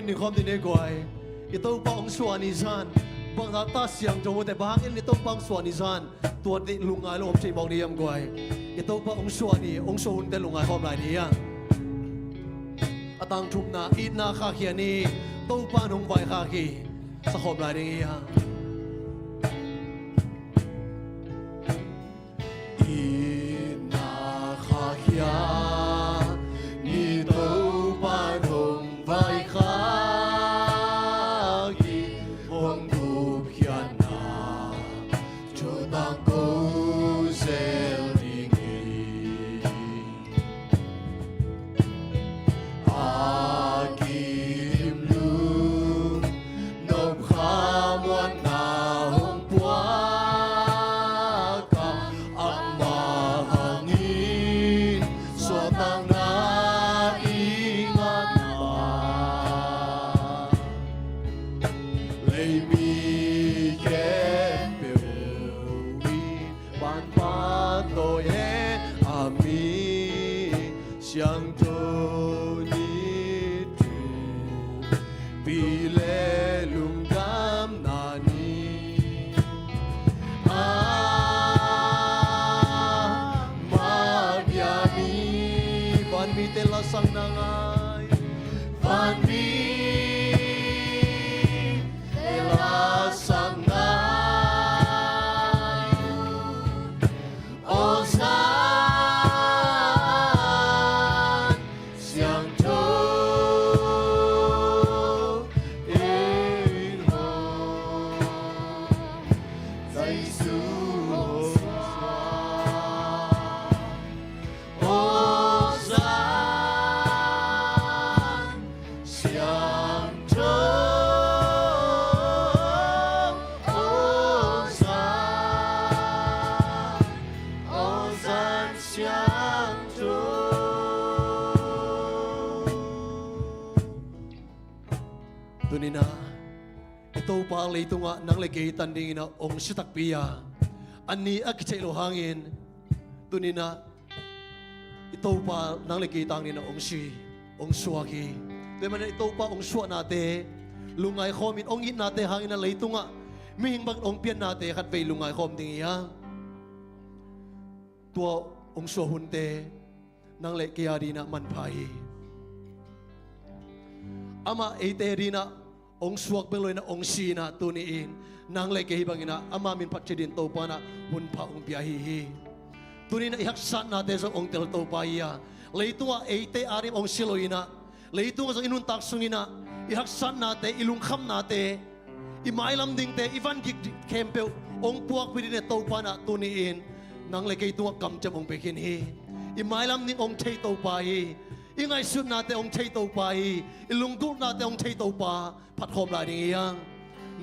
ni khom ti ne guai i to pang suani zan bang ta siang jo te bang in ni to pang suani zan tua ti lungai lo chei bang ni am guai i to pang suani ong so hun te lungai khom lai ni ya atang thum na i na kha khia ni to pa nong vai kha ki sa khom lai ni ya i na kha khia ni to pa nong vai kha sang nangai van mi la ni na ito pa ito nga nang legitan din na ong sitakpiya ani akichay lo hangin tunin na ito pa nang legitan din na ong suwaki tunin man ito pa ong suwa nate lungay komin ong hit nate hangin na ito nga mihingbang ong pian nate kat bay lungay kom ding iya tua ong suhunte nang le kaya di na manpahi ama ite di na ong suwak beloy na ong sina tuniin nang le kaya bangina ama min patsidin to pa na hunpa ong biyahihi tunin na ihaksan natin sa ong tel to pa iya leito nga ite arim ong siloy na leito nga sa inuntak sungina ihaksan natin ilungkam natin imailam ding te ivan kempel ong puak pwede na to pa na tuniin nang le kaya tunga kamjam ong pekinhi imailam ning ong chay to pa hi ingay sun natin ong chay to pa hi ilunggur natin ong chay to pa patkom lai ding iyang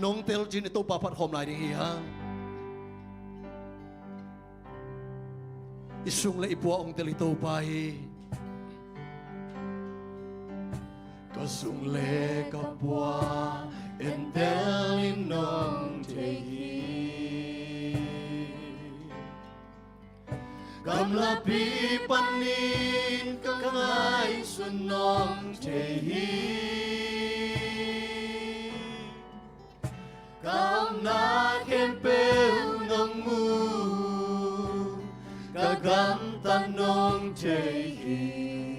nong tel jin ito pa patkom lai ding iyang isung le ipuwa ong tel ito pa hi kasung le kapwa entel inong chay hi kamlapi panin kangay sunong chehi kam na kempel ng mu kagam tanong chehi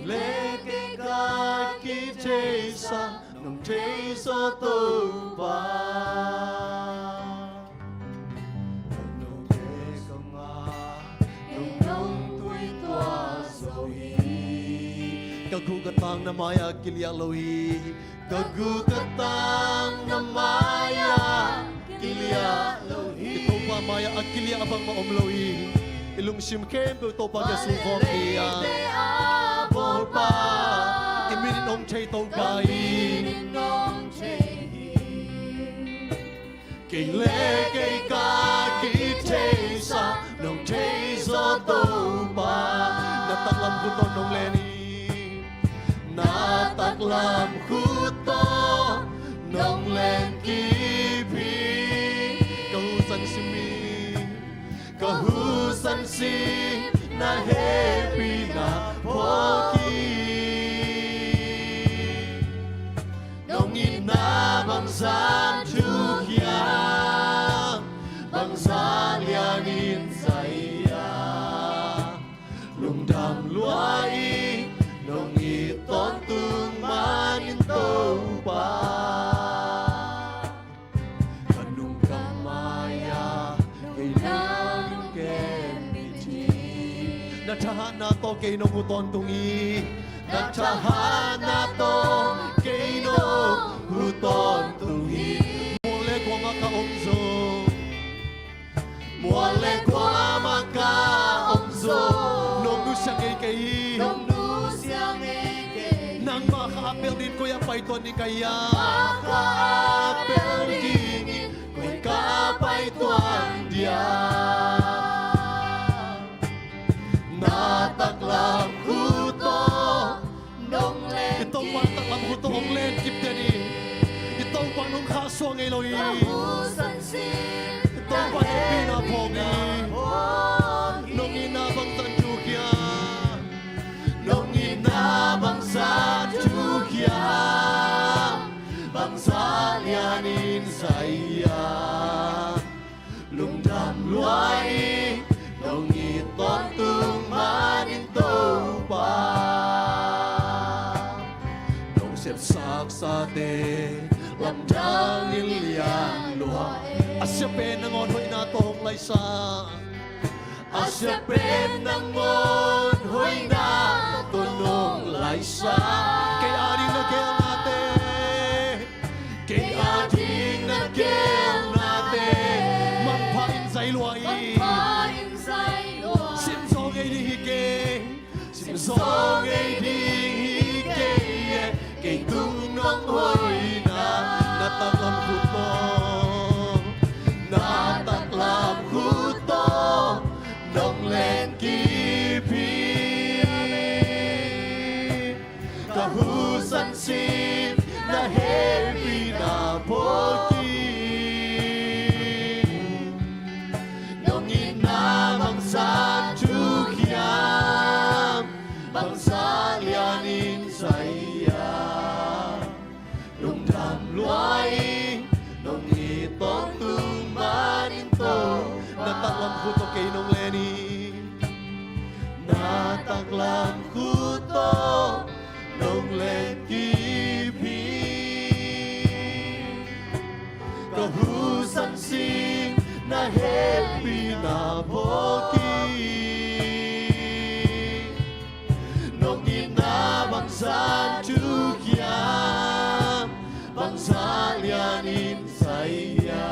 leke kaki chesa nong chesa to pa Kagugatang na maya kilya lohi Kagugatang na maya kilya lohi Ito pa maya akilya abang maomlohi Ilung simkem ito pa gasukok iya Abol pa Iminin ong chay to kain Kile kay kakit chay sa Nong chay sa to pa Nataklam ko to nong leni Nataklam huto nong len kipi Kahusan si mi Kahusan si na happy na poki Nong inabang sa juhya Bangsa lianin sa iya Lungdam luai Nong iton tumanin to pa Kanong kamaya Kailanong keniti Natsahan na to kay nong uton tungi Natsahan na to kay nong uton tungi Mule kwa makaomzo Mule kwa makaomzo Nong gusyang kay Nang makaapel din ko yung paiton ni kaya Makaapel din ko yung kapaiton diya Nataklam huto nong len Itong pataklam huto ong len kip dani Itong panong kaso ang Eloy Itong panong pinapogi Nong inabang tanjukya Nong inabang sa juhya Bangsa lianin sa iya Lungdam luai Nong iton tumanin to pa Nong sipsak sa te Lamdang iliang luai Asya penangon hoy natong laysa Asya penangon hoy na tunong laysa Kay ading nagel nate Kay ading nagel nate Magpain sa iluay Simsong ay dihigay Simsong ay dihigay Kay tunong hoy na Nataklam huto Nataklam huto Nong len kipi Kahusan sin đam loài nông y tông tu manin to na taklam kuto kay nong leni na taklam kuto nong len kipi kahusan sing na happy na poki nong inabangsan chukyam bangsan yanin saya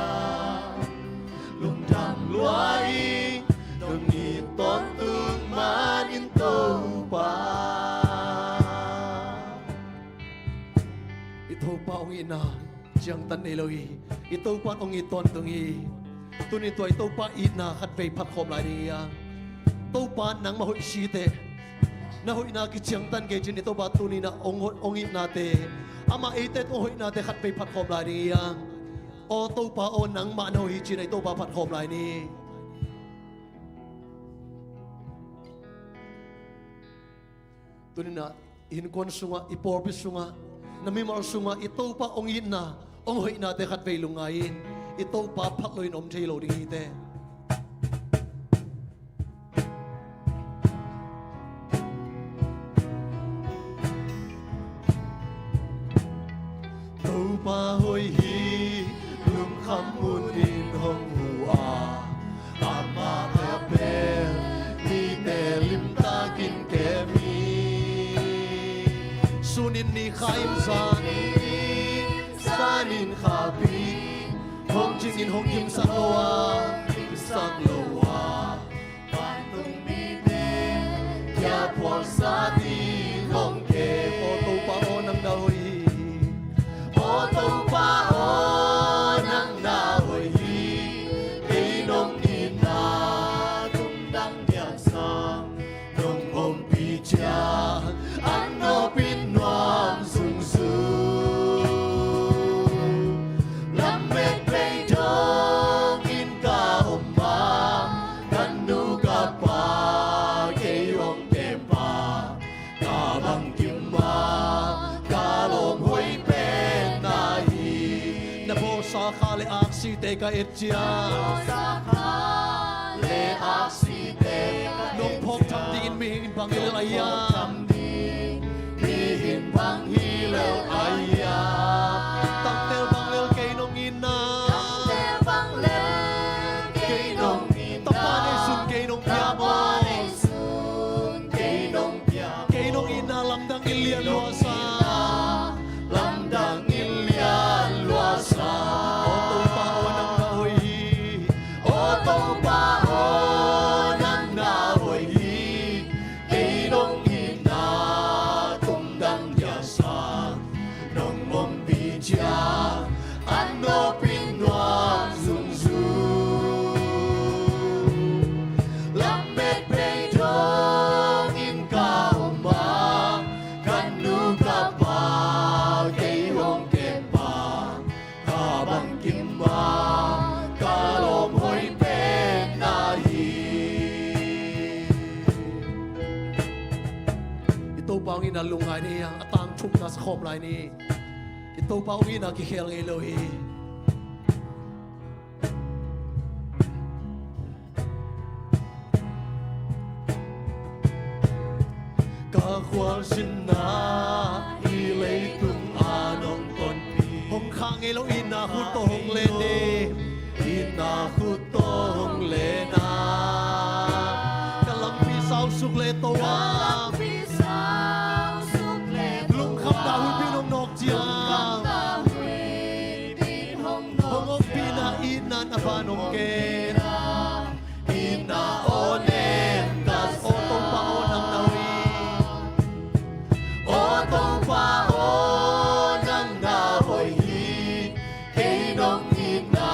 lung dam luai nong iton tung manin to pa ito pa ang ina siyang tan Elohi ito pa ang iton tungi tunin to ito pa ina kat pay patkom la niya ito pa nang mahoy site nahoy na kitsiyang tan kay jin ito ba tunin na ongit nate ama itet ohoy nate kat pay patkom la niya o ito pa o nang manahoy jin ito ba patkom la ni tunin na inkon sunga iporbis sunga namimar sunga ito pa ongit na onghoy nate kat pay lungayin ito pa patloy nom jay lo ding ite pa hoi hi lum kham mun din hong hua ama te per ni te lim ta kin ke mi sunin ni khaim sanin khapi hong jing in hong kim sang loa kim sang loa pan tung mi te ya por sa di hong ke o to pa o nang da hoi o tông pa o nang na hoi hi kay nong ina tum dang dia sang nong om pi cha ano pin nuam sung su lam met play dong in ka om ma kan nu ka pa kay om te pa ka bang kim ma ka lom hoi sa khale aksi te ka etja sa khale aksi te nong phok tham ding mi hin bang hil aya tham ding mi hin bang hil aya tang tel bang lel kay nong ina tang tel bang lel kay nong ina tapa ne sun kay nong pya mo sun kay nong pya kay nong ina lamdang ilian luasa lamdang ilian luasa ang inalungay niya at ang chuk na sa komlay ni ito pa ang inakikhel ng Elohi kakwal sinna ilay tung anong konpi hong kang Elohi na hutong lene inahutong lena kalampi sa usukleto abanong kena ina onen kas otong paon ang nawi otong paon ang nahoy kay nong ina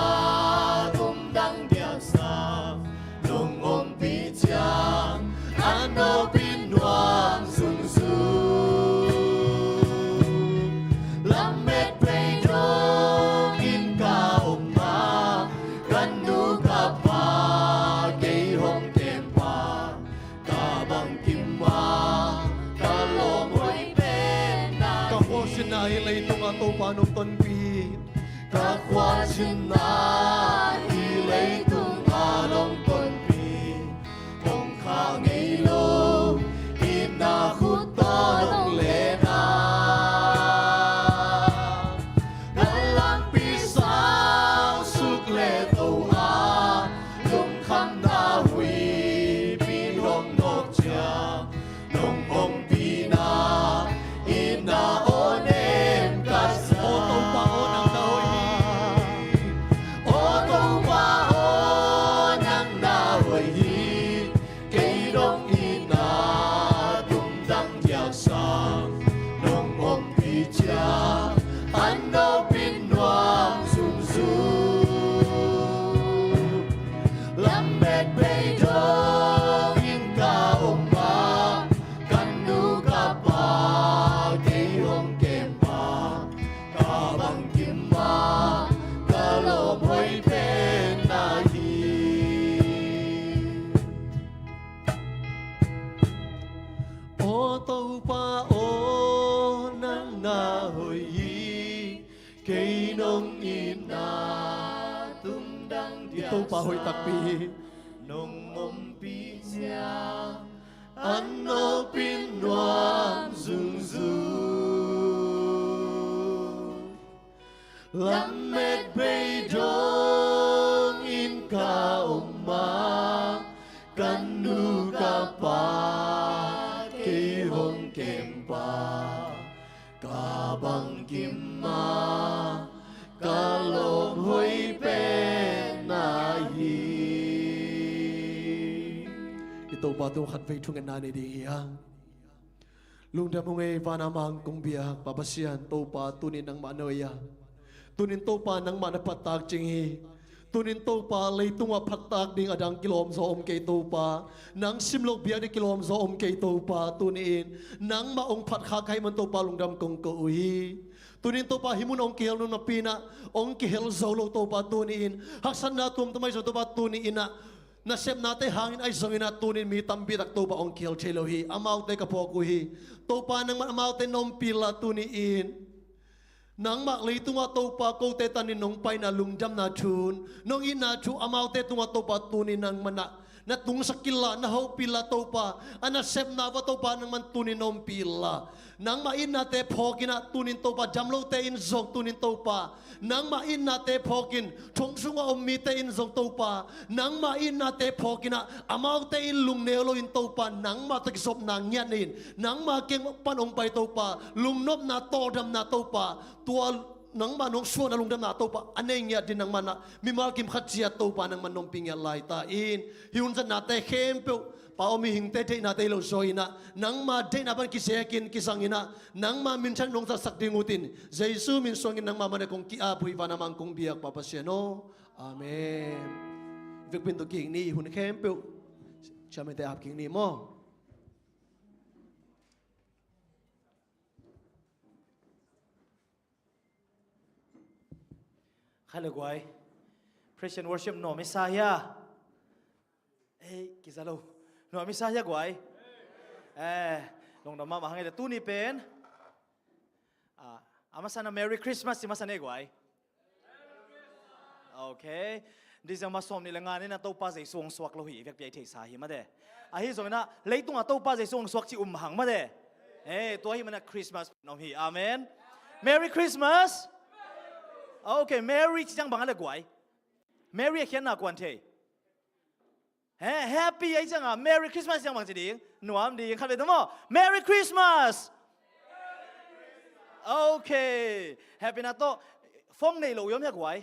tumdang diagsa nung umpitsyan ano pinuang sungsu lamet play dong in ka umma kanu ka pi các qua chân na đi lấy tung à đông tuần pi ông khá ngày lâu in na khút to đông lệ na đã làm pi sao suk lệ tàu à đông khăm na huy pi đông nốt cha đông ông pi na in na ôn em cát sa ô tô pa ô nang na huy ô tô pa ô nang na huy cây đông in na tung đăng giặc sang đông ông pi cha anh đâu pin noang zum zum lam mệt bay đông in ca ông ma kan nu ka pa cây hong kem pa ka bang kim ma ka lo hoi pen na hi ô tô pa ô nang na hoi cây nông in na tung đăng tô pa hoi tak pi nông om pi cha anh nô pin noam dung dung lam mệt bay dong in ka oma kan nu ka pa cây hong kem pa ka bang kim ma ka lom hoi pe na hi ito pa tu khat ve thung na ni ding hiang lung da mong e va na mang kong bia papasian to pa tunin ang manoya tunin to pa nang manapatak ching hi tunin to pa leitunga phatak ding adang kilom zo om ke to pa nang simlok bia di kilom zo om ke to pa tunin nang ma ong phat kha kai man to pa lungdam kong ko ui tunin to pa himun ong kihel na pina ong kihel zo lo to pa tunin haksan na tum tamay zo to pa tunin ina na sep nate hangin ay zongina tunin mi tambi tak to pa ong kihel chelo hi amaw te kapok ui to pa nang amaw te nom pila tunin nang mak li tunga to pa ko te tanin nong pai na lungjam na chun nong ina chu amau te tunga to pa tunin nang mana na tung sakila na ho pila to pa ana sep na va to pa nang man tunin nom pila nang ma in na te phokina tunin to pa jamlo te in zong tunin to pa nang ma in na te phokin thong sunga om mi te in zong to pa nang ma in na te phokina amau te in lung nelo in to pa nang ma tak sop nang nyan in nang ma keng pan ong pai to pa lung nop na to dam na to pa tua nang ma nong suan alung dam na to pa anei nya din nang mana mi mal kim khat chia to pa nang man nom ping ya lai ta in hiun zan na te khem pe pa omi hing te te na te lo soina nang ma de na ban ki sekin ki sangina nang ma min chan nong sa sak dingutin jesu min songin nang ma man kong ki a pui va na mang kong biak pa pa no amen vek bin to king ni hun khem pe chame te ap king ni mo Hello, guy. Praise and worship, no Messiah. Hey, kisalo, no Messiah, guy. Long na mama hangin tu ni pen. Amasana Merry Christmas, si masane guy. Okay. Di sa masom nila nganin na tau pa sa isuong swak lohi, ivek biyay tay sahi made. Ahi so na, leitung atau pa sa isuong swak si umhang made. Hey, tuahi mana Christmas no hi. Amen. Merry Christmas. Okay, Mary chẳng bằng là quái. Mary khiến nào quan thế? Happy ấy chẳng à? Merry Christmas chẳng bằng gì đi? Nuam đi, khát về đúng không? Merry Christmas. Okay, happy na to. Phong này lâu yếm nhá quái.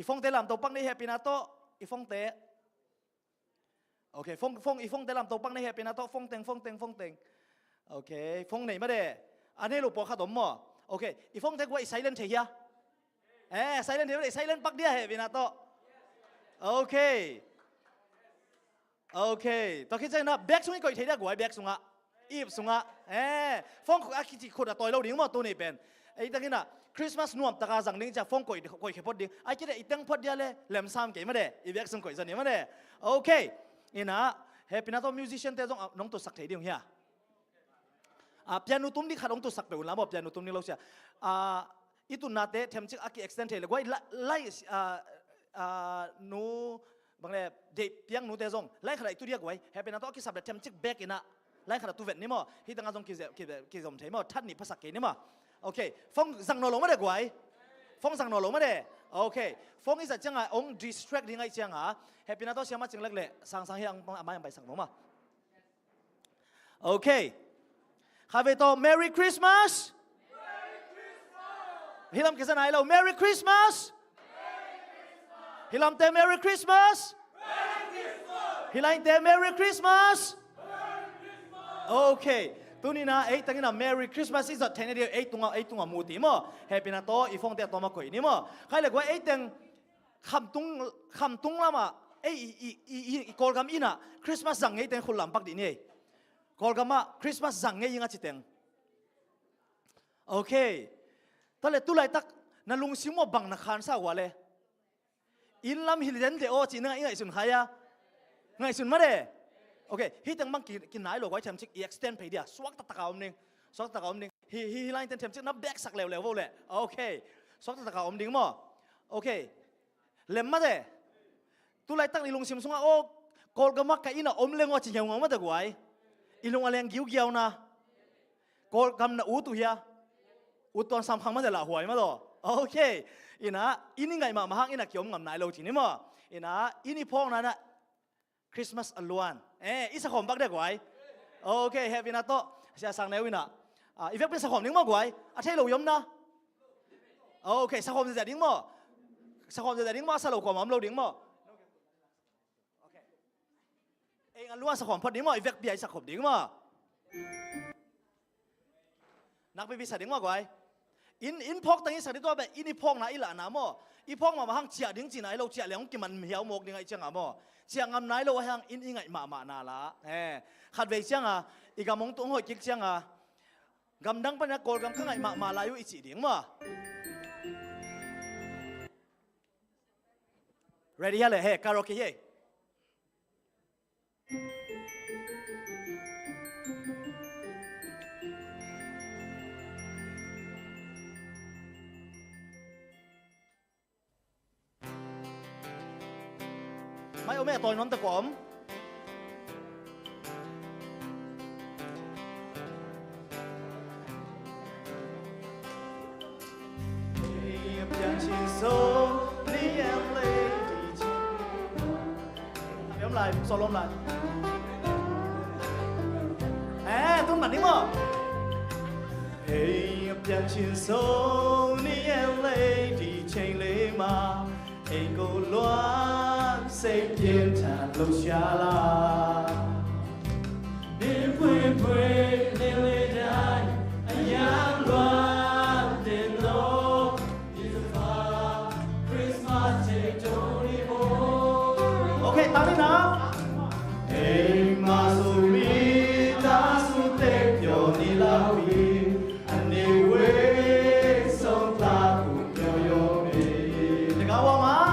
Phong tế làm tàu băng này happy na to. Phong tế. Okay, phong tế làm tàu băng này happy na to. Phong tên. Okay, phong này mà để. Anh ấy lục bỏ khát tóm mà. Okay, ifong te gua silent he ya. Silent he, silent pak dia he binato. Okay. To kita na back sungai koi theda gua back sunga. Ip sunga. Phong ko akiti ko da toy lo ding mo to ni pen. Ta kina Christmas nuam taka jang ning cha phong koi khepot ding. Ai kida itang pot dia le lem sam ke ma de. I back sung koi zan ni ma de. Okay. Ina happy na to musician te jong nong to sak thei ding ya. Piano tum ni khadong tu sak pe ulam piano tum ni lo sia itu nate temcik aki extend le goi lai nu bang le de piang nu te zong lai khara itu dia goi happy na to ki sab le temcik back ina lai khara tu vet ni mo hi tanga zong ki zom thei mo that ni pasak ke ni mo okay phong zang no lo ma de goi phong zang no lo ma de okay phong is a changa ong distract ding ai changa happy na to siama ching lek le sang sang hiang amai bai sang no ma okay have to Merry Christmas Hilam kisan ai lo Merry Christmas Hilam te Merry Christmas Hilain te Merry Christmas Okay tuni na tangina Merry Christmas is a tenedi tunga muti mo happy na to ifong te to ma koi ni mo khai le gwa teng kham tung lama i kolgam ina Christmas zang teng khulam pak di ni kolgama Christmas zang inga chiteng Okay tale tulai tak na lungsim mo bang na khan sa wale in lam hilden de o chi na inga isun khaya ngai sun ma de Okay hi tang mang kin nai lo goi tham chik extend pe dia swak ta ka om ning swak ta ka om ning hi line ten tham chik na back sak lew vo le Okay swak ta ka om ding mo Okay lem ma de tulai tak ni lungsim sunga o kol ga mak ka ina om lengo chi nyang ma de gwai ilung aleng giu giau na kol gam na u tu ya u ton sam khang ma de la huai ma do Okay ina ini ngai ma hang ina kiom ngam nai lo chi ni mo ina ini phong na na Christmas alwan isa khom bak de gwai Okay happy na to sia sang neu ina if pe sa khom ning mo gwai a thei lo yom na Okay sa khom ja ding mo sa khom ja ding mo sa lo khom am lo ding mo Okay ang alwan sa khom phot ding mo if bi ai sa khom ding mo nak bi sa ding mo gwai in phok tang i sa di to be ini phok na ila na mo i phok ma hang chia ding chi nai lo chia leng ki man hiao mok ding ai chang a mo chiang am nai lo hang in ingai ma na la khat ve chiang a i ga mong tung hoi kik chiang a gam dang pa na kol gam khangai ma la yu i chi ding ma Ready ha le he karaoke ye Mai ome toy non ta kom Em lại solo lại tung bản đi mà Hey pian chin so ni em lấy đi chain lấy mà Hey cô loan say thiên thản lâu xa la Đến quên quên nên lê đai anh nhang loan đến lô đi pha Christmas take Tony home Okay tao đi nào Hey mà rồi mi ta su tết yo ni la vi anh đi quê sông ta cùng nhau yo mi để cao quá má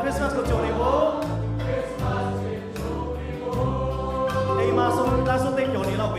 Christmas ko Johnny Bo Hey ma so ta so te Johnny lo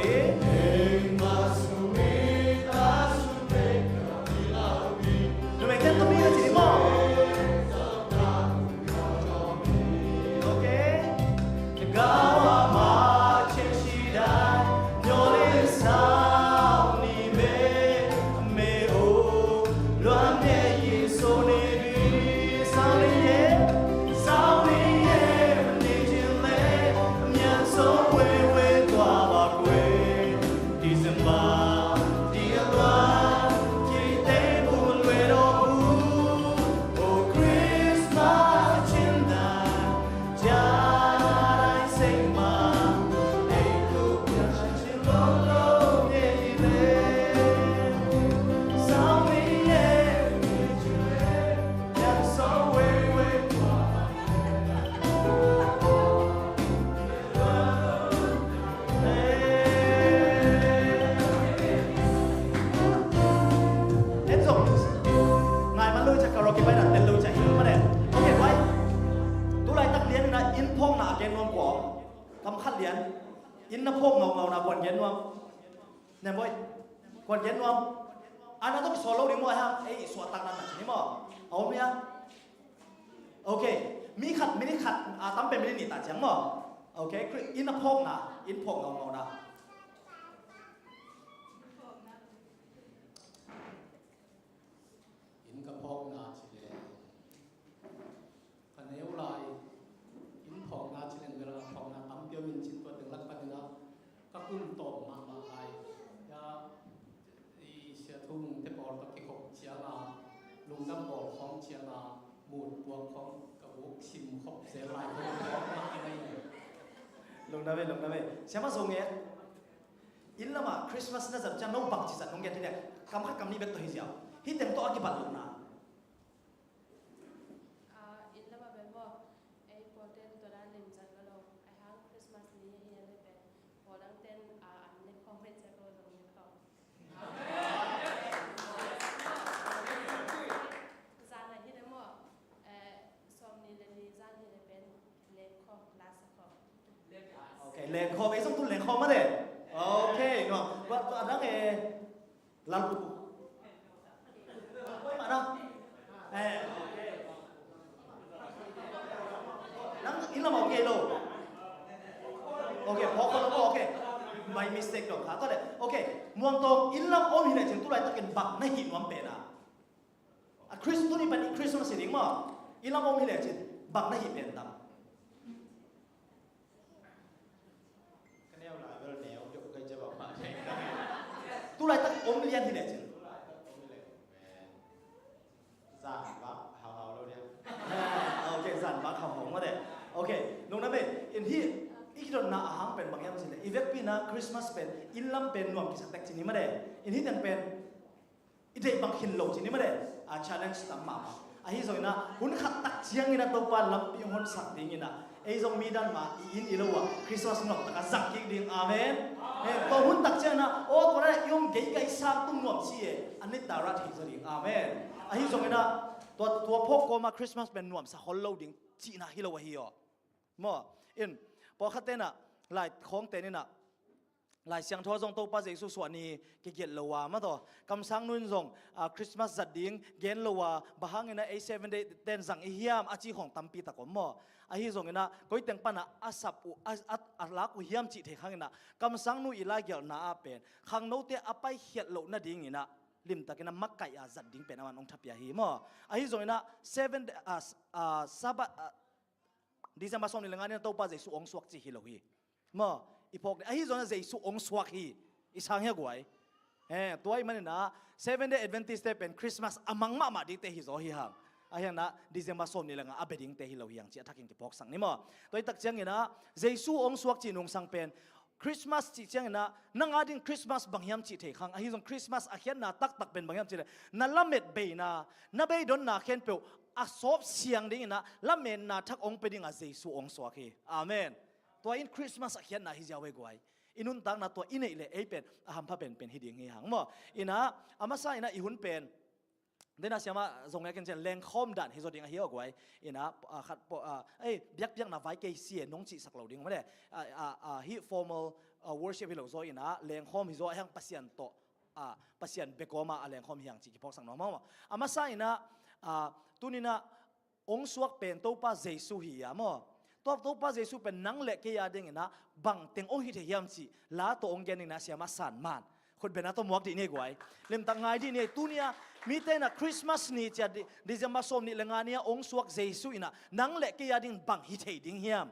na phok ngau na kon gen nuam ne boy kon gen nuam ana to solo ding mo ha ei so tak na ni mo au mi ya okay mi khat mi ni khat tam pe mi ni ta chang mo okay in na phok na in phok ngau na in ka phok na chi le kan eu lai in phok na chi le ngara phok na tam pyo min chin to teng lak pa na ka kun to ma ma ai ya i sia thung te por ka ki khop chia na lung nam bol khong chia na mu tuang khong ka bu sim khop se lai khop ma ai lung na ve siapa song ye in lama Christmas na zat no bak chi zat nong ge ti ne kam khat kam ni bet to hi sia hi tem to aki bat lung na in lama bebo ai poten to dan lim jan lo ai hang Christmas ni hi ne be podang ten an ne khom he che ko dong ne khom zan na hi ne mo som ni le ni zan hi ne ben le khom la sa khom okay le kho be song tu le kho ma de okay no wa dang e lan ku boy ma na okay nang in lama okay lo okay phok ko okay my mistake dong ha to de okay muang tong in lam om hi ne chen tu lai ta ken bak na hi nuam pe na a Christ tu ni ban Christmas ring ma in lam om hi ne chen bak na hi pen tam cái neo lại với neo chụp cây cho bà phải chạy tu lai ta om lian hi ne chen ra bác hào hào đâu đi okay zan bak ham hong ma de okay nong na be in hi ikron na ahang pen bang yam sile ivek pi na Christmas pen in lam pen nuam ki satek chini ma de in hi tang pen idei bang hin lo chini ma de a challenge tam ma a hi zoi na hun khat tak chiang ina to pa lam pi hon sak ding ina ei zong mi dan ma in ilo wa Christmas nok ta zak ki ding amen to hun tak chiang na o ko na yom gei gai sa tum nuam chi e anit tarat hi zori amen a hi zong inaตัวพกก็มาคริสต์มาสเป็นหน่วมสะฮอลโลดิ้งจีน่าฮิโลวะฮิโอมออินพอขัดเต้นอ่ะหลายของเต้นนี่น่ะหลายเสียงทอจงโตป้าเจสุสวานีเกียรติโลวามาต่อกำสังนุ่นจงคริสต์มาสจัดดิ้งเกนโลวาบะฮังเงินA7 เต้นสังอิฮิยามอาจีของตัมปีตะกอมมออาฮิจงเงินนะก็ยังปันนะอาสับอุอาลักอุฮิยามจีเทขังเงินนะกำสังนุ่นอีลาเกียรนาอาเป็นขังโนเตอไปเหียดโลนาดิ้งเงินนะลิมตะกินมักไก่อาจัดดิ้งเป็นอามันองทับยาฮีมออาฮิจงนะ7 sabat di sa masom nilang ngani to pa jesu ong swak chi hilohi mo ipok ahi jong jesu ong swak hi isang ya guai tuai man na 7 day Adventist te pen Christmas amang ma di te hi zo hi hang ayang na di sa masom nilang abeding te hilohi ang chi ataking ki pok sang ni mo toy tak chiang ina jesu ong swak chi nung sang pen Christmas chi chiang na nang ading Christmas bangyam chi the khang ahi jong Christmas a khian na tak pen bangyam chi na lamet be na be don na khen pe a sop siang ding na lamen na thak ong pe ding a jesu ong swak hi amen to in Christmas a khian na hi jawe guai inun tang na to inei le ei pen a ham pha pen hi ding hi hang mo ina amasa ina ihun pen dena siama zong yakin chen leng khom dan hi zo ding a hi guai ina khat po ei biak na vai ke si nong chi sak lo ding ma de hi formal worship hi lo zo ina leng khom hi zo hang pasian to pasian bekoma a leng khom hiang chi ki pok sang no ma amasa ina tunina ong suak pen to pa jesu hi ya mo to pa jesu pen nang le ke ya ding ina bang teng ong hi the yam chi la to ong gen na siama san man khut bena to muak di ne guai lem ta ngai di ne tunia mi te na Christmas ni cha di jama som ni lengania ong suak jesu ina nang le ke ya ding bang hi thei ding hiam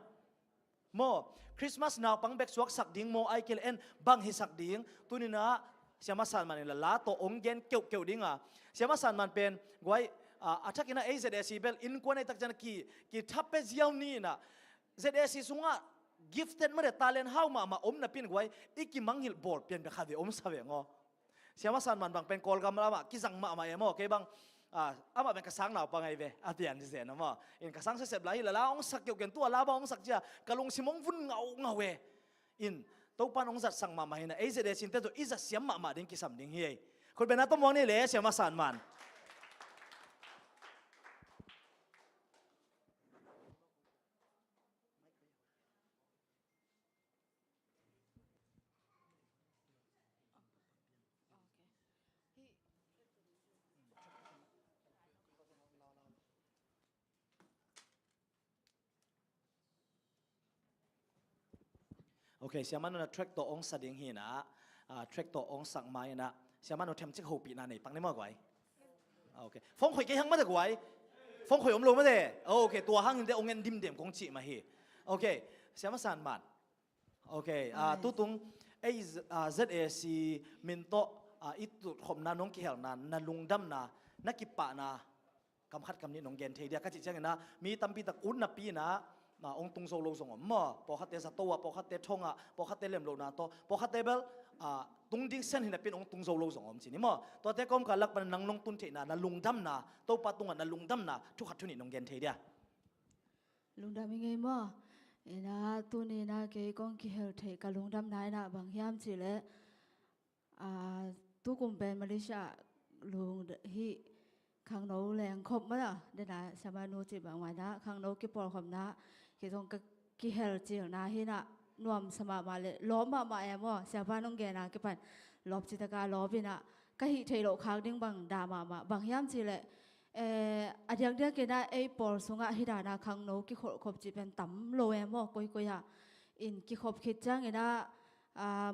mo Christmas now pang bek suak sak ding mo ai kel en bang hi sak ding tunina siama san man la to ong gen keu ding a siama san man pen guai attack ina AZS bel in ko nei tak jan ki thape ziaw ni na ZS sunga gifted mare talent how ma om na pin guai iki manghil bor pian be khave om sawe ngo siama san man bang pen kol gam lama ki jang ma emo ke bang ama ben kasang naw pa ngai ve atian di zen mo in kasang se sep lai la ong sak keu ken tu la ba ong sak cha kalung simong vun ngau we in to pan ong zat sang ma hina AZS in te to iza siam ma ding ki sam ding hi khol ben atom mo ni le siama san man โอเคเสียมันนะ track ตัวองศาดิ่งหินะtrack ตัวองศาไม้นะเสียมันนะทำจิกหูปีนาในปังได้มากกว่าโอเคฟงข่อยกี่หังมาได้กว่าฟงข่อยอมลงมาได้โอเคตัวหังได้องเงินดิมเดียมกงจีมาเฮโอเคเสียมันสานมันโอเคตู้ตุงไอ้ZAC มินโตอิตุขมนาน้องเกี่ยวนาลุงดำนานักกิปะนากำคัดกำนี้น้องเกนเทียก็จิตเช่นนะมีตั้มปีตะกุนนับปีนะองตุงโซโลส่งอ๋อพอคัดเตสตัวพอคัดเตทงพอคัดเตเลมโลนาโตพอคัดเตเบลตุงดิ้งเส้นหินเป็นองตุงโซโลส่งอ๋อสินี่มั้ตัวเตก้มกันลักเป็นนังลงตุนเทนาลุงดำนาโตปะตุงนาลุงดำนาทุกขัดทุนิน้องเกนเทียลุงดำยังไงมั้นะตัวนี้นะเกี่ยกงกิเฮลเทกับลุงดำนายนะบางยามจีเล่ตัวกุมเป็นมาเลเซียลุงฮีข้างโน้แรงครบมั้ยเดี๋ยวนะสมาโนจีบางวันนะข้างโน้กิปอลคำนะกี่ตรงกิเฮลจีนะฮีนะนวมสมามาเลยล้อมมาเอ็มว่าเสียบ้านน้องแกนะกี่ปันลบจิตการล้อบินะก็ฮีเทโลข้างดิ้งบางดามาบางยามจีเล่อันยังเดียกันนะไอ้ปอลสุงะฮิดานะข้างโน้กิขบจีเป็นตั้มโลเอ็มว่ากุยฮะอินกิขบคิดจังเองนะ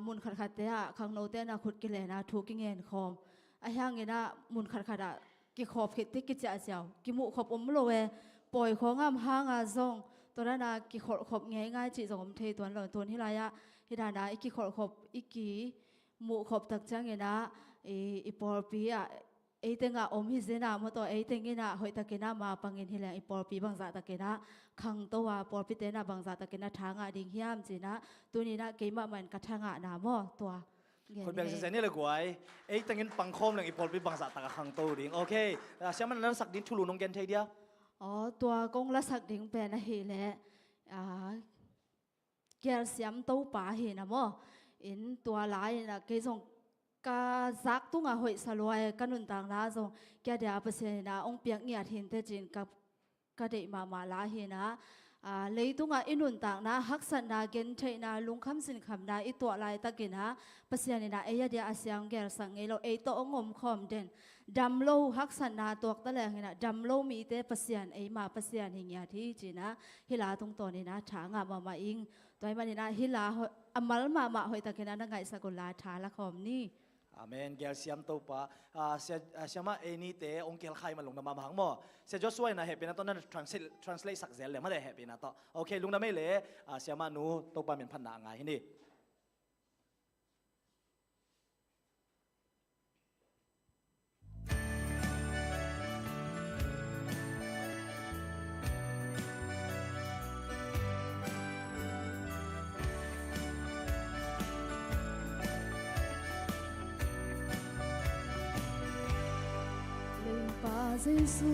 มุนขัดเตะข้างโน้เตนะขุดกิเลนะถูกกิเงินคอมไอ้ยังเองนะมุนขัดกิขบคิดที่กิจเจ้ากิมุขบโลเอปล่อยของงามห้างซงตัวนั้นนะกิขบง่ายจีสมเทตัวนั้นตัวที่ไรฮิดานะกิขบกิมุขบตักจังเองนะอีปอลปีไอ้เต็งฮิเซนะมาตัวไอ้เต็งกินะหอยตะกินะมาปังเงินที่แรงอีปอลปีบางจากตะกินะขังตัวปอลปีเตนะบางจากตะกินะทางดิ่งหิมจีนะตัวนี้นะเกี่ยมันกระทางนะมอตัวคนแบ่งเส้นนี่เลยกว่าไอ้เต็งเงินปังคมเลยอีปอลปีบางจากตะขังตัวดิ่งโอเคเสียมันนั้นสักดินทุลุน้องเกนเทียตัวกงละสักดิ่งเป็นนะเฮแหละแกเสียมตู้ป่าเฮนะมออินตัวหลายนะเกี่ยงกาซักตุ้งหอยสลวยกันนุนต่างนะส่งแกเดียบเสียนะองเปียกเงียดเห็นแต่จีนกับกระเดมาลาเห็นนะเลยตุ้งอินุนต่างนะฮักสันนาเกนเทนะลุงคำสินคำนะอีตัวลายตะกินนะเสียนี่นะเอียเดียอาเซียงแกสังเอโลเอโตองมคอมเด่นดำโลฮักสันนาตัวตะแลงนะดำโลมีเตเสียนเอมาเสียนหิงยาที่จีนะฮิลาตรงตัวนี่นะถางมาอิงตัวมันนี่นะฮิลาอมัลมาหอยตะกินนะนังไงสกุลลาถาละคอมนี่อาเมนเกลเซียมตัวปะเสียมาเอนี่เตองเกลใครมาลงนำมาหังมั่วเสียจอสวยนะเฮปีนะตอนนั้น translate สักเซลเลยไม่ได้เฮปีนะต่อโอเคลุงนำไม่เลยเสียมาหนูตัวปะเป็นพันนางไงนี่giê xu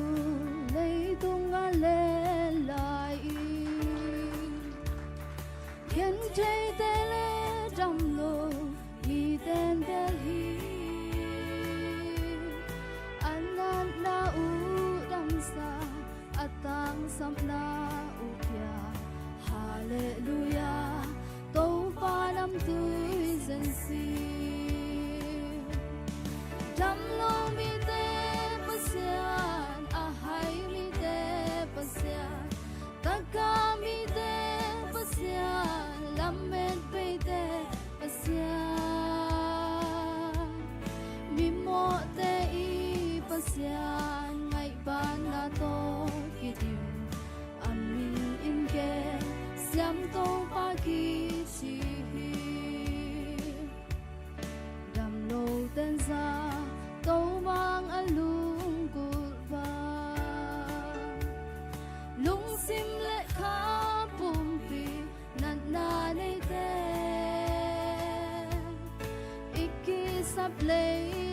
lấy tung lên lại kiến chơi tê lê trong lô mi tên tê hi anh na u đam sa atang sam na u pia hallelujah tô pha năm tươi dân si đam lô mi pasian ahai mi te pasian takami te pasian lamet pe te pasian mi mo te I pasian ngai ban na to kidim amin in ke siam to pa ki chi dam lo ten za tô mang alung kulba lung sim le kha pum pi nat na nei te ikki sap le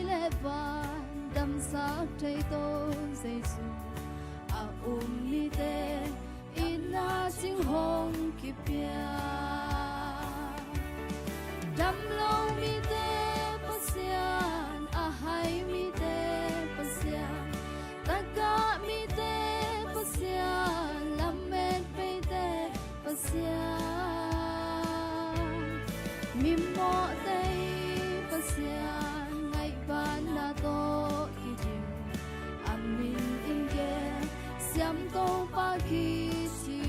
le van dam sa thei to jesu a mi te ina sing hong ki pia dam lo mi te pasian ahai mi te pasian taka mi te pasian lamet pe te pasian mi mo te pasian ngai ban na to kidim amin in ke siam to pa ki chi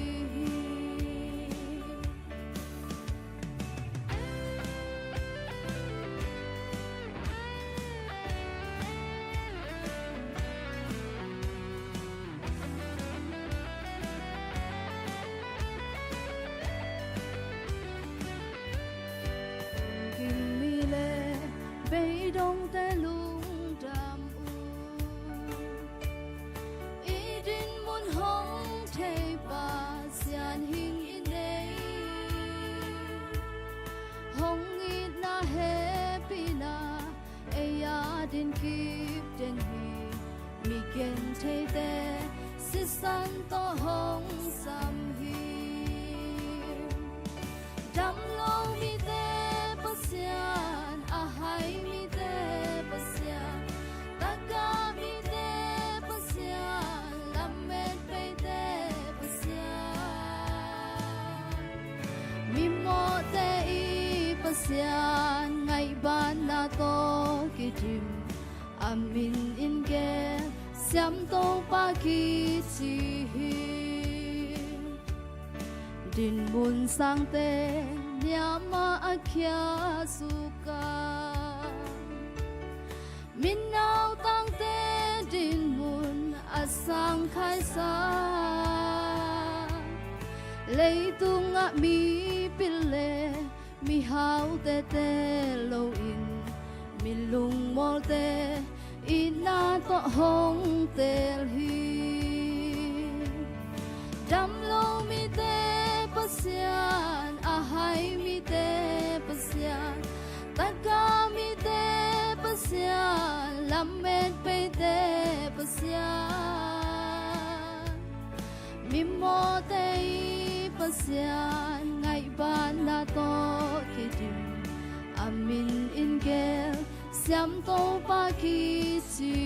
被动的路站屋，一定muốn hong thế bà xian hình in đây, hong ít na happy na, ai din kip den hi, mi gen thế de, si san to hong sam hi, đam lâu mi de bà xian, a hai mi de bà xian, ta ca mi de bà xian, làm mệt bay de bà xian, mi mo de i bà xian, ngày ban na to ki tim, amin in ge, xiam to pa ki chi hi. Din mun sang te nyama akhya suka minau tang te din mun asang khai sa lei tung a mi pille mi hau te te lo in mi lung mol te ina to hong tel hi dam lo mi te pasian a hai mi te pasian ta ca mi te pasian lam met pe te pasian mi mo te pasian ngày ban na to ki tim amin in gel siam to pa ki chi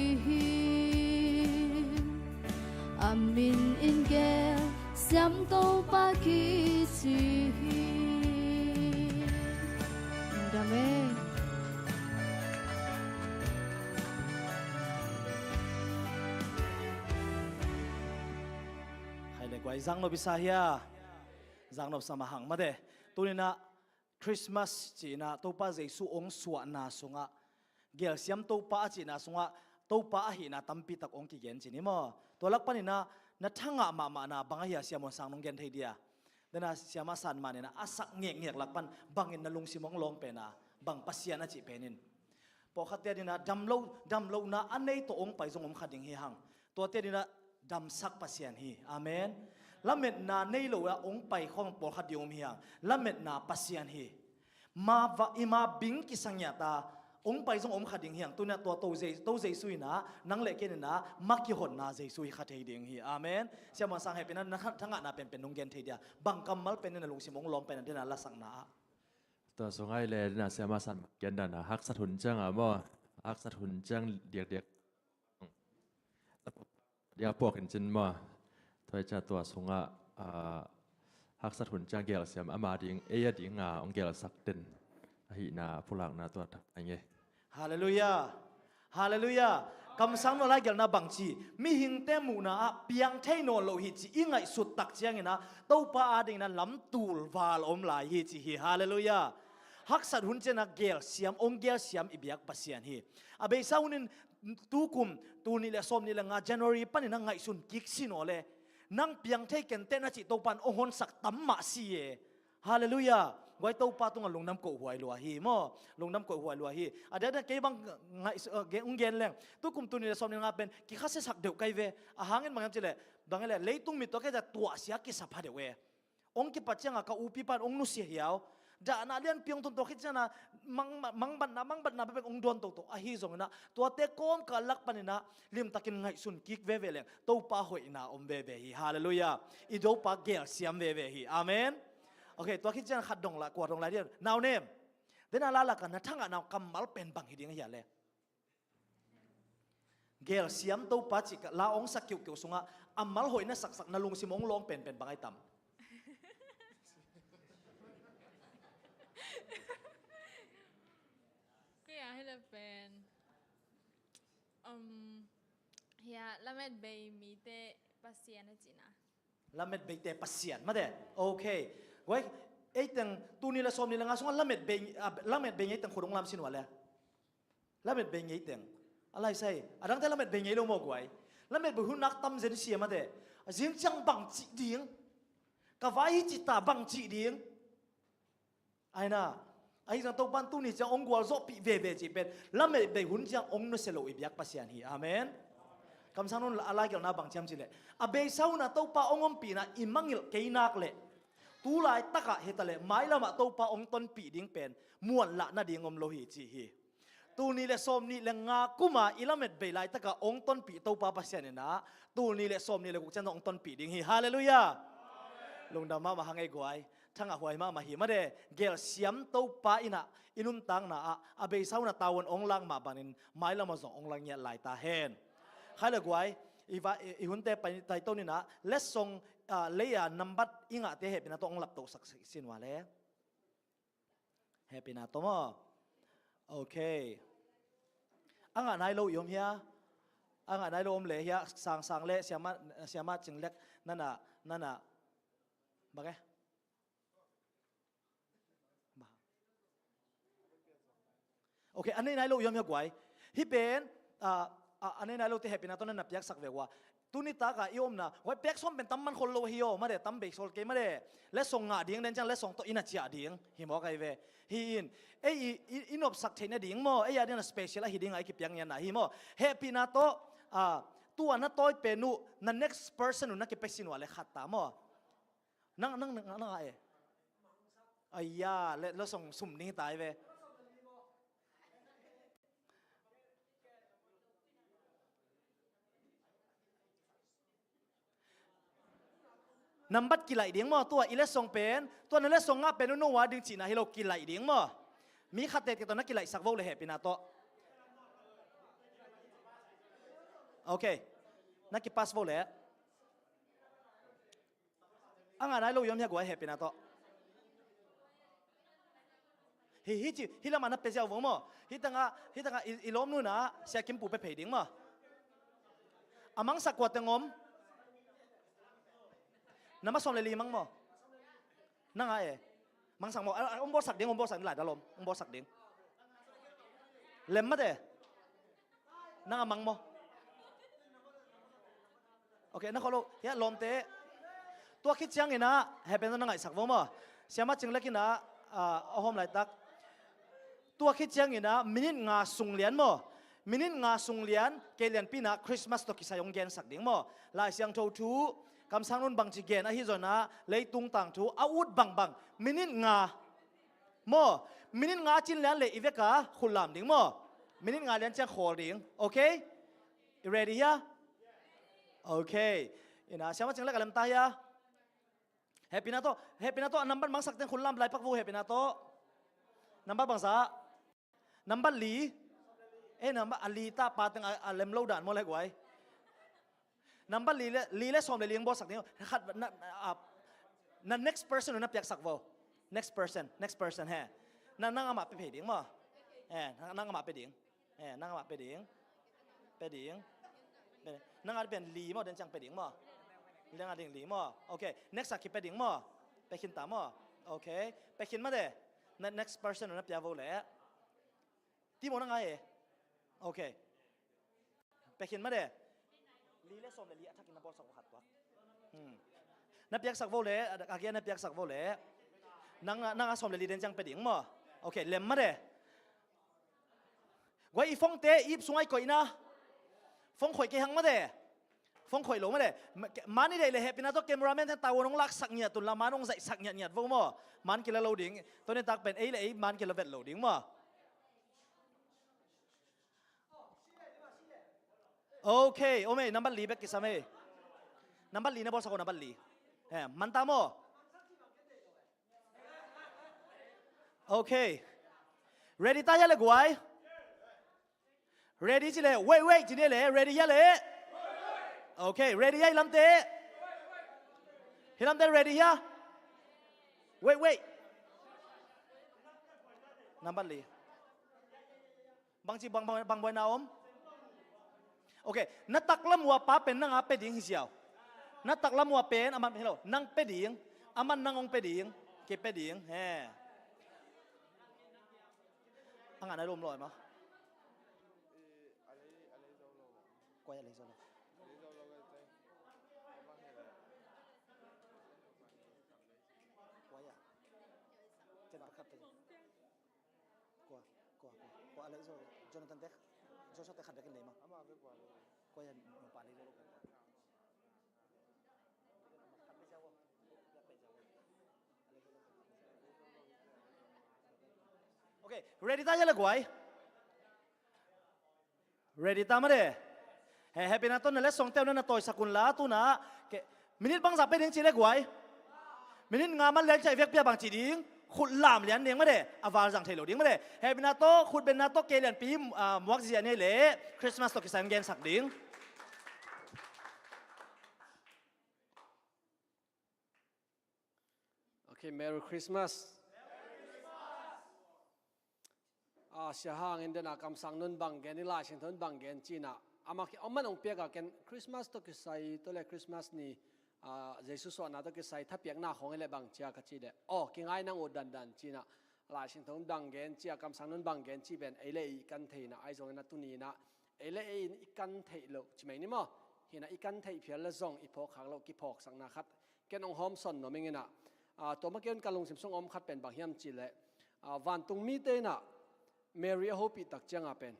amin in gel xiam tô pa ki chi Amen. Hai le quay giang no bisahia giang no sama hang ma de tunina Christmas chỉ na to pa Jesu ong suwa na sunga gel siam to pa chỉ na sunga to pa hi na tampi tak ong ki gen chi ni mo to lak panina na thanga ma na bangaya siamon sang nong gen thei dia dana siama san ma ne na asak ngek lak pan bangin na lung simong long pe na bang pasian na chi penin po khatia dina damlo na anei to ong pai jong om khading hi hang to te dina dam sak pasian hi amen lamet na nei lo ya ong pai khong po khadiom hi hang lamet na pasian hi ma va ima bing ki sangya ta ong pai jong om khading hiang tuna to Jesu na nang le ken na maki hon na Jesu hi khathei ding hi amen siama sang happy na thanga na pen nong gen thei dia bang kamal pen na lung simong lom pen na la sang naตัวสงไอเลยนะเสียมาสั่นกันดันนะฮักสะทุนจังอ่ะบ่ฮักสะทุนจังเดียกเดียปวกกันจินบ่ถอยจากตัวสงอ่ะฮักสะทุนจังเกลเสียมอามาดิงเอียดิงอ่ะองเกลสักเด่นหินาผู้หลังนะตัวอะไรเงี้ย ฮาเลลูยาฮาเลลูยากำสังโนไลเกลนะบังจีมีหิงเตมูนะเปียงเทโนโลหิจีอิงไงสุดตักเจียงนะเต้าป้าอาดิงนะลำตูลวาลอมลายฮิจีฮาเลลูยาฮักสัตหุ่นเจนักเกลเสียมองเกลเสียมอิบยักปัสยานฮีอาเบย์ซาวุนินตูคุมตูนี่แหละสมนี่แหละงา January ปันนี่นังไงสุนกิกสิโนเลนังเปียงเทกันเตนะจิตโตปันองหนสักตัมมาซีเอฮาเลลูยาไว้เต้าป้าตรงลงน้ำโกหวยลัวฮีมอลงน้ำโกหวยลัวฮีอาเดี๋ยวเก็บังไงเกงเงินแรงตูคุมตูนี่แหละสมนี่งาเป็นกิข้าเสสักเดียวไกเวอาหางเงินบางอย่างเจเลยบางอย่างเลยตุ้งมีตัวแค่จะตัวเสียกิสับพาเดียวเวองกิปัจจังกับอุปิปันองนุเสียเหี่ยวด่านาเลียนเพียงตนตัวคิดจะนะมังบันนะเป็นองดวนตัวอาฮิซงนะตัวเตก้มกับลักปันนะลิมตะกินไงสุนกิกเวเลยตัวป้าหอยนะอมเวเวฮีฮาเลลูยาอีโดป้าเกลเสียมเวเวฮีอาเมนโอเคตัวคิดจะขัดดงละกวาดดงละเดียวนาวเนมเดนอะไรล่ะกันนะทั้งอ่ะนาวกำมัลเป็นบังฮิดิ้งเหี่ยเลยเกลเสียมตัวป้าจิกลาองสักเกี่ยวสงะอัมมัลหอยนะสักนะลุงสิมองลองเป็นบังไอตั้มให้เราเป็นเฮียละเม็ดใบมีเตปัสเซียนจีนะละเม็ดใบเตปัสเซียนมาเด้โอเคไว้ไอ้ตังตูนี่ละสมนี่ละงาสงละเม็ดใบไงตังคนองลำสินวะเลยละเม็ดใบไงตังอะไรใส่อะดังแต่ละเม็ดใบไงเราหมกไว้ละเม็ดใบหุ่นนักตั้มเจนเสียมาเด้จิงจังบังจีดิ้งกะไว้จิตตาบังจีดิ้งไอ้น่ะ ไอ้จังตัวปันตุนี่จังองกวลโซปีเวจีเป็นแล้วไม่ไปหุ่นจังองนุเสโลอีเบียกปัสยานฮีอาเมนคำสั่งนู้นอะไรเกี่ยวกับบังเชียมจิเลอาเบสาวน่ะตัวป้าองปีน่ะอิมังอิลเกยนักเลยตูไลตะกะเฮตเลไม่ละมาตัวป้าองต้นปีดิ้งเป็นม้วนละน่ะดิ้งอมโลหิจีฮีตูนี่เลสอมนี่เลงากุมาอิลาเมดเบไลตะกะองต้นปีตัวป้าปัสยานนะตูนี่เลสอมนี่เลกุจันองต้นปีดิ้งฮีฮาเลลูยาลงดามาหังไอ้กวยทั้งหวยมาหิมาเดเกลเสียมตัวป้าอินะอินุนตังนะอาเบสาวน่ะตาวันองลังมาบันินไม่ละมาส่งองลังเนี่ยหลายตาเฮนใครเลยกวยอีหุ่นเตไปไตต้นนี่นะเลสส่งเลียนัมบัดอิงะเตเฮปินาโตองหลับโตสักสินวาเลเฮปินาโตมอโอเคอังอ่ะนายโลยมเฮียอังอ่ะนายโลมเลเฮียสังเลเสียมาจึงเล็กนั่นน่ะบักเอโอเคอันนี้นายโลยมเฮียกวยฮิเป็นอันนี้นายโลที่เฮปินาโตนั่นนับยักษ์สักเวกว่าตุนิตากะยอมนะว่าเป็กส้มเป็นตั้มมันคนโลฮิโอมาเดตั้มเบกโซลเกมาเดและส่งงาดิ่งเดนจังและส่งตัวอินาจิอาดิ่งฮิมอกไอเวฮิอินอินอบสักเทนดิ่งโมไอยาเดียนสเปเชียลฮิดิ่งไอคิปยังยันนะฮิโมเฮปินาโตตัวนั้นตัวเป็นนูนั่น next person นั่นกิเป็กสินวาเลขัดตามอนั่งไอไอยาและส่งสุ่มนี้ตายเวนับบัดกิไลดิ้งมั้ตัวอิเลสส่งเป็นตัวนั้นเลสส่งอ่ะเป็นนู่นว่าดึงจีน่าให้เรากิไลดิ้งมั้มีขัดเตะกับตัวนักกิไลสักวงเลยเหปินาโตโอเคนักกิปัสวงเลยอังอะไรเรายอมให้กูให้เหปินาโตฮิลามันนับเป็นเจ้าวงมั้ฮิตังอ่ะอิล้มนู่นนะเสียกิมปูไปเพดิ้งมั้อามังสักกวดเตงอมน้ำมันส่งเลยลีมั้งมั้งนั่งไงมังสังมั้งบอสักเด้งบอสักหลายดาลมบอสักเด้งเล็มมาเด้นั่งมังมั้งโอเคนั่งเขาลูกเฮียลมเตะตัวคิดจังอินะเฮเป็นนั่งไงสักวงมั้งเสียมาจึงเล็กอินะเอาหอมไหลตักตัวคิดจังอินะมินิงาสุงเลียนมั้งมินิงาสุงเลียนเกลียนปีน่ะคริสต์มาสตัวกิสายงเกนสักเด้งมั้งลายเสียงโททูคำสั่งนู้นบางจีเกนฮิโซนะเลยตุงต่างทูอาวุธบังมินิงาโมมินิงาจินเลียนเลยอีเวกาขุลลามดิ้งโมมินิงาเลียนเจ้าขอดิ้งโอเค ready ยะโอเคอินะเชื่อว่าจังเล็กอะไรตายะเฮปินาโตนัมบันบางสักเต็งขุลลามไล่พักวูเฮปินาโตนัมบันบางสักนัมบันลีนัมบันอลีตาปาตังเลมโลดานโมเล็กไว้นับบัลลีเลสอมเลยเลี้ยงบอสักนี้ขัดนั่น next person นับอยากสักวอ next person เฮ้นั่งอามาไปเพดิ่งมั้งนั่งอามาไปดิ่งนั่งอามาไปดิ่งนั่งอาเป็นลีมั้งเดินจังไปดิ่งมั้งเรื่องอาดิ่งลีมั้งโอเค next สักคิดไปดิ่งมั้งไปขินตามมั้งโอเคไปขินมาเด้นั่น next person นับอยากวอเลยที่มั้งนั่งไงโอเคไปขินมาเด้ลีเลสอมเลยลีทักกินนับบอลสักวัดวะนับยักษ์สักโวเล่อาเกียนับยักษ์สักโวเล่นั่งสอมเลยลีเดินจังไปดิ่งมั้งโอเคเล็มมาเด้ว่าอีฟงเตะอีสงไอก่อยนะฟงข่อยเกี่ยงมาเด้ฟงข่อยหลงมาเด้มันนี่เลยเฮปินาโตเกมราเมนที่ตาวน้องลักสักเนียตุลามาน้องใส่สักเนียวงมั้งมันกินแล้วโหลดิ้งตัวนี้ตักเป็นเลยมันกินแล้วเวทโหลดิ้งมั้งโอเคโอเมนัมบัลลีเบกกิสามนัมบัลลีนะบอสกอนัมบัลลีมันตามอโอเค ready ตายยังเลยกวย ready จิเลยเว้ยจิเนี่ยเลย ready ยังเลยโอเค ready ยังลำเตะฮิลำเตะ ready ยังเว้ยนัมบัลลีบางจีบางบอยนาอมโอเคนัดตักละมัวป้าเป็นนั่งอาเป็ดยิงเสียวนัดตักละมัวเป็นอามันเห็นหรอนั่งเป็ดยิงอามันนั่งองเป็ดยิงเก็บเป็ดยิงอ่างานอะไรรวมลอยมั้ยกวยอะไรโซโลกวยอ่ะเจ็ดบาทครับ ko alai so Jonathan tek Joshua tek khat kin le ma ama be kwa ko ya no pa le lo Okay, ready ta jale guai. Ready ta ma de. He happy na to na le song tel na toy sakun la tu na ke minute bang sa pe ding chi le guai. Minute nga man lek chai vek pia bang chi ding. ขุดลามเลียนเดียงไม่ได้อาวาจังเทโลเดียงไม่ได้เฮบินาโตขุดเป็นนาโตเกลียนปีมวกเสียเนี่ยเละคริสต์มาสตกิสันเกนสักดิ้ง Okay, Merry Christmas. Sia hang in den akam sang nun banggen ni la shin thon banggen china amaki oman ong peka ken Christmas to kisai to le Christmas ni Jesus so na to kisai thapiak na khong le bang chia ka chi de ki ngai nang o dan dan china la shin thon banggen chi akam sang nun banggen chi ben ele I kan theina ai zong na tu ni na ele I kan thei lo chi mai ni mo hina I kan thei phial la zong I phok khak lo ki phok sang na khat ken ong hom son no mingina to ma ken kalung sim song om khat pen bang hiam chi le van tung mi te na Mary hope tak changa pen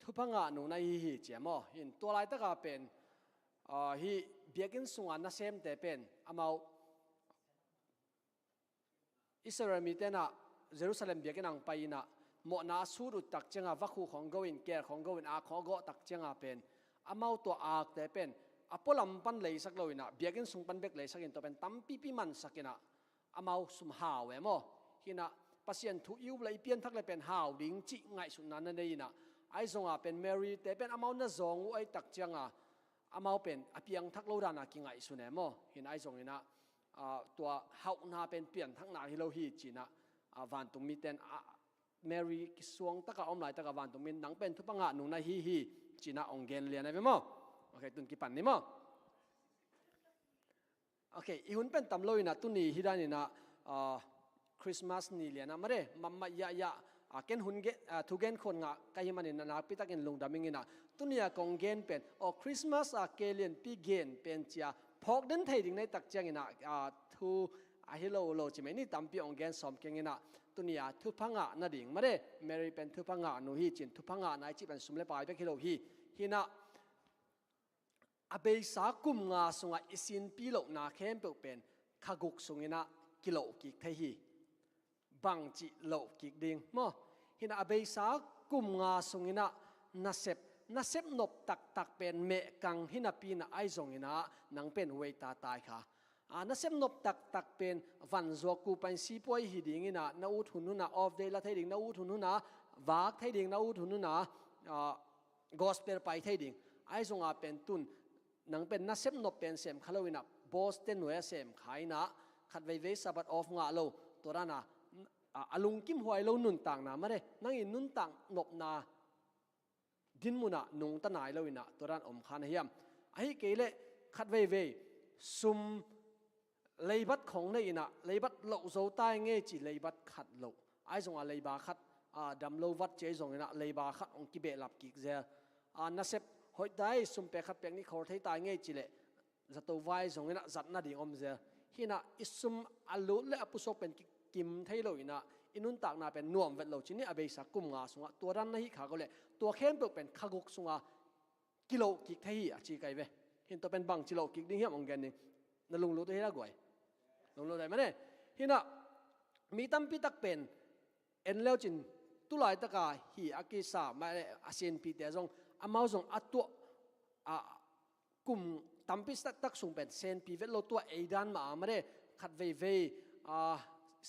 thupanga nu na hi chemo in to lai taka pen hi biakin sunga na sem te pen amau Israel mi te na Jerusalem biakin ang paina mo na suru tak changa vakhu khong goin ker khong goin a khogo tak changa pen amau to ak te pen apolam pan lei sak loina biakin sung pan bek lei sakin to pen tampi pi man sakina amau sum hawe mo hina pasien thu iu lai pian thak le pen haw ding chi ngai sun nan nei na ai zonga pen Mary te pen amau na zong u ai tak changa amau pen apiang thak lo dana ki ngai sun emo hin ai zong ina tua hau na pen pian thak na hi lo hi china van tung mi ten Mary ki suang taka om lai taka van tung min nang pen thu panga nu na hi china ong gen lian ai mo okay tun ki pan ni mo okay I hun pen tam lo ina tu ni hidani na Christmas ni liana mare mamma ya ken hunge thugen khon nga kai mani na pitak in lungdaming ina tunia kongen pen o Christmas kelian pi gen pen chia phok den thei ding nei tak chang ina thu hello lo chi mai ni tampi ongen som keng ina tunia thu phanga na ding mare Mary pen thu phanga nu hi chin thu phanga nai chi pen sumle pai be khilo hi hina abe sa kum nga sunga isin pi lo na khem pe pen khaguk sungina kilo ki thei hi bang chi lo ki ding mo hina abe sa kum nga sungina nasep nop tak pen me kang hina pina ai zongina nang pen wei ta tai kha nasep nop tak pen van zo ku pan si poi hi ding ina na ut hununa of day la thai ding na ut hununa wak thai ding na ut hununa gospel pai thai ding ai zonga pen tun nang pen nasep nop pen sem khalowina boss ten we sem khaina khat vei sabat of nga lo torana alung kim huai lo nun tang na mare nang in nun tang nop na din muna nung ta nai lo ina toran om khan hiam ai kele khat ve sum leibat khong nei ina leibat lo zo tai nge chi leibat khat lo ai zonga leiba khat dam lo wat che zong ina leiba khat ong ki be lap ki zel na sep hoi dai sum pe khat pek ni khor thei tai nge chi le zato vai zong ina zat na ding om zel hina isum alu le apusok pen kim thei lo ina inun tak na pen nuam vet lo chini abe sa kum nga sunga toran na hi kha go le to khem pe pen khaguk sunga kilo ki thei a chi kai ve hin to pen bang chilo ki ding hiam ong gen ni na lung lo to hela goi lung lo dai mane hina mi tam pi tak pen en leo chin tu lai taka hi akisa ma asin pi te jong amau jong atu kum tam pi tak sung pen sen pi vet lo to eidan ma amare khat ve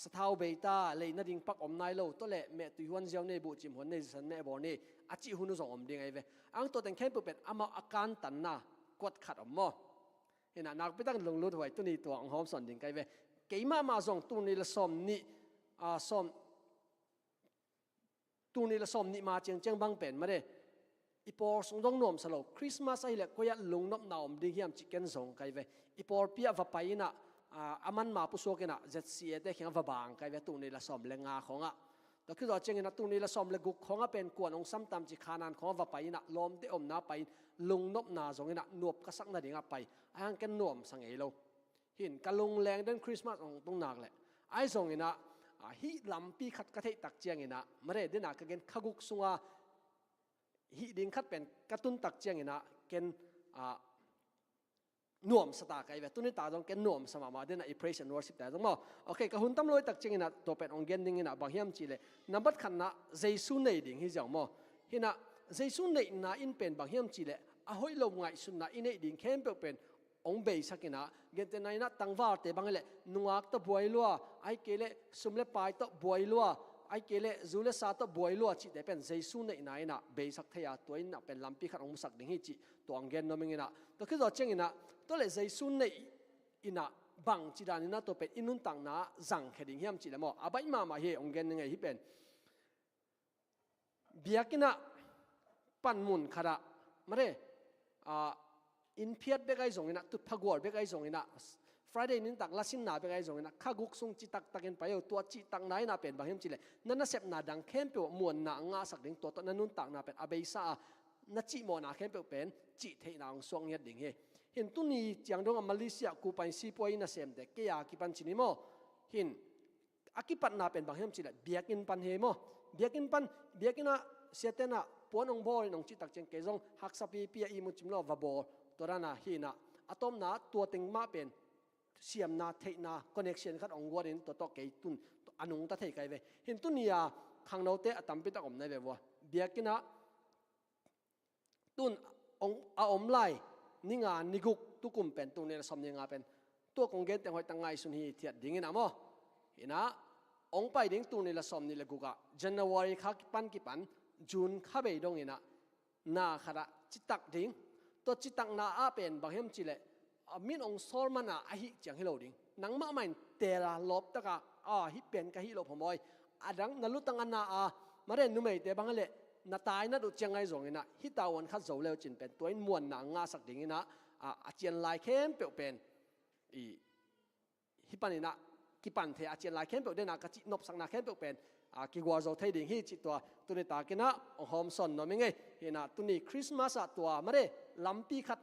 sathau beita le na ding pak om nai lo to le me tu huan jiao ne bu chim hon ne san ne bo ne achi hunu zong om ding ai ve ang to ten khem pu pet ama akan tan na kot khat om mo ina nak pe tak long lu thwai tu ni to ang hom son ding kai ve keima ma zong tu ni la som ni som tu ni la som ni ma cheng bang pen ma de ipor sung dong nom salo Christmas ai le koya lung nop na om ding hiam chicken zong kai ve ipor pia va paina aman ma pu so kena ZCA te khang va bang kai ve tu ni la som le nga khonga to khu do cheng na tu ni la som le guk khonga pen kuan ong sam tam chi khanan khong va pai na lom te om na pai lung nop na zong ina nop ka sak na dinga pai ang ken nom sang e lo hin kalung leng den Christmas ong tung nak le ai zong ina hi lampi khat ka thei tak chiang ina mare dina ka gen khaguk sunga hi ding khat pen katun tak chiang ina ken nuam sata kai ve tuni ta jong ken nuam sama ma dena praise and worship ta jong mo okay ka hun tam loi tak chiang ina to pen ong gen ding ina bang hiam chi le number khan na jesu nei ding hi jong mo hina jesu nei na in pen bang hiam chi le a hoi lo ngai sun na in ei ding khem pe pen ong bei sakina gen te nai na tangwa te bang le nuak to buai lua ai ke le sumle pai to buai lua ai ke le zule sa to buai lua chi te pen jesu nei na ina bei sak thaya toin na pen lampi khat ong sak ding hi chi to ang gen no ming ina to khi zo cheng ina to le jesu nei ina bang chi dan ina to pen inun tang na zang kheding hiam chi le mo abai ma he ong gen ngai hi pen biakina panmun khara mare in phiat be gai zong ina tu phagor be gai zong ina Friday nin tak lasin na be gai zong ina khaguk sung chi tak takin payo to chi tak nai na pen bang him chile nana sep na dang khem pe muan na nga sak ding to nanun tak na pen abei sa na chi mo na khem pe pen chi thei na ong song yat ding he hin tu ni chiang dong Malaysia ku pai si poi na sem de ke ya ki pan chini mo hin akipat na pen bang him chile biakin pan he mo biakina setena ponong bol nong chi tak cheng ke zong hak sapi pia i mu chimlo va bol torana hina atom na tua ting ma pen siam na thei na connection khat ong warin to ke tun anung ta thei kai ve hin tunia khang no te atam pi ta om na ve wa biakina tun ong a om lai ninga niguk tukum pen tu ne som ne nga pen to kong gen te hoi tangai sun hi thiat ding ina mo ina ong pai ding tu ne la som ni la guga January khak pan ki pan June kha bei dong ina na khara chitak ding to chitak na a pen banghem chile min ong solmana a hi chang hello ding nang ma main tera lop taka a hi pen ka hi lo phomoi adang nalutang ana a mare numei te bangale na tai na du changai zong ina hi tawon kha zo leo chin pen toin muan na nga sak ding ina a chen lai khem pe pen i hi panina ki pan the a chen lai khem pe de na ka chi nop sang na khem pe pen ki gwa zo thai ding hi chi to tuni ta kina hom son no menge hina tuni Christmas a to mare lampi khat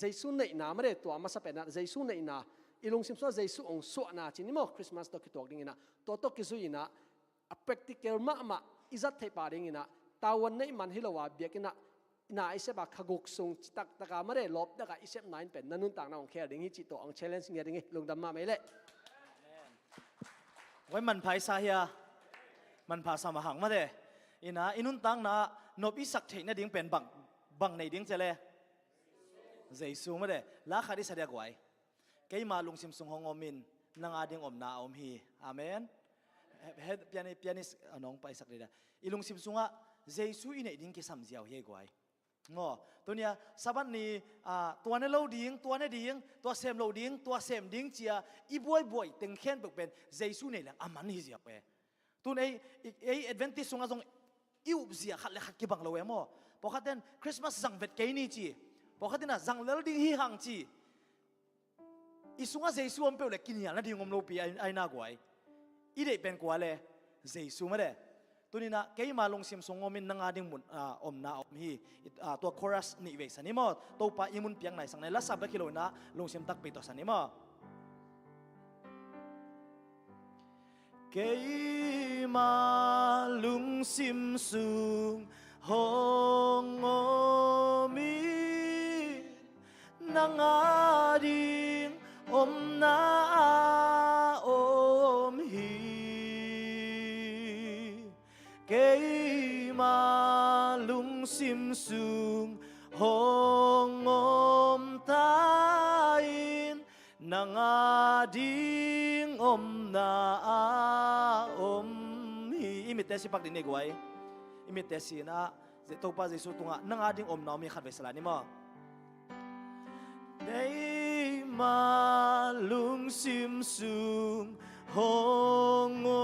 jesu nei na mare to ma sa pe na jesu nei na ilung sim so jesu ong so na chini mo Christmas to ki tok ding ina to ki zu ina a practical ma izat thai pa ding ina tawan nei man hilowa biakina na ise ba khaguk sung tak taka mare lop taka isep 9 pen nanun tang na ong kher ding hi chi to ong challenge nge ding lungdam ma meleไว้มันภายซาเฮียมันภาษามาหังมาเด้อินะอินุนตังนะนบอิสักเทนะดิ้งเป็นบังในดิ้งเจเลเจสูมาเด้ลาขาดิสเดียกไว้เกยมาลุงซิมซุงฮองอมินนางอาดิ้งอมนาอมฮีอาเมนเฮ็ดเปียนิสน้องไปสักเลยนะอีลุงซิมซุงอะเจสูอินไอดิ้งกิสัมเจียวเฮกไว้งอตัวเนี้ยสบันนี้ตัวนั้นเราดิ้งตัวนั้นดิ้งตัวเซมเราดิ้งตัวเซมดิ้งเจียอีบวยเต็งแค้นเป็นเจสูนี่แหละอามันฮิเจียวเป้ตัวนี้ไอ้เอดเวนติสงฆ์ทรงอิวเสียขัดเลยขัดกี่บังเราเองมั้งพอขัดเดินคริสต์มาสสังเวทเกนี่จีพอขัดเดินสังเลลดิ้งฮีหังจีอีสงฆ์เจสูอันเปล่าเลยกินอย่างนั้นดิ้งอมโลปีไอ้น่ากว่าอีเด็กเป็นกว่าเลยเจสูมาเด้ตัวนี้นะเกยมาลงซิมสงฆ์มินนางอาดิ้งมุนอมนาอมฮีตัวคอรัสนี่เวสันนิมอตัวปะอิมุนเปียงไหนสังในลัสซับกิโลนะลงซิมตักไปตัวสันนิมอkay malungsimsung hongomi nang ading omna omhi kay malungsimsung hongom tain nang ading omna imitesi pag dinig way imitesi na to pa Jesu tunga nang ading omna mi khat vesala ni mo dei malung simsung hongomi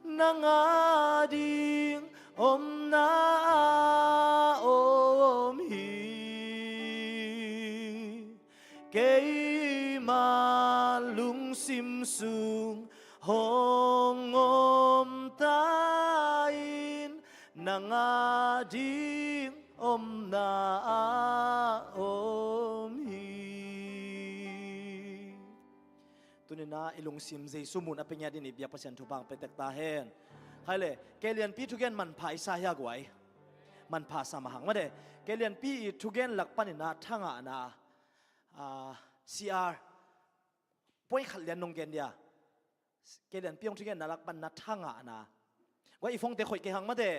nang ading omna kay malung simsung hongom tain nang ading omna omhi tunin na ilung sim zai sumun apenya din ibya pasyan tubang petek tahen hai le kelian pi thugen man phai sa ya gwai man pha samahang ma de kelian pi thugen lakpan na thanga na CR poi khal lian nong gen dia kelian piong thugen na lakpan na thanga na wa ifong te khoi ke hang ma de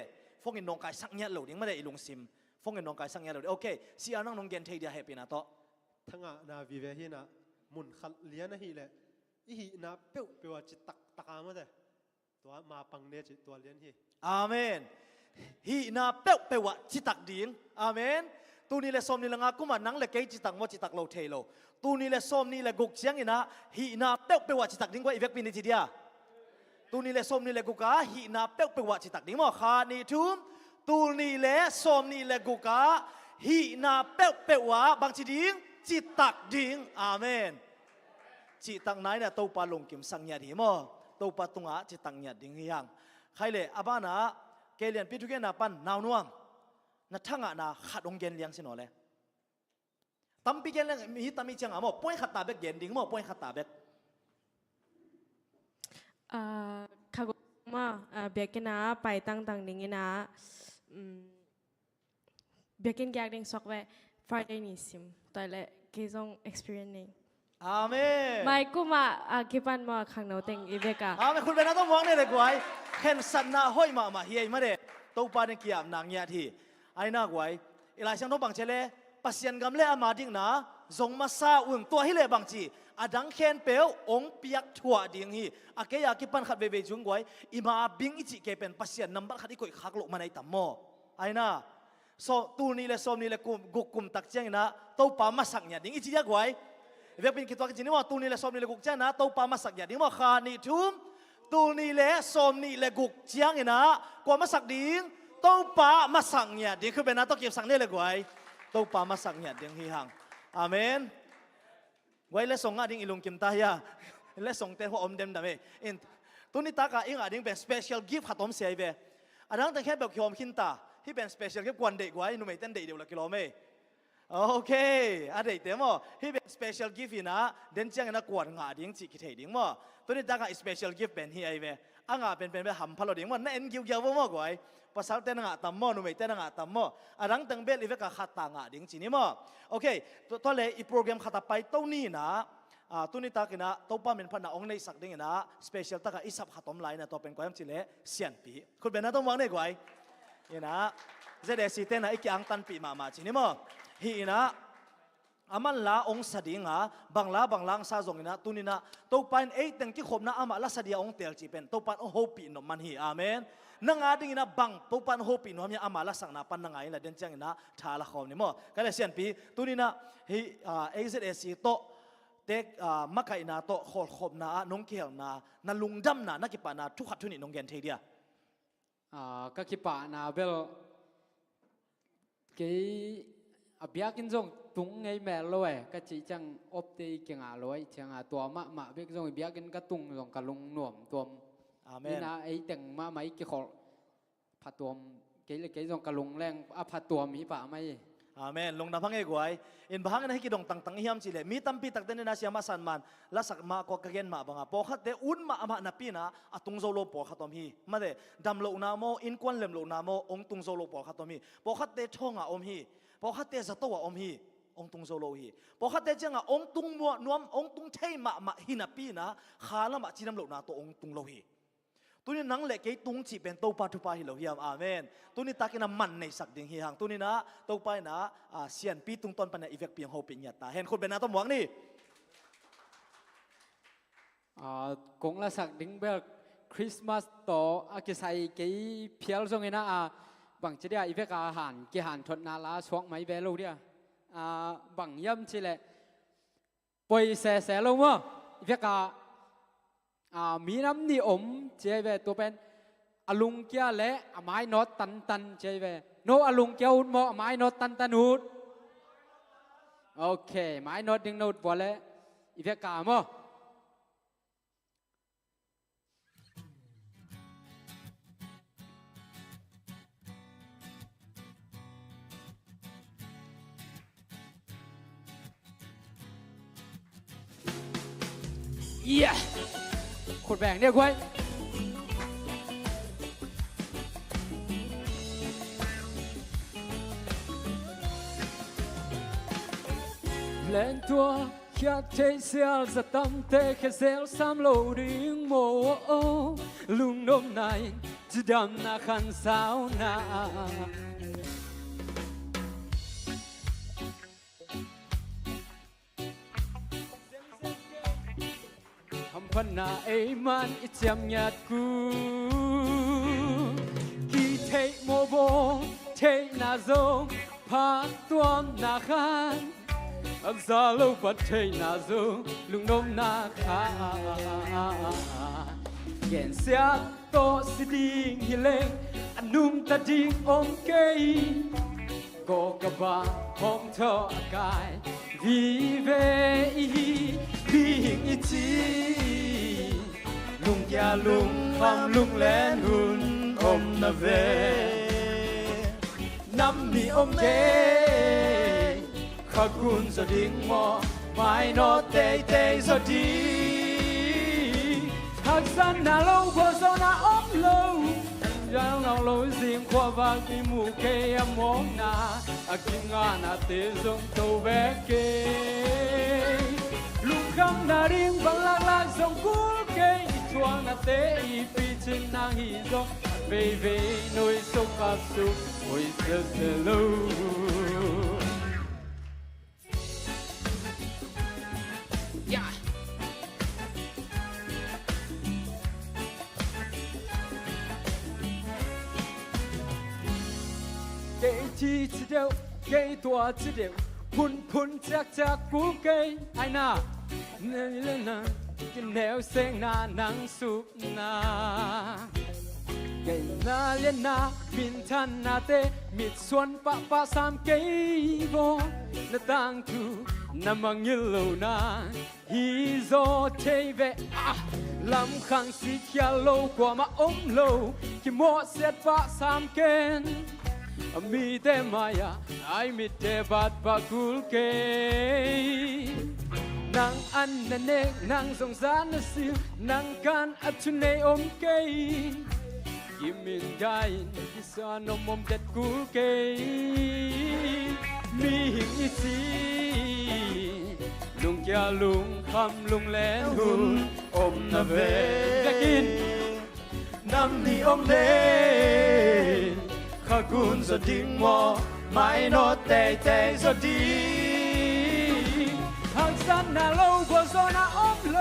phong in nong kai sak nya lo ding ma de ilung sim phong in nong kai sak nya lo okay CR nang nong gen thei dia happy na to ทั้งนาวิเวหินะมุนขัดเลี้ยนนะฮีเลยอีหีนะเปี้ยวเปี้ยวจิตตะกามาเลยตัวมาปังเนจิตัวเลี้ยนฮีอาเมนฮีนาเป๊ะเปวะจิตักดิงอาเมนตูนี่แหละสมนี่ละงากุมันนังเลยเกยจิตักมอจิตักโลเทโลตูนี่แหละสมนี่แหละกุกเชียงอินะฮีนาเป๊ะเปวะจิตักดิงกว่าอีเวกปีนิจิเดียตูนี่แหละสมนี่แหละกุกาฮีนาเป๊ะเปวะจิตักดิงมอคานีทุมตูนี่แหละสมนี่แหละกุกาฮีนาเป๊ะเปวะบางจิดิงจิตักดิงอาเมนจิตักไหนเนี่ยตัวปลาลงกิมสังยาดีมอตัวปลาตุงอาจิตังยาดิงยังใครเลยอาบ้านะเกลียนพิทุเกนาปันนาวนวงนัทงะนาขัดองเกนเลี้ยงสินอเลยตั้มปีเกนเลี้ยงมีตั้มมีจังอ่ะมอป่วยขัดตาเบกเกนดิ้งมอป่วยขัดตาเบกข้าก็มาเบียกินนะไปตั้งดิ้งนะเบียกินแกดิ้งสอกเว Friday นี่ซิมตัวเล่กิจง experience นี่อาเมนไม่กูมาคิดปันมาข้างนอกเต็งอีเบกาอาเมนคุณเป็นนักต้องมองเนี่ยเลยกวยเห็นสันนาห้อยมาเฮียมาเด้ตัวปาเนี่ยกี่ยามนางยาทีไอ้น่ากวยอีหลายช่างต้องบังเชลปัสยันกำเล่อามาดิ้งนะทรงมาซาอุ่นตัวให้เลยบางจีอดังเคนเปียวองเปียกถั่วดิ้งฮีอาเกยาคิดปันขัดเบเบจุงกวยอีมาบิงอิจิเกเป็นปัสยันนัมบัตขัดอีกวยขักโลมาในตัมโมไอ้น่าโซตูนี่เลยโซนี่เลยกุมตักเจียงนะตัวปามาสักเนี่ยดิ้งอิจิยากวยเวียเป็นคิดว่าจริงๆว่าตูนี่เลยโซนี่เลยกุกเจียงนะตัวปามาสักเนี่ยดิ้งว่าขานี่ทุ่มตูนี่เลยโซนี่เลยกุกเจียงนะกว่ามาสักดิ้งตัวปามาสักเนี่ยดิ้งคือเป็นนะต้องเก็บสักเนี่ยเลยกวยตัวปามาสักเนี่ยดิ้งฮีหังอาเมนไว้เลยส่งงาดิ้งอิลุงกิมตายาเลยส่งเตะหัวอมเดมดำเองตัวนี้ตากาอิงอาดิ้งเป็น special gift ขัดอมเสียไปอันนั้นแต่แค่แบบคิวอมขินตาที่เป็น special gift กวนเด็กไว้หนุ่มไอ้เต้นเด็กเดียวละกิโลเมตรโอเคอะไรเต็มอ่ะที่เป็น special gift นะเดินเจียงนะกวนงาดิ้งจิกิเทดิ้งมั้งตัวนี้ตากา special gift เป็นที่ไอ้เว้อ่างาเป็นแบบหำพลอดิ้งมั้งนั่นเอ็นกิวเกี่ยวมั้งกวยภาษาเต้นงาตัมมั้งหนุ่มไอ้เต้นงาตัมมั้งอันนั้นตั้งเบลอีเวกขัดตางาดิ้งจีนี่มั้งโอเคตัวเลยอีโปรแกรมขัดไปตัวนี้นะตัวนี้ตากินะตัวป้าเป็นพันนะองในสักดิ้งนะ special ตากาอิสับขัดต้มไลน์นะตัวเป็นกวยมจิเล่เสียนปีคุณเป็นนักต้องวางได้กวยนี่นะเจเดสิเต้นนะอีกอย่างตันปีมาจีนี่มั้งฮีนะอามันลาองสดิงอ่ะบางลางซาจงนะตุนินะตัวปันเอตังที่ขบนะอามาลาสดีองเตลจีเป็นตัวปันโฮปีนมันฮีอาเมนนังอาดิงนะบังตัวปันโฮปีนมันอามาลาสังนะปันนังไงนะเดินจังนะทาละคอมนี่มั้งก็เลยเสียนปีตุนินะฮีเอเซเอซีโตเด็กมักไก่นะโตขบขบนะน้องเขียวนะนั่นลุงดำนะนักกิปานะทุกขัดทุนิน้องเกนเทียก็คิดป่านาเบลกี่เบียกินจงตุงไงแม่ลอยก็จีจังอบตีเก่งลอยจังตัวมะเบียกจงเบียกินก็ตุงจงกะลุงหน่วมตัวนี่นะไอ้แต่งมาไม่กี่ขอผัดตัวกี่จงกะลุงแรงผัดตัวมีป่าไม่อาเมนลงน้ำพังเอกไว้อินบังกันให้กิดงตังเฮียมจิเลมีตั้มปีตักเตนนาเซียมาสันมันละสักมาก็กระเกนมาบังอ่ะพอขัดเตอุ่นมาอานาปีนะตุงโซโลปอขัดตอมฮีมาเดดำโลนาโมอินควันเลมโลนาโมองตุงโซโลปอขัดตอมฮีพอขัดเตช่องอ่ะอมฮีพอขัดเตจะตัวอมฮีองตุงโซโลฮีพอขัดเตจังอ่ะองตุงมัวนวมองตุงเทมาฮินาปีนะขาละมาจีดำโลนาตัวองตุงโลฮีตัวนี้นังเล็กไอ้ตุงจีเป็นตัวปาทุปาฮิโลฮิมอาเมนตัวนี้ตากินามันในสักดิ่งฮิฮังตัวนี้นะตัวไปนะเสียนปีตุงต้นปันในอีเวกเปียงโฮปิญญาตาเห็นคนเป็นนาต้องหวังนี่กงละสักดิ่งเบลคริสต์มาสต่ออากิไซกี่เพียลทรงนะบางทีเดียอีเวกอาหารกี่หันทนนาลาช่วงไม่เบลูเดียบางย่ำชิเลปอยเสลงมั้งอีเวกมีน้ำนิอมเจเวตัวเป็นอลุงเกียเละไม้นอตันเจเวโนอลุงเกียอุดโมไม้นอตันอุดโอเคไม้นอดึงอุดบ่เลยอีเวกาโม yeah ขุดแบ่งเนี่ยกวยเล่นตัวแค่เทเสียจะตั้มเตะแค่เซลสามโลดิ่งโมลุงนมนายจะดำนาขันสาวนาทำพันนาไอ้มันอิจำยัดกูกีเทโมโบเทนาโซพาตัวนาขันอันซาโลบัดเทนาโซลุงนมนาขันเก่งเสียโตสิดิงฮิเลงอันนุ่มตาดิงอมเกยโกกะบาหอมเธออากายวีเวบิงอิจีลุงยาลุงความลุงแลนหุนอมนาเวน้ำนี่อมเดข้าคุณสดิ่งมอไม่นอเตยเตยสดีหักสันนาโลบัวโซนาอมโลยังน้องโลสิงขวาบางที่มูเกยมองนาอากิงานาเตซงโตเวเกลุงคำนาริงบังลักลักสงกูเกยชวนนาเตอีปีจินนางฮิโซเบเบนุยสุกัสสุโอยเซเซโลเกยที่จะเดียวเกยตัวจะเดียวพุ่นจากกูเกยไอ้น่าเนื้อนากินแนวเสียงนานังสุกนาเกยนาเลียนนาบินทันนาเตมิดส่วนปะสามเกยโบนาตังทูนามังยิโลนาฮิโซเทเวลำขังสีเขียวโลกว่ามาอมโลกิโมเสียดปะสามเกนมีแต่มายาไอมีแต่บาดปากกุลเกนางอันนันเนกนางสงสารนสินางการอัจเนอมเกกิมินไกกิสานอมเด็ดกุลเกมีหิงอิซีลุงแกลุงคำลุงแลนหุนอมนาเวกกินน้ำนี่อมเลข้าคุณสดิ่งมอไม่นอเตยเตยสดีหักสันนาโลกว่าโซนาอมโล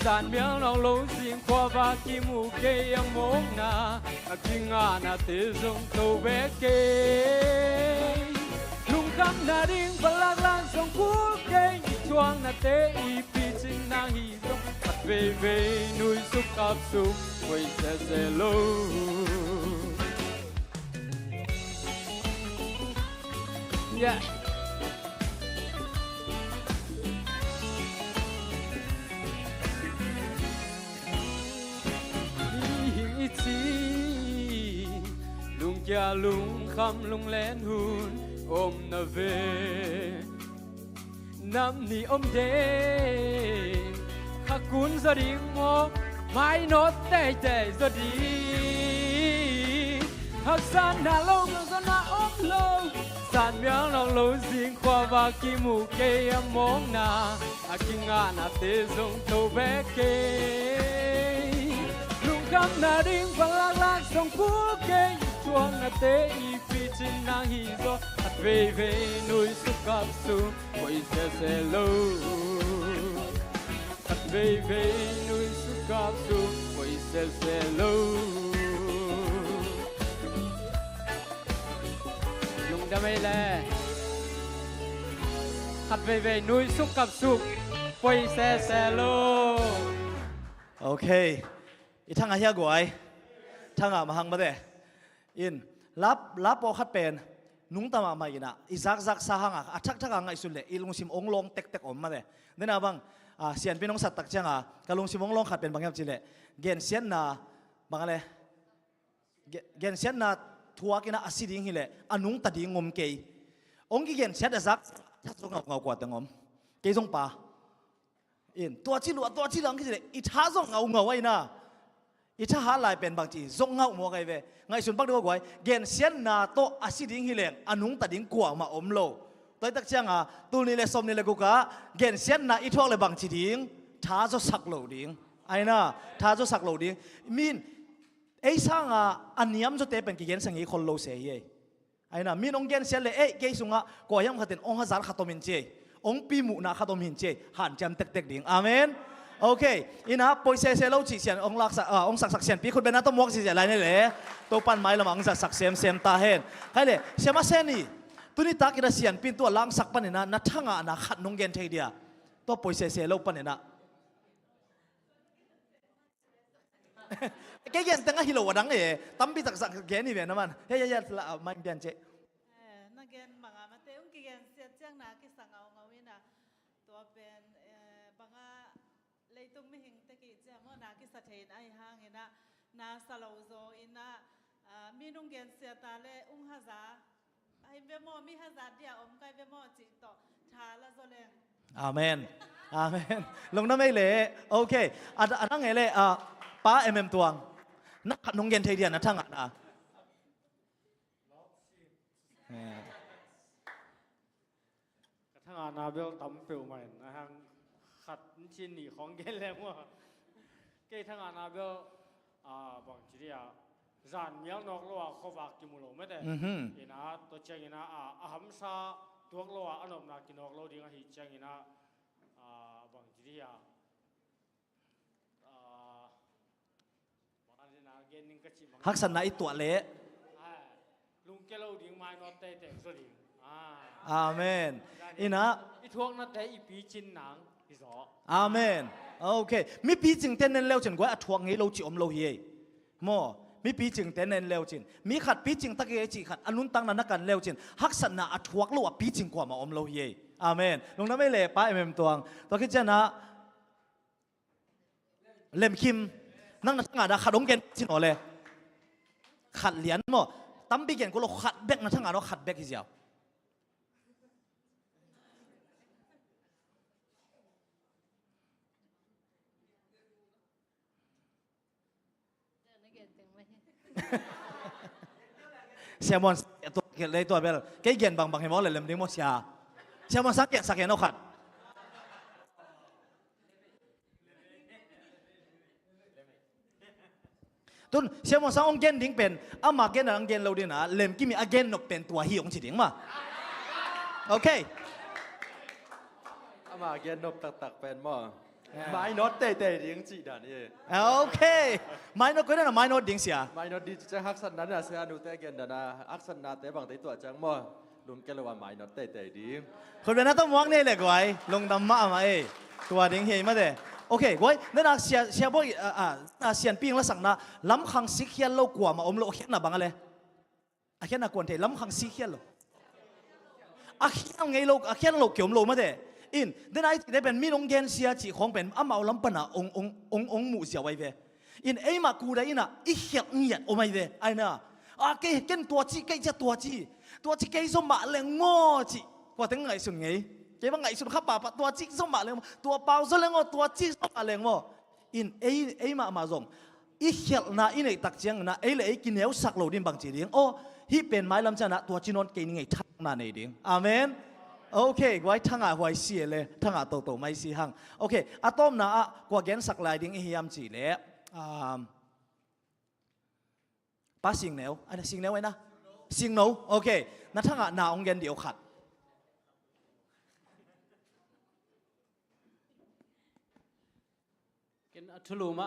สันเมียงน้องโลสิงขวาบากิมูเกยมงนาอากิงานาเตซงโตเวเกลุงคำนาดิ่งบลักลังสงกูเกยชวงนาเตอีปีจิงนางฮีซงปัดเวเวนุยสุกับสุกไว้เซเซโลYeah. อีทีลุงแกลุงคำลุงแลนหุนอมนาเวน้ำนี่อมเดข้าคุณสดิ่งมอไม่นอเตยเตยสดีหักสันนาโลกสนาอมโลสันเมียงน้องโลสิงขวาบากิมูเกยมองนาอากิงานาเตซงโตเบเกลุงคำนาดิ่งพลักลักสงกูเกยชวงนาเตอีปีจินนางฮิโซอัดเวเวนุยสุกับสุไว้เซเซโลอัดเวเวนุยสุกับสุไว้เซเซโลจะไม่แลขัดเวเวนุยสุกกับสุกปอยแซแซโลโอเคอีทั้งอาเฮียกวยทั้งอามาหังมาเดอินรับโอขัดเป็นนุ้งตามาไม่นะอีซักสาหังอ่ะชักอ่ะไงสุดเลยอีลุงซิมองลงเต็กอมมาเดนี่นะบังเสียนพี่น้องสัตว์ตักจังกะลุงซิมองลงขัดเป็นบางอย่างจิเลยเกณฑ์เสียนนะบางอะไรเกณฑ์เสียนนะทัวกินะอาศิดิงฮิเลอันนุงตัดดิงงมเกยองกิเกนเช็ดซักทัดสงเงากว่าตังงมเกยสงปา อินตัวจีหลวตัวจีหลังคืออีท้าส่งเงาไว้นะอีท้าหาลายเป็นบางจีส่งเงาหมัวไงเว้ไงส่วนปักดีกว่าเกณฑ์เสียนนาโตอาศิดิงฮิเลงอนุงตัดดิงกว่ามาอมโลตัวตักเชียงตัวนี้เลยสมนี่เลยกูกะเกณฑ์เสียนนาอีทวกเลยบางจีดิงท้าจะสักโลดิงไอ้น่ะท้าจะสักโลดิงมินไอ้ช่างอันนี้มันจะเตะเป็นกี่เกณฑ์สังเกตคนโลเสียไอ้น่ะมินองเกณฑ์เสียเลยเกย์สุงกว่ายังขัดเต็นองค์ฮัซาร์ขัดตมินเจองปีมุนาขัดตมินเจหันจำเต็กดิงอาเมนโอเคอินะปอยเซเราจีเสียนองลักษะองศักดิ์เสียนปีคุณเป็นนักต้มวกจีเสียอะไรนี่แหละตัวปั้นไม้ละมังจะศักดิ์เสียมเสียมตาเห็นใครเลยเสียมาเซนี่ตัวนี้ตากินเสียนปีตัวล้างสักปั้นเนี่ยนะนัททั้งนะขัดนงเกณฑ์เทียตัวปอยเซเราปั้นเนี่ยนะแกเย็นตั้งฮิโลวัดังตั้มปีสักเกณฑ์นี่เว้ยนะมันเฮ้ยละไม่เปลี่ยนเจนักเกณฑ์บางมาเตะองค์เกณฑ์เสียจังนะกิสังเอาวินะตัวเป็นบางเลยตุ้มไม่เห็นตะกี้เจ้ามื่อนากิสัทเทนไอห่างนะนาสลาวโซอินะมีนุ่งเกณฑ์เสียตาเลอุ้งฮัซาไอเบมอมีฮัซาเดียอมไกเบมอจิตต่อชาละโซเลงอาเมนอาเมนลงน้ำไม่เละโอเคอันนั้นไงเลยป้าตัวนักขัดนงเย็นไทยเดียนนะทั้งอ่ะนะทั้งอานาเบลตั้มเปลวใหม่นะฮะขัดชินหนีของเกลแล้วว่าเกทั้งอานาเบลบางทีอ่ะจานเมียงนอกโลกเขาฝากกิมุโลไม่ได้ยินะตัวเจงินะหัมซาตัวโลกอันนั้นนักกินนอกโลกดิ้งหิเจงินะบางทีอ่ะฮักษณะอีตัวเละลุงเกลดิ้งไม่นอตเตะสุดดิ้งอาเมนอินะอีทวงนั่นแต่อีปีจินหนังอีสออาเมนโอเคมีปีจึงเต้นเล่นเร็วจนกว่าทวงให้เราจิอมเราเย่โมมีปีจึงเต้นเล่นเร็วจริงมีขัดปีจึงตะเกียจีขัดอนุนตั้งนั้นกันเร็วจริงฮักษณะทวงเราปีจึงกว่ามาอมเราเย่อาเมนลงนั้นไม่เละป้าเอ็มตัวคิดเจนะเล่มคิมนั่งนั่งอ่ะขัดองเกนจินโอเลยขัดเหรียญโมตั้มปีเกนก็เราขัดแบกนั่งทั้งอ่ะเราขัดแบกที่เดียวเสียมอนตัวเกเลยตัวเบลแกเย็นบางเห็นมั้งเลยเล่มดิ้งมั้งเสียมอนสักเกนเอาขัดตุนเสียมอนสังองเกนดิ้งเป็นอามาเกนอังเกนเราดีนะเล่มกิมีอเกนนกเป็นตัวฮีองจีดิ้งมาโอเคอามาเกนนกตักเป็นมั้งไม้นอตเตะดิ้งจีด่านี่โอเคไม้นอตก็ได้นะไม้นอตดิ้งเสียไม้นอตดิ้งจะฮักสันนั้นนะเสียนูเตะเกนนะฮักสันนาเตะบางเตะตัวจังมั้งลุงเกลว่าไม้นอตเตะดิ้งคนเป็นนักต้องมองนี่แหละกวยลงดำมาไหมตัวดิ้งเฮมาเด้โอเคกวยนั่นนะเสียบ่อยเสียนปิ้งแล้วสั่งนะล้ำคังสิเขียนโลกว่ามาอมโลเขียนนะบางอะไรเขียนนะกวนเทล้ำคังสิเขียนโลเขียนไงโลเขียนโลเกี่ยวโลมาเด้อินเดี๋ยวได้เป็นมีน้องเกนเสียจีของเป็นอามาลำปนะองหมู่เสียไว้เวอินมากูได้อินะอีเหี้ยเหี้ยโอ้ไม่เวไอ้น่ะเกย์เกนตัวจีเกย์จะตัวจีเกย์สมบัติเลยงอจีกว่าถึงไงสุดไงเกย์บางไงสุดข้าป่าตัวจีสมบัติเลยตัวเปล่าสุดเลยงอตัวจีสมบัติเลยงออินมาส่งอีเหี้ยน่ะอินไอ้ตักเจียงน่ะเลยกินเหนียวสักโลดินบางจีเดียงโอ้ฮีเป็นไม้ลำชนะตัวจีนนเกย์นี่ไงทักน่ะในเดียงอาเมนโอเคไว้ทั้งหวยเสียเลยทั้งโตไม่เสียหังโอเคอะต้มนะกว่าเกณฑ์สักลายดิ้งเฮียมจีเล่ป้าสิงเหนียวอันนี้สิงเหนียวไว้นะสิงเหนียวโอเคนั่นทั้งนาองเกณฑ์เดียวขัดเกณฑ์ทุลุมา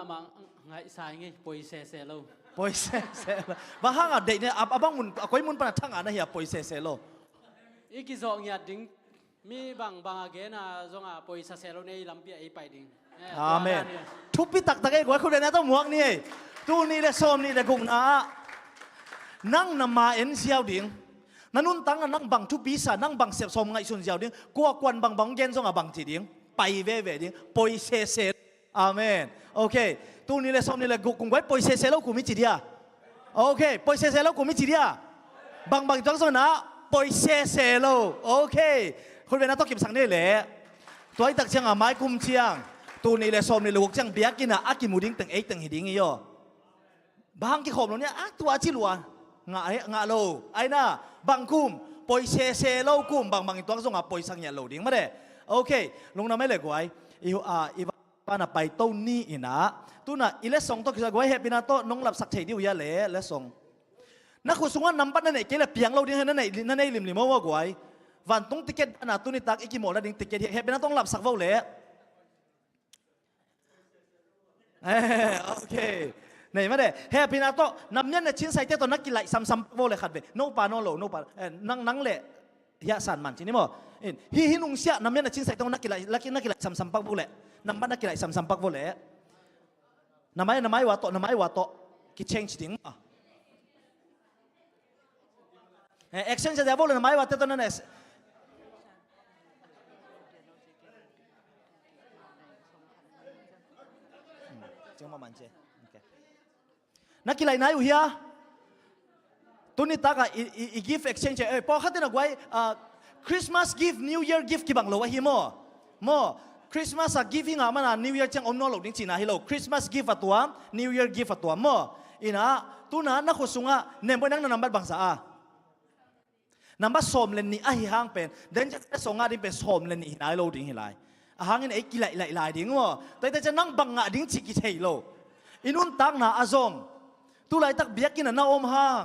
ไงสายไงปอยเซโลปอยเซโลบางห้างเด็กเนี่ยบ้างมุนก้อยมุนปนทั้งนะเฮียปอยเซโลอีกสองอย่างดิ้งมีบางเกณฑ์จงปอยเซโลในลำเปียไอไปดิ้งอาเมนทุบปีตักไอ้กว่าคุณเรนต้องหมวกนี่ตู้นี่เลยส้มนี่เลยกุ้งนะนั่งนำมาเอ็นเซียวดิ้งนั่นนุ่นตั้งนั่งบังทุบปีศานั่งบังเสียบส้มไงส่วนเซียวดิ้งกลัวกวนบังเกณฑ์จงบังจีดิ้งไปเว่ดิ้งปอยเซอาเมนโอเคตู้นี่เลยส้มนี่เลยกุ้งไว้ปอยเซแล้วกูไม่จีเดียโอเคปอยเซแล้วกูไม่จีเดียบังจังส่วนนะปอยเซโลโอเคคนเป็นนักต้องเก็บสังได้เลยตัวไอ้ตักเชียงไม้กุมเชียง ตูนี่เลยสมนี่ลูกจังเบียกินอ่ะอากิมูดิ้งตึงเอ็กตึงหิดิ้งอีโยบางกี่ขมเราเนี่ยตัวชิลัวงาโลไอ้น่ะบางกุมปอยเซโลกุมบางตัวก็ส่งอ่ะปอยสังเกตโลดิ้งมาเด้โอเคลงน้ำไม่เลยกวยอีปานะไปต้นนี้อีนะตัวน่ะอีเล็กส่งตัวคือไว้เฮปินาโตน้องหลับสักเฉยเดียวยาเล่เล็กส่งนักขุดสงวนนำปันนั่นเองเกลี่ยเปียงเราดิ้งนั่นเองลิมว่ากวยวันตรงติเกตน่ะตัวนี้ตักอีกิโมแล้วดิ้งติเกตเฮปินาต้องหลับสักว่าเล่โอเคนี่มาเด้เฮปินาโตนำเนี่ยในชิ้นใส่เตตัวนักกีฬาซ้ำๆโวเลยขัดเวโนปาโนโลโนปานังเล่ยาสันมันจริงมั้ยฮินุงเสียนำเนี่ยในชิ้นใส่ตัวนักกีฬาซ้ำๆปักโวเลยนำบ้านนักกีฬาซ้ำๆปักโวเลยนำไม้ว่าโตกิเชงจริงแอคชั่นจะได้โวเลยนำไม้ว่าตัวนั้นเองจังมามันเจนักกีฬาไหนอยู่เฮียตัวนี้ตากะอีกิฟต์เอ็กซ์เชนจ์พอขัดนักไว้คริสต์มาสกิฟต์นิวเยียร์กิฟต์กี่บังโลวะฮิโมคริสต์มาสกิฟต์งามันนิวเยียร์จังอมโนโลดิ้งจีน่าฮิโลคริสต์มาสกิฟต์ตัวนิวเยียร์กิฟต์ตัวอินะตัวนั้นนักขุดสุงะเนมไปนั่งนับบังซานับสมเลนนี่ฮิฮังเป็นเดินจะส่งงานดิ้งเป็นสมเลนนี่ฮินาโลดิ้งฮิไลฮังอินเอ็กกีไลดิ้งแต่จะนั่งบังงะดิ้งจิกิเทโลอินุนตักนาอาซงตุไลตักเบียกินน่ะอมห่าง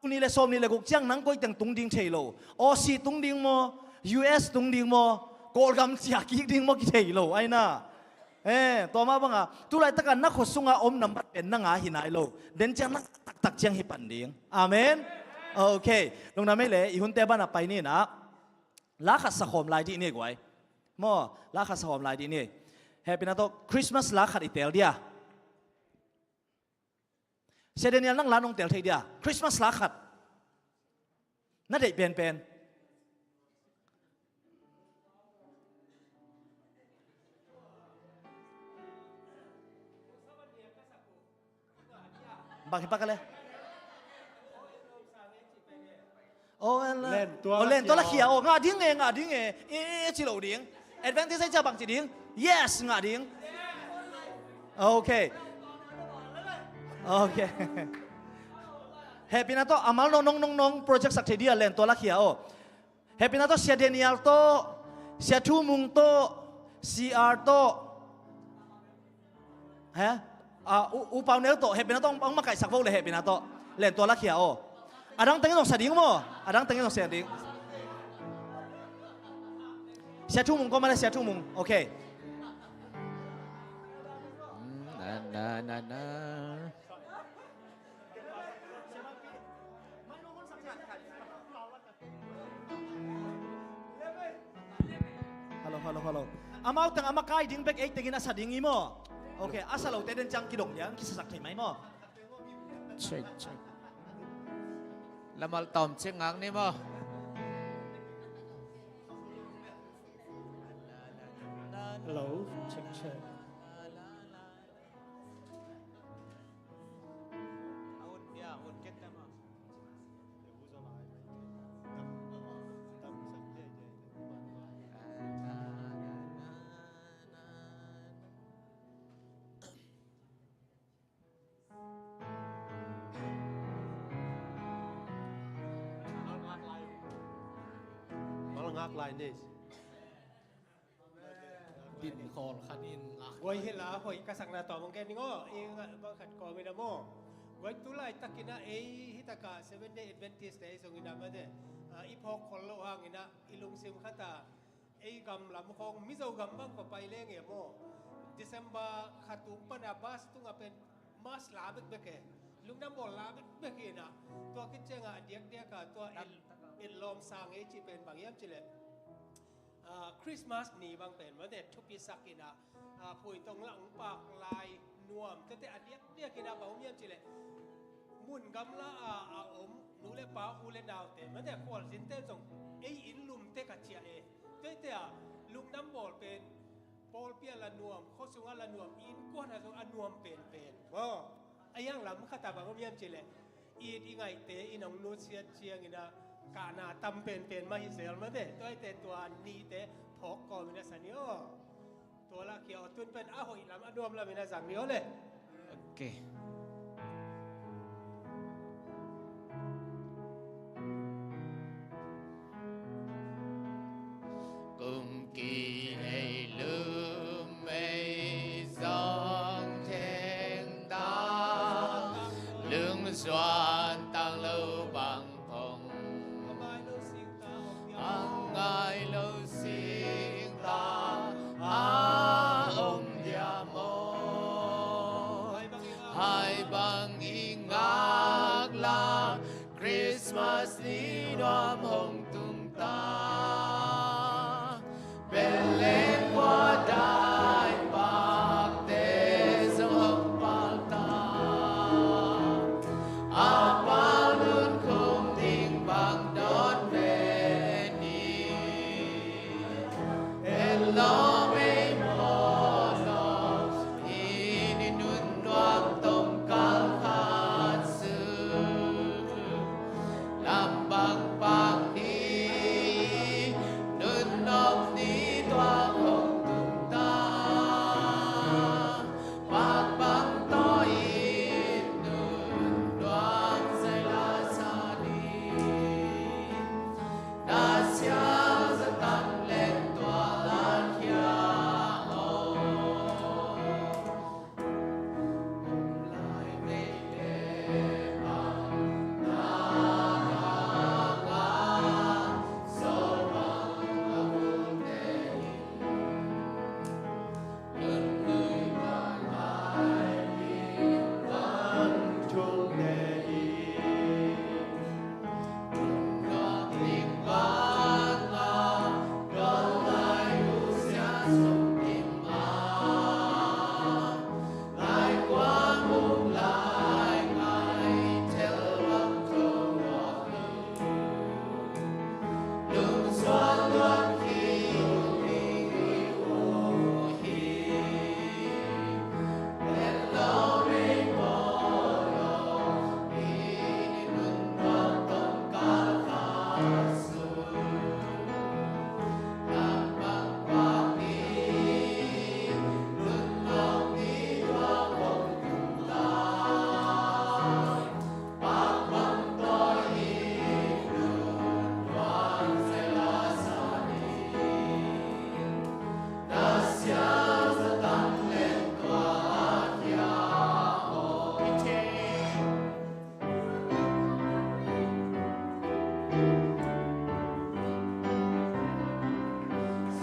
ตุนี่เลยสมนี่เลยกุกเจียงนังก้อยตังตุงดิ่งเชยโลออซีตุงดิ่งโม US ตุงดิ่งโมโกลกัมเจียกิดิ่งโมกิเชยโลไอ้น่ะตัวมาบังอ่ะตุไลตักกันนักขุดสุงอ่ะอมน้ำบัดเป็นนังอ่ะหินายโลเดินเจียงนักตักเจียงหิปันดิ่งอาเมนโอเคลงน้ำไม่เลยอีหุ่นเตบ้านอ่ะไปนี่นะลาขัดสะขมลายที่นี่กวยโมลาขัดสะขมลายที่นี่เฮปินาโตคริสต์มาสลาขัดอีเตลเดียเซเดเนียลนั่งร้านองเตลเทียคริสต์มาสลาขัดนั่นเด็กเป็นบางทีปักกันเลยโอ้เล่นตัวละเขียวงาดิ้งเจิโลดิ้งแอดเวนที่ใส่เจ้าบางจีดิ้ง yes งาดิ้งโอเคเฮปินาโตอามัลน้องโปรเจกต์สักทีเดียวเล่นตัวละเขียวเฮปินาโตเสียเดนิเอลโตเสียทูมุงโตซีอาร์โตอุปาเนลโตเฮปินาโตต้องมาไก่สักโวเลยเฮปินาโตเล่นตัวละเขียวอาดังตั้งยังต้องเสียดิ้งมั้งอาดังตั้งยังต้องเสียดิ้งเสียทูมุงก็มาเลยเสียทูมุงโอเคฮัลโหลอามาตั้งอามาไก่ดิ้งเบกเอ็กติ้งน่ะสัดดิ้งอีโมโอเคอาสาเราเต้นจังกิดงยังคิดสักทีไหมโมใช่แล้วมาตอมเชียงงังนี่มั้งฮัลโหลเช็คงักลายนี่ดินคอลคันอินไว้เห็นละหอยกระสังนาต่อมังแกนี่ก็เองบางขัดกอไม่ได้โม่ไว้ตุลายตักกินะฮิตากะ7 Day Adventist ได้ส่งอินามาเด้อีพอกคนโลหางอินะอีลุงซิมขัตากำลำคงมิโซกำบังก็ไปเล่งโม่December ขัดตุ้งปนาบัสตุ้งเป็นมาสลาเบกลุงน้ำบอลลาเบกนะตัวคิดเจงเดียกตัวเอ็นลอมสางจีเป็นบางอย่างจีเลยคริสต์มาสนี่บางเป็นว่าเด็ดทุกปีสักกินะผุยตรงหลังปากลายนวมแต่อันเดียกินะบางอย่างจีเลยมุนกำละอมนูเลป้าอูเลดาวเตมันแต่ควอลสินเต้ส่งอินลุมเตกัจเจียแต่ลูกน้ำบอลเป็นบอลเปียละนวมเขาส่งละนวมอินกวนส่งนวมเป็นว่าไอ้ยังหลังข้าตาบางอย่างจีเลยอีไงเตอีน้องนูเชียงินะกานาตำเป็นมาฮิเซลมาเด้ตัวเตตัวนี้เตพอกก่อนนะสันนิโอ ตัวละเขียวตุนเป็นอ้าวหอยลำอดวมละมินาสังเดียวเลย Okay. Cùng kỳ này lương mây giông trên ta lương xoan tăng lâu bằng phòng ang ai lâu xin ta ông dia mô hai bang ingak la Christmas ni đoam hồng tung ta Belen qua đại bạc tế dòng hồng bạc ta a bao luôn không tình bằng đón về ni Hello mê mô lo ini nun đoan tông cao khát sư làm bằng bạc đi nun nông ni đoan hồng tung ta bạc bằng tôi nun đoan say la sa đi đã xiao ra tăng lên tòa lan kia lại về để bằng na ga so bằng âm đề lần người bạn ai đi vẫn chung đề Ngọc tình ban ngà Gần lại đủ xa sống tim Lại qua mùng lại ngày Theo bằng câu ngọt Đừng xoan luôn khi đi hồ hì Hello mình mô lo Ini nun đoan tông cao khát sư Làm bằng bạc đi Nun nông đi đoan hồng tung ta Bạc bằng tôi nun đoan say la sa đi Đã xiao ra tăng lên tòa nhà ôi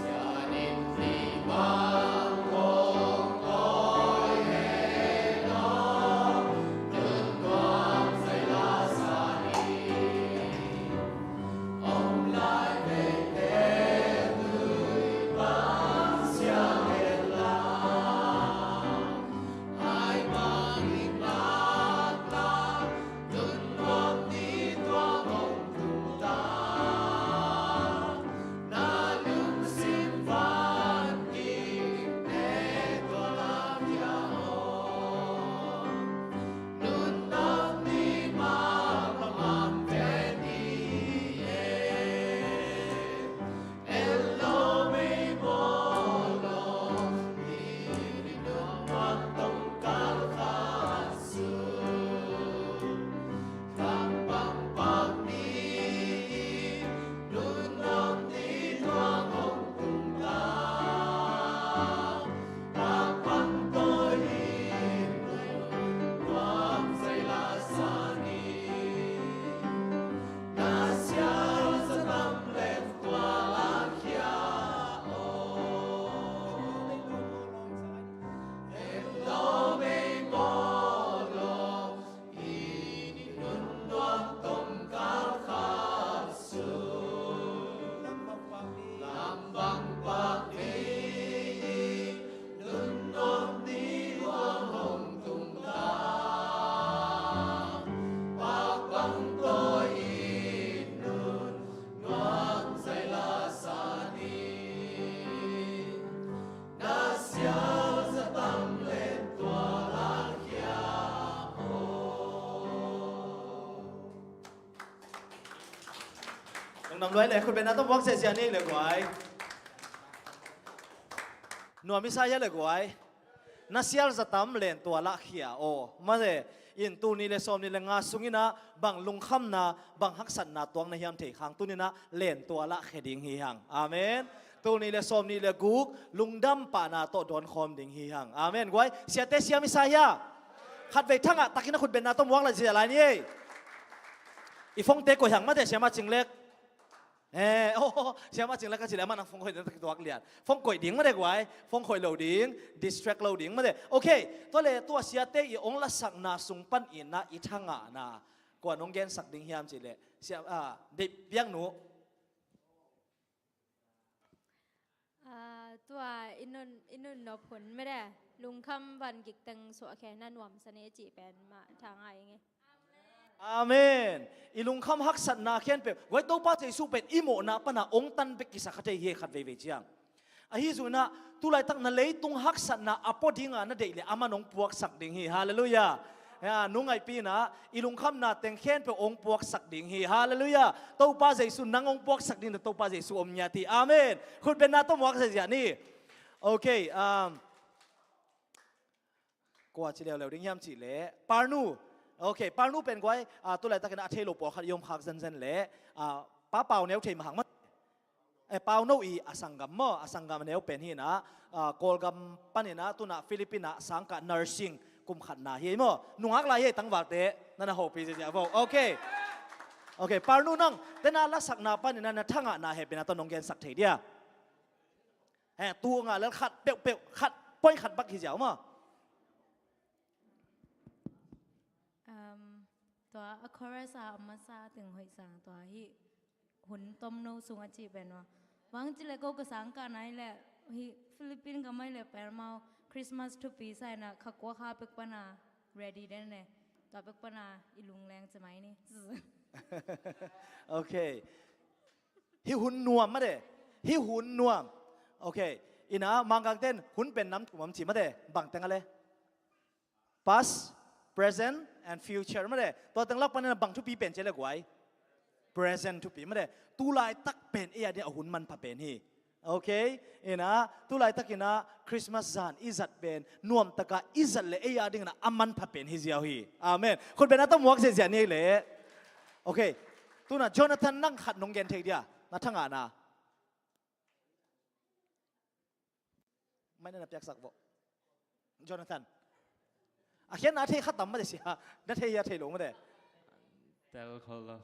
Gia đình đi bằng con tôi hề nó Đừng con say la sa đi Ông lại về tế người bán xiang hết la Hai mang hình lạc la Đừng con đi toan hồng tung ta Na lung xin van đi Để toa la kia Nun nang ni mang về đi Hello mây mô lo Ini nun mang tông cao khát sư Làm bằng bạc đi Nun nông đi đoan hồng tung ta Bạc bằng tôi nun đoan say la sa đi Đã xiao ra tăng lên tòa lan kia Hello mây mô lo Ini nun đoan tông cao khát sư Làm bằng bạc đi Nun nông đi đoan hồng tung ta Bạc bằng tôi nun đoan say la sa đi Đã xiao ra tăng lên tòa lan kia Đừng nằm đuối lại,คุณเป็นนักต้องวอกเสียนี่เลยกว่า นัวมิสายเลยกวยนัสยาลจะตามเล่นตัวละเขียโอมาเลยอินตูนี่เลสอมนี่เลงาสุงินะบังลุงคำนะบังฮักสันนะตัวงในยามเทขังตูนี่นะเล่นตัวละเขดิงฮีหังอาเมนตูนี่เลสอมนี่เลกุกลุงดำปานาโตโดนคอมดิงฮีหังอาเมนกวยเสียเตเสียมิสายาขัดไปทั้งอ่ะตะกินนะคุณเป็นนาต้มวังอะไรเสียอะไรนี่อีฟงเตกวยหังมาแต่เสียมาจิงเล็กโอ้เสียมาจริงแล้วก็สิแล้วมันฟงคอยตัวเกลียดฟงคอยดิ้งไม่ได้กว่าฟงคอยเหลาดิ้ง distract เหลาดิ้งไม่ได้โอเคตัวเลยตัวเสียเตอีองละสักนาสุงปันอินนะอีทั้งอ่ะนะกว่าน้องแกนสักดิ้งเฮียมจิเลยเสียเด็กเบี้ยงหนูตัวอินุนนผลไม่ได้ลุงคำวันกิกตังสวแค่นั่นวมเสน่ห์จีเป็นมาทางไงไงอาเมนอีลุงคำฮักสันนาเขียนเปไว้ตัวป้าเจสูเป็นอิโมนะปนะองตันเปกิสักเทเฮขัดเวเวจียงอาฮิซุนะตุไลตักนั่นเลยตุงฮักสันนาอปอดิ้งอ่ะนั่นเด็กเลยอามันองปวกสักดิ่งฮีฮาเลลูยานุ่งไอปีนะอีลุงคำนาเต็งเขียนเปองปวกสักดิ่งฮีฮาเลลูยาตัวป้าเจสูนังองปวกสักดิ่งแต่ตัวป้าเจสูอมญาติอาเมนคุณเป็นนาตัวมวกเสียนี่โอเคกว่าจีเลวดิ้งยามจีเล่ปาร์นูโอเคปาร์นูเป็นไงตัวไหนตะกันอาเทโลปอขัดยมพักเซนเล่ป้าเป่าเนวเทมหังมัดเป่าโนอีอสังกัมมอสังกัมเนวเป็นฮีนะกอลกัมปันนี่นะตัวน่ะฟิลิปปินะสังกัด nursing กุมขัดนาเฮียมั้งนุ่งฮักลายตั้งวัดเตะนั่นน่ะโหปีเสียบอกโอเคปาร์นูนั่งแต่น่าละสักนาปันนี่นะทั้งอ่ะนาเฮเป็นนะต้นนงเกนสักเทียตัวงาแล้วขัดเปียวขัดป้อยขัดบักขี้เจ้ามั้งตัวอคอรัสอามาซาถึงหอยสังตัวที่หุ่นต้มโนสุงอาจีเป็นว่าวังจิเลก็กสังกันไหนแหละฮิฟิลิปปินส์ก็ไม่เลยแปลมาคริสต์มาสทุกปีใส่นะขักว่าข้าเป็กปนา ready ได้เนี่ยตัวเป็กปนาอีลุงแรงจะไหมนี่โอเคฮิหุ่นนวมมาเด้ฮิหุ่นนวมโอเคอีน่ะมังกังเต้นหุ่นเป็นน้ำถุงจีมาเด้บังเต็งอะไร past present and future มาเด้ตัวตั้งลักปันนั้นบังทุกปีเป็นเจริญกว่า present ทุกปีมาเด้ตุลายตักเป็นเอียเดียหุ่นมันพาเป็นฮีโอเคนะตุลายตักนะคริสต์มาสจานอิจัดเป็นนวมตะกาอิจัดเลยเอียดิ้งนะอามันพาเป็นฮีเจียวฮีอาเมนคนเป็นนักตั้งหมวกเสียนี่เลยโอเคตัวน่ะโจนาธานนั่งขัดนงเกนเทียนะทั้งอ่ะนะไม่ได้นับยักษ์สักบ่โจนาธานอาเขียนนาเทขัดต่ำมาเดียนาเทียเทหลงมาเดียแต่คนละ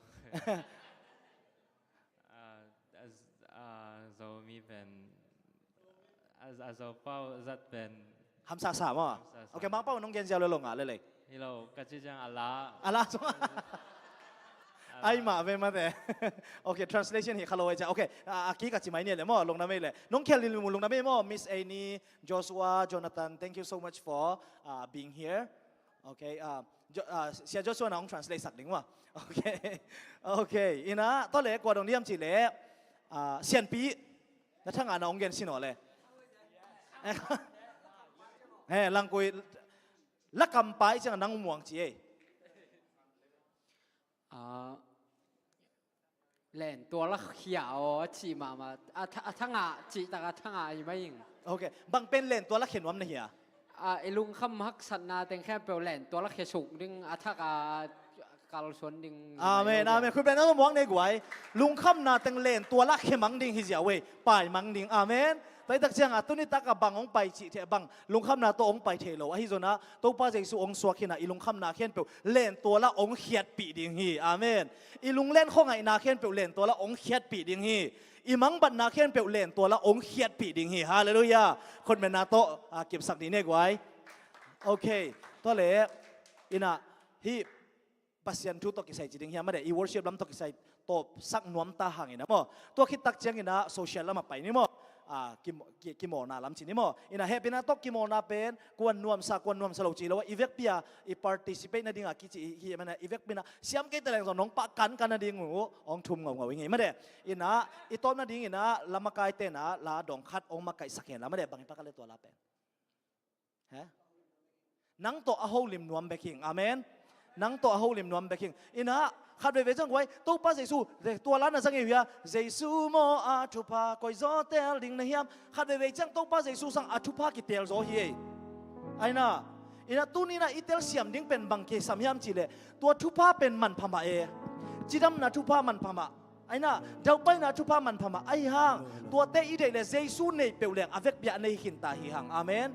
เรามีเป็นเราเป้าจัดเป็นคำสาสามอ่ะโอเคมาเป้าน้องเกนเจียวเลยลงอ่ะเลยนี่เราก็จะจังอัลลาสวะไอ้มาเป็นมาเดียโอเค translation เห็นคาร์โลไอจ้ะโอเคอากี้กับจิ๋มเนี่ยเลยมั่วลงน้ำไม่เลยน้องเคลลินลงน้ำไม่มั่ว Miss Annie Joshua Jonathan thank you so much for being hereโอเคเสีย Joshua น้อง translate สักหนึ่งว่ะโอเคอีน่ะตอนเล็กกว่าตรงนี้ยังจีเล่เสียนปีแล้วทั้งงานน้องเกนสิโน่เลยลังกุยลักกำไปจังนังม่วงจีเล่นตัวละเขียวจีมาทั้งอ่ะจีตากทั้งอ่ะยังไม่ยิงโอเคบางเป็นเล่นตัวละเขียนวำนะเฮียไอ้ลุงคำฮักสันนาแต่งแค่เปลวเล่นตัวละเขียสุกดึงทักการชนดึงอาเมนคุณเป็นนักมองในกวยลุงคำนาแต่งเล่นตัวละเขียมังดิงฮิเจียเว่ป่ายมังดิงอาเมนไปตักเชียงตัวนี้ตักกับบังองไปจีเทบังลุงคำนาตัวองไปเทโลไอ้ฮิโซนะตัวป้าเจสุองสวกินะอีลุงคำนาเขียนเปลวเล่นตัวละองเขียดปีดิงฮีอาเมนอีลุงเล่นข้องไงนาเขียนเปลวเล่นตัวละองเขียดปีดิงฮีอีมังบันนาเขียนเปลวเล่นตัวละองเขียดปีดิงฮีฮาเลลูยาคนเป็นนาโตเก็บสักดีเนี่ยกวยโอเคตัวเล่อินะฮีปัสยันทุตกิใส่จีดิงเฮียไม่ได้อีวอร์ชิปลำตกิใส่ตบสักนวมตาห่างอินะมั้งตัวคิดตักเจียงอินะโซเชียลแล้วมาไปนี่มั้งกิโมนาลำจีนี่มั้งอินะเฮปินะตกิโมนาเป็นกวนนวมสักกวนนวมสโลจีแล้วว่าอีเวกเปียอีพาร์ติซิเปตนั่นดิ่งกิจีเฮียมันอีเวกเปียนะเสียมเกตแต่แรงสอนน้องปะกันนั่นดิ่งงูองทุ่มเงาอย่างงี้ไม่ได้อินะอีต้นนั่นดิ่งอินะลำมาไกเตนะลาดองคัดองมาไกสักเห็นแล้วไม่ได้บางทีปะกันเลยตัวลาเป็นฮะนังโตอโฮลิมนวมเบกิงอาเมน นังตัวเฮาลิมนวมเบคิงอินะขัดไปเวจังไว้ตัวป้าเยซูตัวล้านน่ะสังเกตเยซูโมอาทุพาคอยโซเตลดิงนะเฮียมขัดไปเวจังตัวป้าเยซูสังอาทุพากิเตลโซเฮียไอ้น่ะอินะตัวนี้น่ะอิเตลเสียมดิ้งเป็นบังเกสามยามจีเลตัวทุพาเป็นมันพม่าจีดำน่ะทุพามันพม่าไอ้น่ะเดาไปน่ะทุพามันพม่าไอ้ห่างตัวเตอีเดเลเยซูในเปลวแรงอเวกเบียในหินตาหิหังอาเมน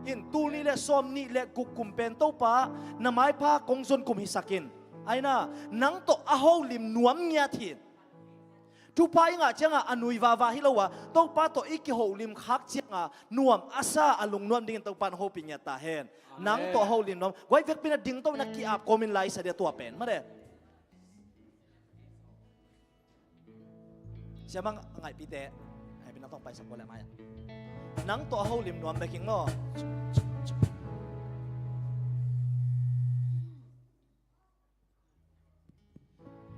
อินตูนี่และซอมนี่และกุกกุมเป็นตัวป้านำไม้ผ้ากงซนกุมหิสักินไอ้น่ะนังโตอาโฮลิมนวมเงียทีทุพายงาเจ้างอนุยวาวาฮิโลวะตัวป้าตัวอีกโฮลิมคักเจ้างนวมอาซาอลุงนวมดิ่งตัวป้านโฮปิญญาตาเฮนนังโตโฮลิมนวมไว้เวกเป็นดิ่งตัวนักกีอาบโกมินไลเสด็จตัวเป็นมาเด้เชื่อมั้งไงปีเตะให้เป็นนักต้องไปสักคนแหละไหมนังโตโฮลิมนวมไปคิงโง่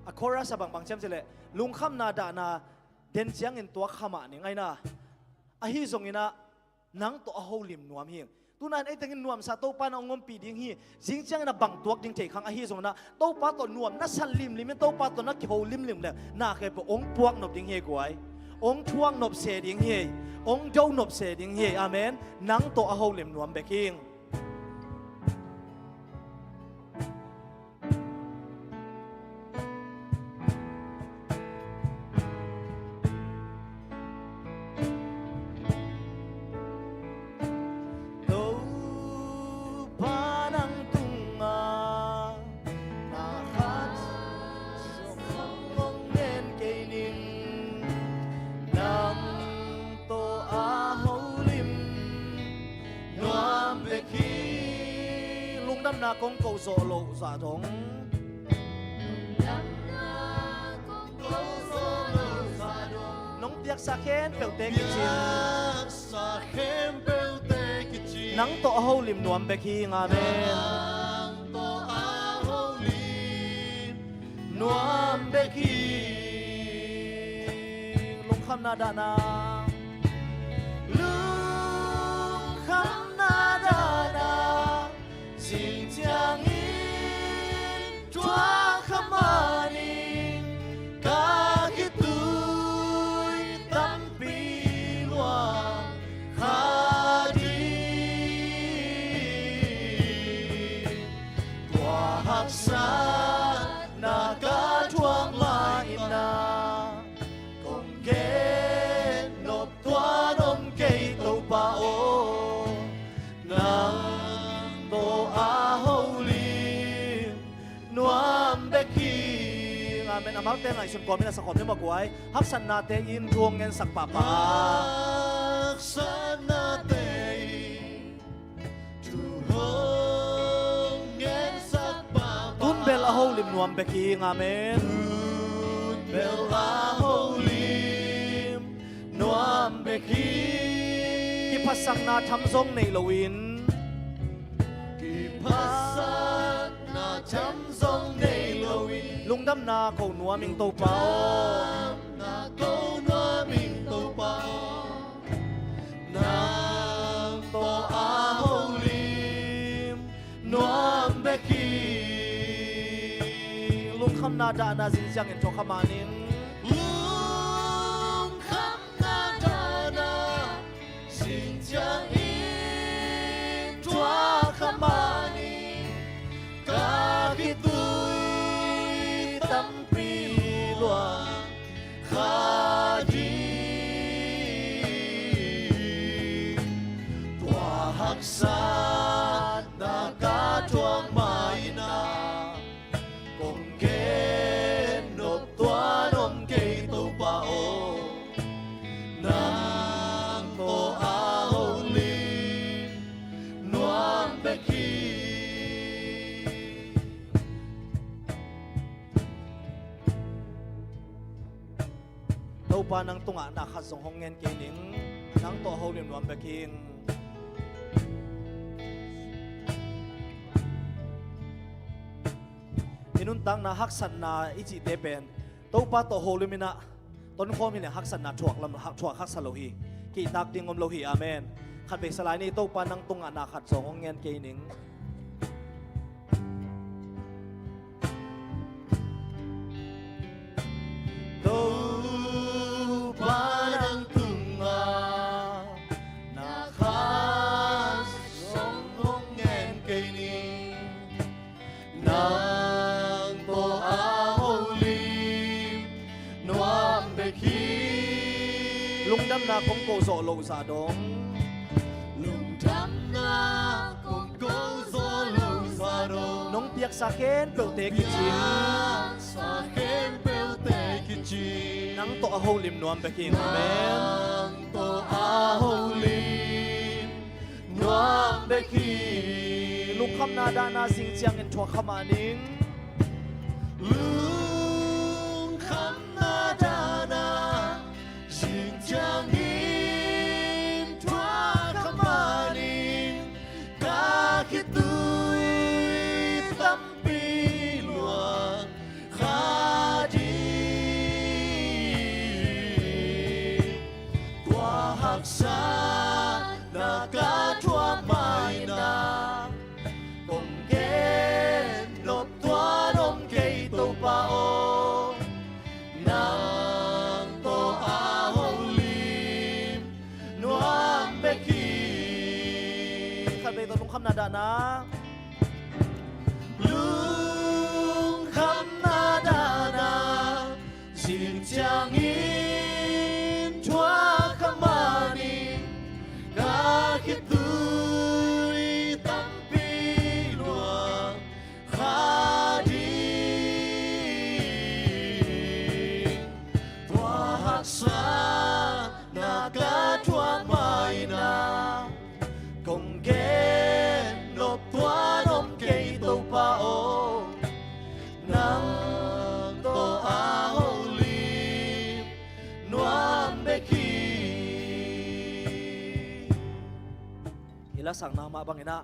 อะคอรัสบางเช่นเลยลุงคำนาดานาเด่นเสียงอินตัวขมานี่ไงนะอะฮีส่งอินะนังตัวโฮลิมนวมเฮียงตัวนั้นไอ้ตั้งนวมซาโตปานองงมปีดิ้งฮีจิงเสียงนะบังตัวดิ้งเจขังอะฮีส่งนะโตปาตัวนวมนัสันลิมลิมโตปาตัวนักกิโฮลิมเลยน่าเคยเป็นองค์พวกนบดิ้งเฮกวยองค์ช่วงนบเสดิ้งเฮองค์เจ้านบเสดิ้งเฮอาเมนนังตัวโฮลิมนวมเบกิงนาคงโกโซโลซาทงน้องเปียกสาเคนเปลเตกิจินังโตโฮลิมนวมเบคีงาเมนนวมเบคีลุงคำนาดานาลุงคำนาดานา新疆音，抓哈玛尼，嘎吉对当比罗哈迪，多哈山那嘎装来那，公给诺多农给都把哦，那。Amen. Amal te ngai sun komin sa komin magway. Haksan nate in ruangen sak papa. Haksan nate ruangen sak papa. Tun bel aholim nuam beking. Amen. Tun bel aholim nuam beking. Kipasak na thamzong nei lowin. Kipasak na thamzong nei lowin. Lung đâm na cầu núa mình tàu bao na cầu núa mình tàu bao na to a holim núa beki lung kham na da na zin siang in cho khamanin lung kham na da na zin siang in cho khamanin ka kitu tâm pi loa khadi tua hak sa na ka chuang mai na kong ke nộp tua nom ke tu pa o nang to a holy nuam beki pa nang tunga na khazong hongen kening nang to holim nuam beking inun tang na haksan na ichi depen to pa to holimina ton khomine haksan na thuak lam thuak haksan lohi ki tak dingom lohi amen khat be salai ni to pa nang tunga na khazong hongen kening đâm na cũng cô dỗ lâu xa đông lùng đâm na cùng cô gió lâu xa đông nông piak sa khen biểu tế kịch chiến sa khen bêu tê kịch chi nắng to hô lim nuam bê kinh amen nang to a hô lim nuam bê khi lục khăm na đa na sinh chiang in thua khăm aning lung khăm na đa na sinh chiang in thua khăm aning ca khi tôi tâm pi luang khá đi qua hạc sa na ca thua mai na cùng ghé nộp toa đông cây tô pa ô nàng tô a hô lim nuam bê khi khăn bê tô lục khăm na đa na lung khăm na đa na xin chàng in chúa khăm mani ca khi tôi tâm pi luang khá đi tua hạc sa na ca tua mai na cùng ghé nộp tua đông cây tô pa ô nang tô a hô lim nuam bê khi ila sang na ma bang ina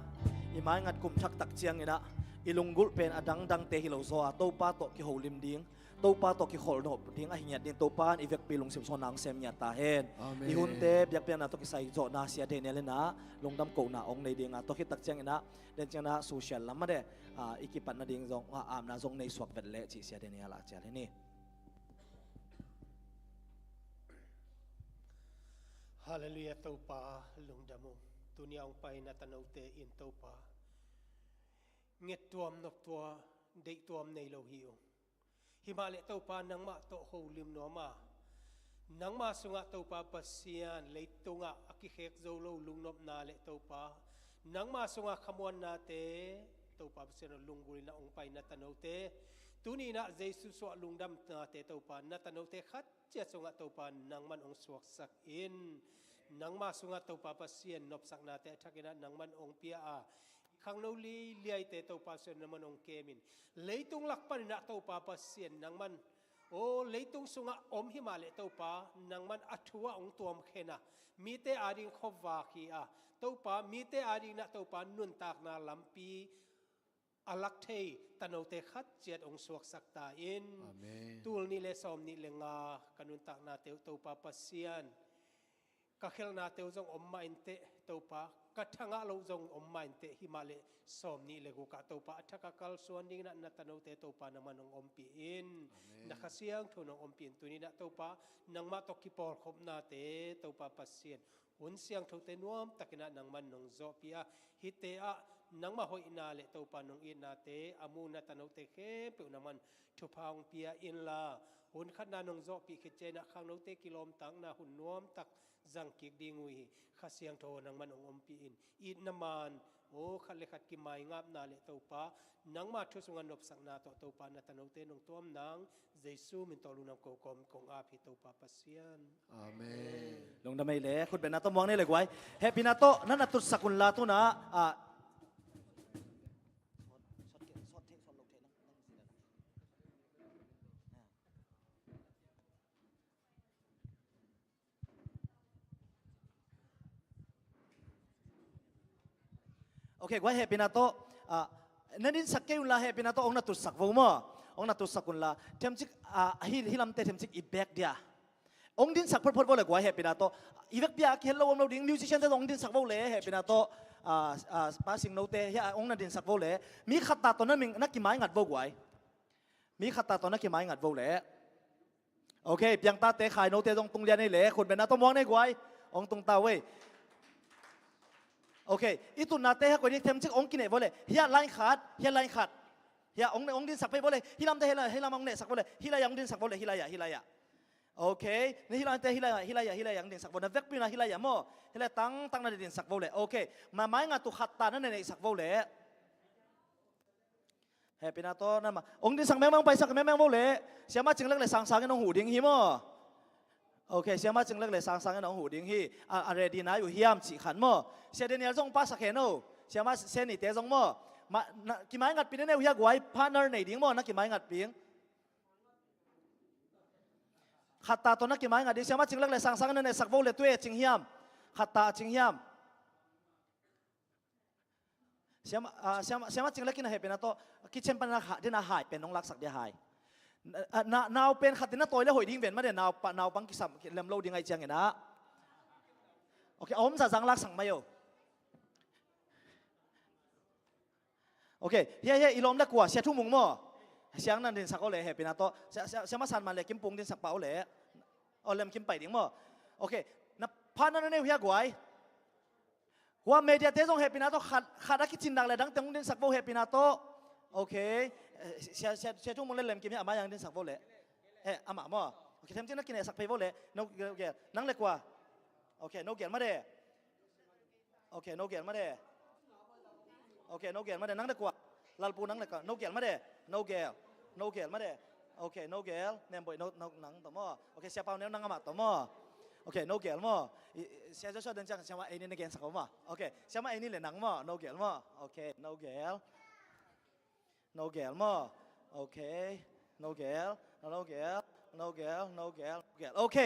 imai ngat kum thak tak chiang ina ilunggul pen adang dang te hilo zo a to pa to ki holim ding to pa to ki hol no ding a hinyat din to pa ivek pilung sim sonang sem nya ta hen Amen. ihunte biak pian na to ki sai zo na sia de ne le na longdam ko na ong nei ding a to ki tak chiang ina den chiang na social lam ma de ikipat na ding zong am na zong nei swak vet le chi sia de ne ala cha le ni Hallelujah taupa lungdamu dunia ong pai na tanaw te in taupa nget tuam nok tua dei tuam nei lo hiu himale taupa nang ma to ho lim no ma nang ma sunga taupa pasian leitunga akikhek zo lo lungnop na le taupa nang ma sunga khamwan na te taupa pasian lungul na ong pai na tanaw te tuni na jesu so lungdam na te taupa na tanaw te khat che sunga taupa nang man ong suak sak in nang ma sunga taupa pasien nop sak na te thakina nang man ong pia a khang no li liai te taupa sen nang man ong kemin leitung lakpan na taupa pasien nang man o leitung sunga om himale taupa nang man athua ong tuam khena mi te ading khowwa khi a taupa mi te ading na taupa nun tak na lampi alak thei tanaw te khat chet ong suak sak ta in Amen. tul ni le som ni le nga kanun tak na te taupa pasian ka khel na te zong om ma inte taupa ka thanga lo zong om ma inte himale som ni le go ka taupa athaka kal suan ding na tanaw te taupa na manong om pi in na khasiang thunong om pin tuni na taupa nang ma to ki por khop na te taupa pasian un siang thote nuam takina nang man nong zo pia hite a nang ma hoi na le taupa nong in na te amu na tanaw te khe pe naman thupang pia in la hun khat na nong zo pi khe che na khang no te kilom tang na hun nuam tak zang kik dingui khasiang tho nang man ong om pi in naman o khat le khat ki mai ngap na le taupa nang ma thu sunga nop sak na to taupa na tanaw te nong tuam nang jesu min to lunam ko kom kong a phi taupa pasian Amen. longdam mai le khut ben na to mong ne le gwai happy na to na tut sakun la tu na okay gwai happy na to nanin sakke un la happy na to ong na tu sak vo mo ong na tu sakun la temchik hilam te temchik I back dia ong din sak phot vo le gwai happy na to ivek pia khel lo om lo ding musician te ong din sak vo le happy na to passing no te ya ong na din sak vo le mi khata to na ming na ki mai ngat vo gwai mi khata to na ki mai ngat vo le okay piang ta te khai no te dong tung lian nei le khun ben na to mong nei gwai ong tung ta we okay itu nate ha ko ni them chik ong kine bole hiya line khat hiya ong din sak pe bole hilam te hela ong ne sak bole hilaya ong din sak bole hilaya โอเคนี่ฮิลาเตฮิลาอย่างเด่นสักโวนะเวกปีนะฮิลาอย่างโม่ฮิลาตั้งนั่นเด่นสักโวเลยโอเคมาไม้งาตุขัดตานั่นเด่นสักโวเลยเฮ้ปีนาโตนั่นมาองค์ดิสังแมงมังไปสักแมงโวเลยเสียมาจึงเลิกเลยสังกันน้องหูดิ้งฮิโม่โอเคเสียมาจึงเลิกเลยสังกันน้องหูดิ้งฮิอะไรดีนะอยู่เฮียมจีขันโม่เสียเดนิเอลจงปัสสักเฮโนเสียมาเซนิเตจงโม่มากี่ไม้งัดปีนั่นเนี่ยหัวพาร์เนอร์ไหนดิ้งโม่นักกี่ไม้งัดปีขัดตาตัวนักกี่ไม้งัดดิ้งเสียมาจึงเลิกเลยสังนั่นเนี่ยสักโวเลยตัวจึงเฮียมขัดตาจึงเฮียมเสียมาจึงเลิกกินอะไรเป็นนะโตคิดเช่นปัญหาที่น่าหายเป็นน้องรักสักเดียหายนาวเป็นขัดที่น่าตัวแล้วหอยดิ้งเวียนมาเดี๋ยวนาวปังกิสัมเล่มโลดิ้งไอเจียงเห็นนะโอเคอมจะสังรักสังไม่อยู่โอเคเฮ้ยอีลมเล็กกว่าเสียทุ่งมุงมั่วเสียงนั่นดินสักเอาเลยเห็นเป็นนะโตเสียมาสันมาเลยกิมปุงดินสักเปล่าเลยเอาเล่มกิมไปดิ้งมั่วโอเคนับพานั่นเนี่ยหัวกวยหัวเมเดียเตจงเห็นเป็นนะโตขาดคิดจินดังเลยดังตึงดินสักโบเห็นเป็นนะโตโอเคเสียทุ่งมุงเล่มกิมเนี่ยอามายังดินสักโบเลยอามามั่วโอเคเทมจินนักกินเนี่ยสักไปโบเลยโนเกลนั่งเล็กกว่าโอเคโนเกลมาเด้โอเคโนเกลมาเด้โอเคโนเกลมาเด้นั่งเล็กกว่าลาลปูนั่งเล็กกว่าโนเกลมาเด้โนเกลมาเด้โอเคโนเกลเนี่ยบ่อยนั่งต่อมั่วโอเคเสียเปล่าเนี่ยนั่งอามาต่อมั่วโอเคโนเกลมั่วเสียจะชอบเดินจังเสียว่าไอ้นี่ในเกมสักมั่วโอเคเสียว่าไอ้นี่เลยนั่งมั่วโนเกลมั่วโอเคโนเกลมั่วโอเคโนเกลโอเค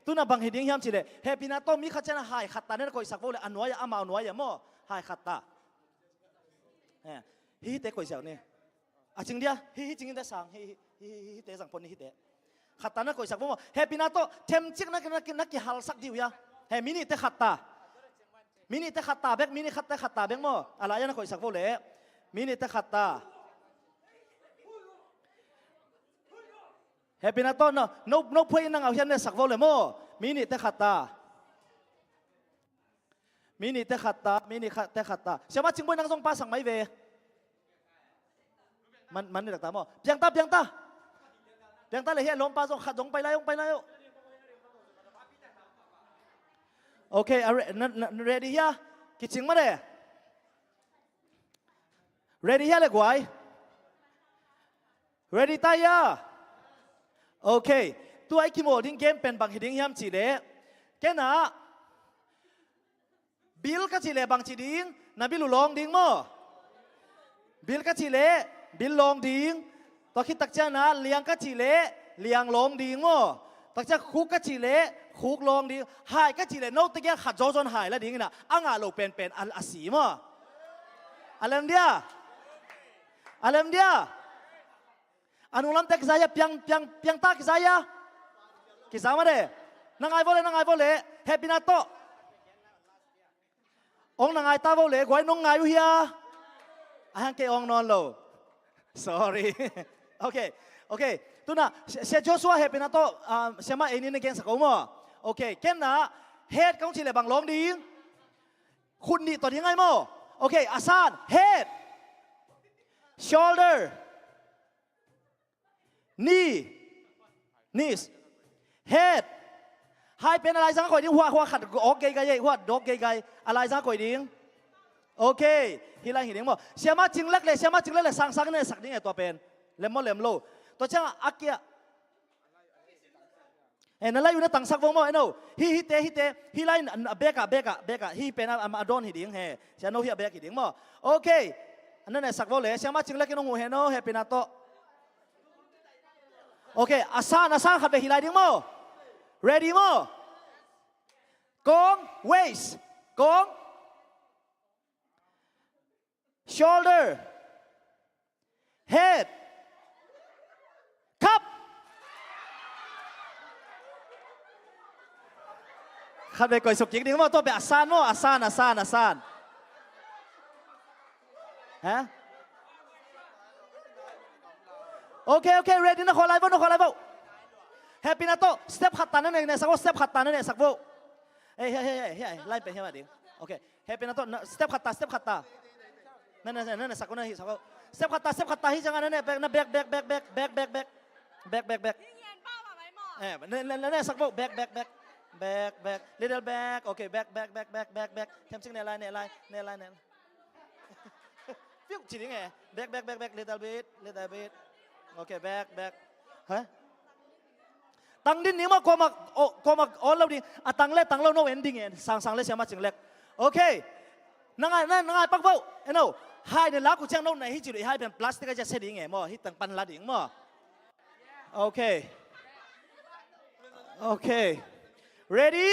ตุน่ะบางเหตุยิ่งยามสิเลยเฮปินาโตมีขัดเจนะหายขัดตาเนี่ยก็อีสักโวเลยอันน้อยอามาอันน้อยมั่วหายขัดตาฮิเตะก็อีเสียวนี่จริงเดียฮิจริงเดียสังฮิเตะสังปนฮิเตะขัดตาเนี่ยก็อีสักโวเฮปินาโตเทมจิกนักกี่ฮัลสักดิวยาเฮมินิเตะขัดตาเบกมินิขัดตาเบกมั่วอะไรเนี่ยก็อีสักโวเลยมินิเตะขัดตาเฮปินาโตnoพูดนั่งเอาเฮียนเนี่ยสักโวเลยมั่วมินิเตะขัดตาเสียมาจึงบ่นั่งทรงป้าสั่งไม่เวมันนี่ดักตามั่วเพียงตาเลยเฮียล้มป้าทรงขัดลงไปแล้วโอเคready เฮียกิจงมาเด้ ready เฮียเลยกวย ready ตายาโอเคตัวไอ้คิโมดิ้งเกมเป็นบางเหตุดิ้งยามจีเล่แกน่ะบิลก็จีเล่บางจีดิ้งน่ะบิลลองดิ้งมั่วบิลก็จีเล่บิลลองดิ้งตัวคิดตักเจ้านะเลี้ยงก็จีเล่เลี้ยงลองดิ้งมั่วตักเจ้าคุกก็จีเล่คุกลองดิ้งหายก็จีเล่โน้ตตะเกียขัดจนหายแล้วดิ้งน่ะอ่างาโลเป็นอันอาศีมั่วอะไรเดียanu lam tek saya piang tak saya kisah mana nangai boleh happy nato ong nangai ta boleh goi nong ngai uhia ahang ke ong non lo sorry okay tu na se Joshua happy nato siapa ini ni geng sakau mo okay ken na head kong chile bang long ding kun ni to ding ngai mo okay asan head shoulder knees head ให้เป็นอะไรสักคนดิ้งหัวขัดออกเกยหัวดอกเกยอะไรสักคนดิ้งโอเคฮิลาหิดิ้งมั้งเสียมาจึงเล็กเลยสังเนี่ยสักดิ้งไอตัวเป็นเล็มโลตัวเจ้าอักเกียนั่นแหละอยู่ในตังสักวงมั้งไอ้โน่ฮิเตฮิไลน์เบกะฮิเป็นอาดอนหิดิ้งเฮเสียโน่ฮิเบกหิดิ้งมั้งโอเคอันนั้นสักวงเลยเสียมาจึงเล็กน้องหูเฮโน่เฮเป็นอาโตโอเคอาซานขัดไปฮิไลดิ้งมั้ง ready มั้งกง waist กง shoulder head ครับขัดไปก่อยสุกยิงดิ้งมั้งตัวไปอาซานมั้งอาซานฮะโอเค ready นะขอไลฟ์แฮปปี้นะโตสเต็ปขัดตานั่นเองสักว่าสเต็ปขัดตานั่นเองสักว่าเฮ้ยไล่ไปใช่ไหมดิโอเคแฮปปี้นะโตสเต็ปขัดตานั่นสักว่านั่นสักว่าสเต็ปขัดตาที่จังงั้นนั่นแบก เนี่ยสักโบกแบกlittle back โอเคแบกทำสิ่งในไลน์ฟิวจีนี่ไงแบก little bit โอเคแบกฮะตังดินนี้มาก็มาอ๋อเราดิตังเล็กตังเราโนเอนดิ้งเองสั่งเล็กเสียมาจึงเล็กโอเคนั่งไงปักเบ้าเอ็นโอให้เนี่ยลักกูเจ้าโน่นไหนที่จุดให้เป็นพลาสติกจะเสด็จไงมั่วที่ตังปันละดิ่งมั่วโอเค ready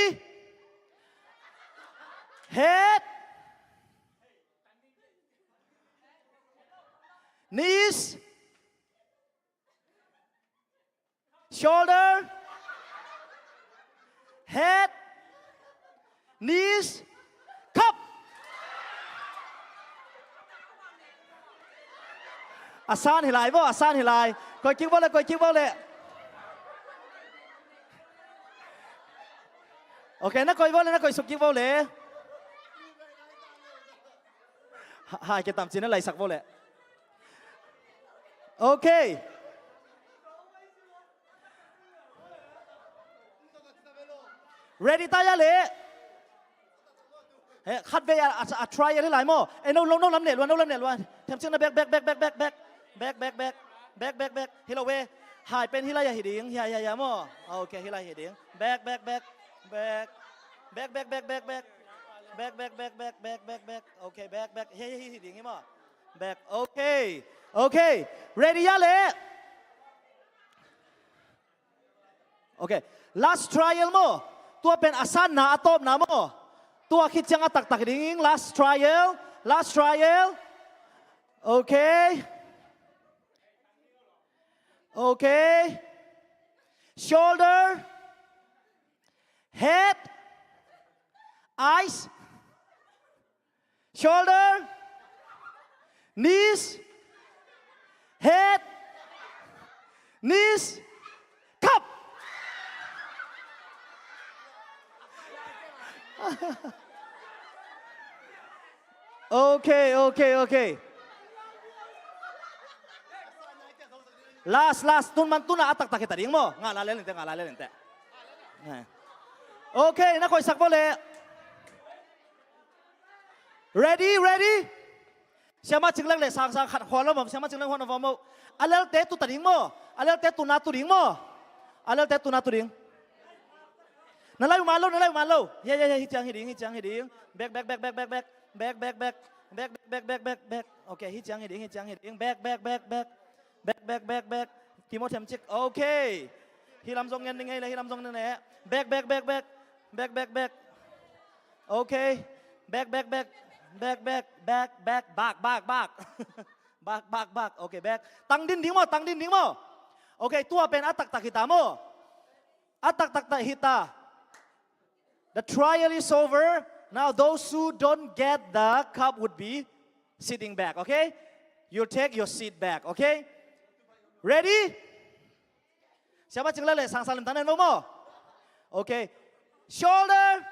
head knees shoulder head knees cup อาซานเฮลายบ่อาซานเฮลายคอยคิดว่าเลยโอเคนะคอยว่าเลยนะคอยสุกิว่าเลยหายจะตามจีนอะไรสักว่าเลยโอเคready ตายเลยเฮ้ขัดเบียร์try อะไรหลายมั่วเอ้ยน้องลำเน็ตวันทำเช่นนั้นแบกฮิโลเวหายเป็นฮิลายาฮิดิงยามั่วโอเคฮิลายาฮิดิงแบกโอเคแบกเฮ้ยฮิดิงมั่วแบกโอเค ready ยาเลยโอเค last trial มั่วตัวเป็นอาสันนาตบนามั่วตัวคิดจังตักดิ่ง last trial โอเค shoulder head eyes shoulder knees head knees cup โอเค last ตุนatak kita ding mo ngala lenteโอเคนะคอยสักบ่เลย ready เสียมาจึงเล่นเลยสังขัดหัวแล้วผมเสียมาจึงเล่นหัวน้ำผมอะไรเตะตุตัดดิ่งโมอะไรเตะตุนาตุดิ่งโมอะไรเตะตุนาตุดิ่งนั่นเลยมาลูเฮ้ฮิจังฮิดิ่งแบกโอเคฮิจังฮิดิ่งแบกทีมอเทมจิกโอเคฮิลำทรงเงินยังไงเลยฮิลำทรงนั่นแหละแบกโอเคแบกโอเคแบกตังดินดิ้งโมโอเคตัวเป็นอัตตักหิตาโมอัตตักหิตา the trial is over now those who don't get the cup would be sitting back okay you take your seat back okay ready siapa cenglah le sang salim tanan mo okay shoulder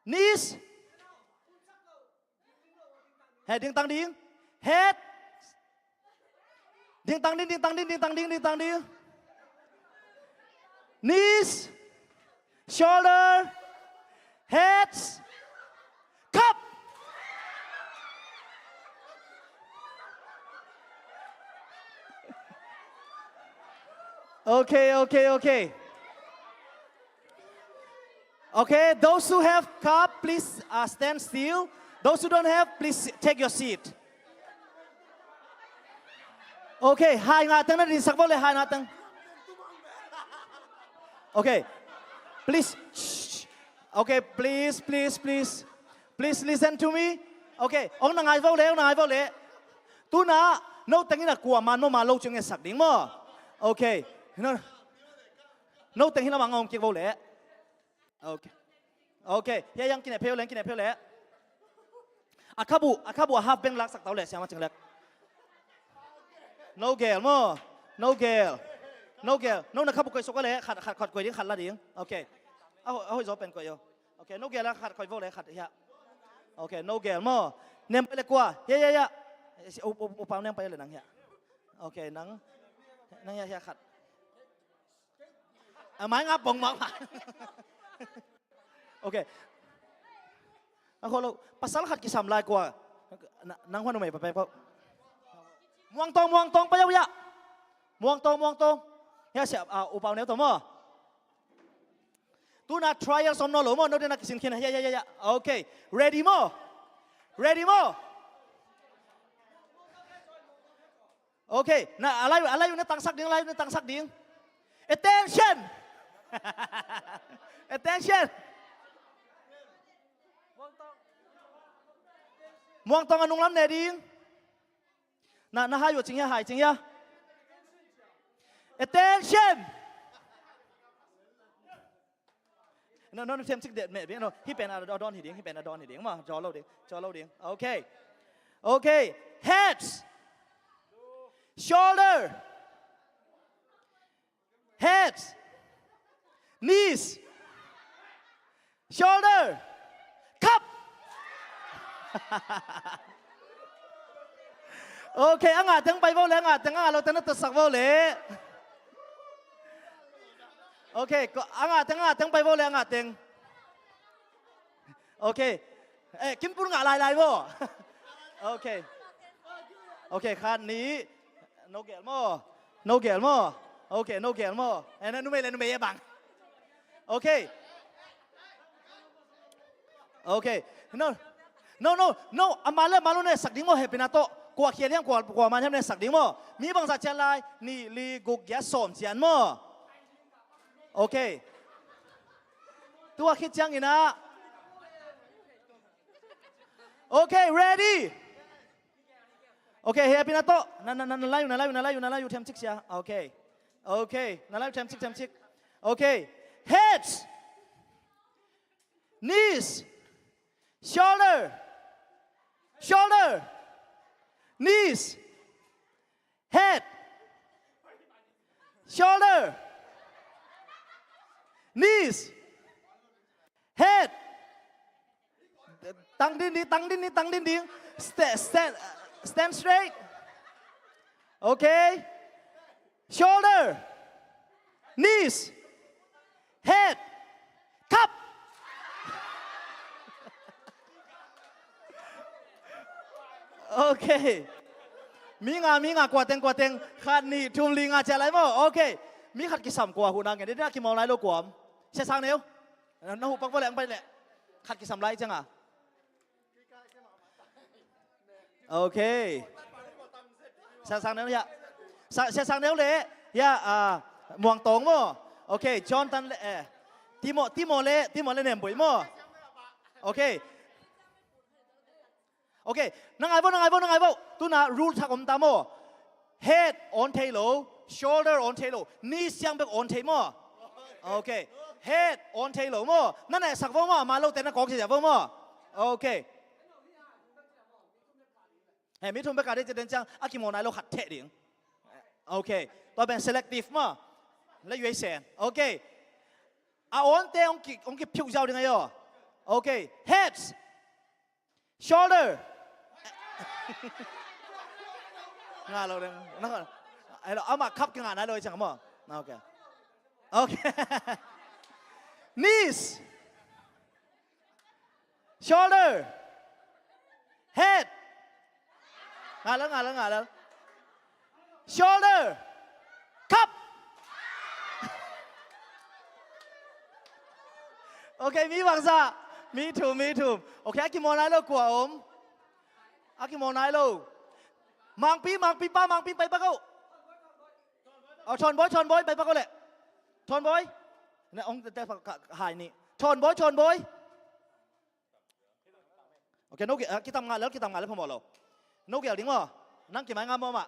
knees head ding tang ding head ding tang ding knees shoulder heads cup okay those who have cup please stand still those who don't have please take your seat okay hai ngatang na din sakbo le hai ngatang okay please okay please listen to me okay ong na ngai vo le tu na no tangina kwa man mo ma lo chung e sak ding mo okay no tang hina ma ngong ki vo le okay ya yang kin e pheu le akabu half beng lak sak tau le siama chang lek no girl no na kabu koi sok le khat koi ding khat la ding okay a hoi zo pen koi yo okay no girl la khat koi vo le khat ya okay no girl mo nem pe le kwa ya o pa nem pe le nang ya okay nang ya khat ไม้งาปงมาโอเคako lo pasal khat ki samlai kwa nang hwan mai pa pa muang tong pa ya muang tong ya sia upau neu to mo tu na trial som no lo mo no de na kisin khin ya okay ready mo okay na alai na tang sak ding attention attention muang tong anung lam ne ding na hai yo jing ya attention no thêm chiếc điện mẹ biết no hi pen adon hi ding mà cho lâu ding okay heads shoulder heads knees shoulder cup okay ang tiếng bay vô lẽ tiếng lo tiếng nó tự sặc vô lẽ okay tiếng bay vô lẽ tiếng okay kim pun lại vô okay khan ní no gel mo okay no gel mo nó mày bằng okay no amalu ne sak ding mo happy na to kwa khian hiang kwa man hem ne sak ding mo mi bang sa chen lai ni li guk ya som chian mo okay tua khit chang ina okay ready okay happy na to na lai them chik sia okay na lai them chik okay heads knees shoulder knees head shoulder knees head tăng din stand straight okay shoulder knees head cup okay mi nga kwa teng khan ni thum li nga cha lai mo okay mi khat ki sam kwa hu na nge de na ki mau lai lo kwam se sang neu na hu pak bo leng pai le khat ki sam lai chang à okay se sang neu ya se sang neu le ya muang tong mo okay John tan le timo le nem boi mo okay okay nang ai bo tu na rule thak om ta mo head on tail shoulder on tail knees yang bek on tail mo okay head on tail mo nan ai sak bo mo ma lo te na kok sia bo mo okay mi thum bek ka de je den chang aki mo nai lo khat the ding okay to ben selective mo le yue sen okay on te ong ki phiu giao ding ai yo okay heads shoulder nga lo ding na ai lo ama khap ki nga na lo chang mo okay knees shoulder head nga lo shoulder cup okay mi bang sa me too okay aki mo nai lo kwa om aki mo nai lo mang pi pai pa ko chon boy pai pa ko le chon boy na ong te hai ni chon boy okay no ki tam nga le pho mo lo no gel ding mo nang ki mai nga mo ma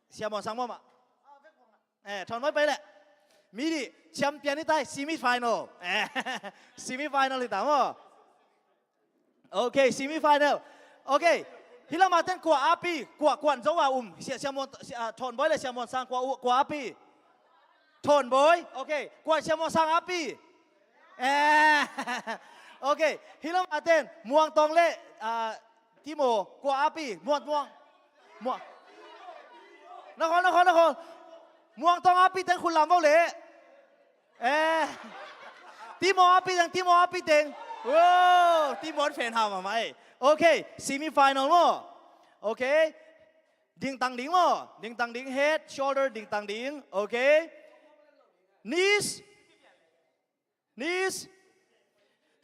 sia mo sang mo ma chon boy pai le mi di champion ni tai semi final semi final li ta mo okay semi final okay hila ma ten kwa api kwa kwan zo wa sia mo thon boy le sia mo sang kwa api thon boy okay kwa sia mo sang api okay hila ma ten muang tong le timo kwa api muang na kon muang tong api ten khun lam vo le ทีมอปีดังทีมอปีเต็งว้าวทีมอแฟนฮามาไหมโอเคซีมิไฟแนลมั้งโอเคดิ่งตังดิ่งมั้งดิ่งตังดิ่ง head shoulder ดิ่งตังดิ่งโอเค knees knees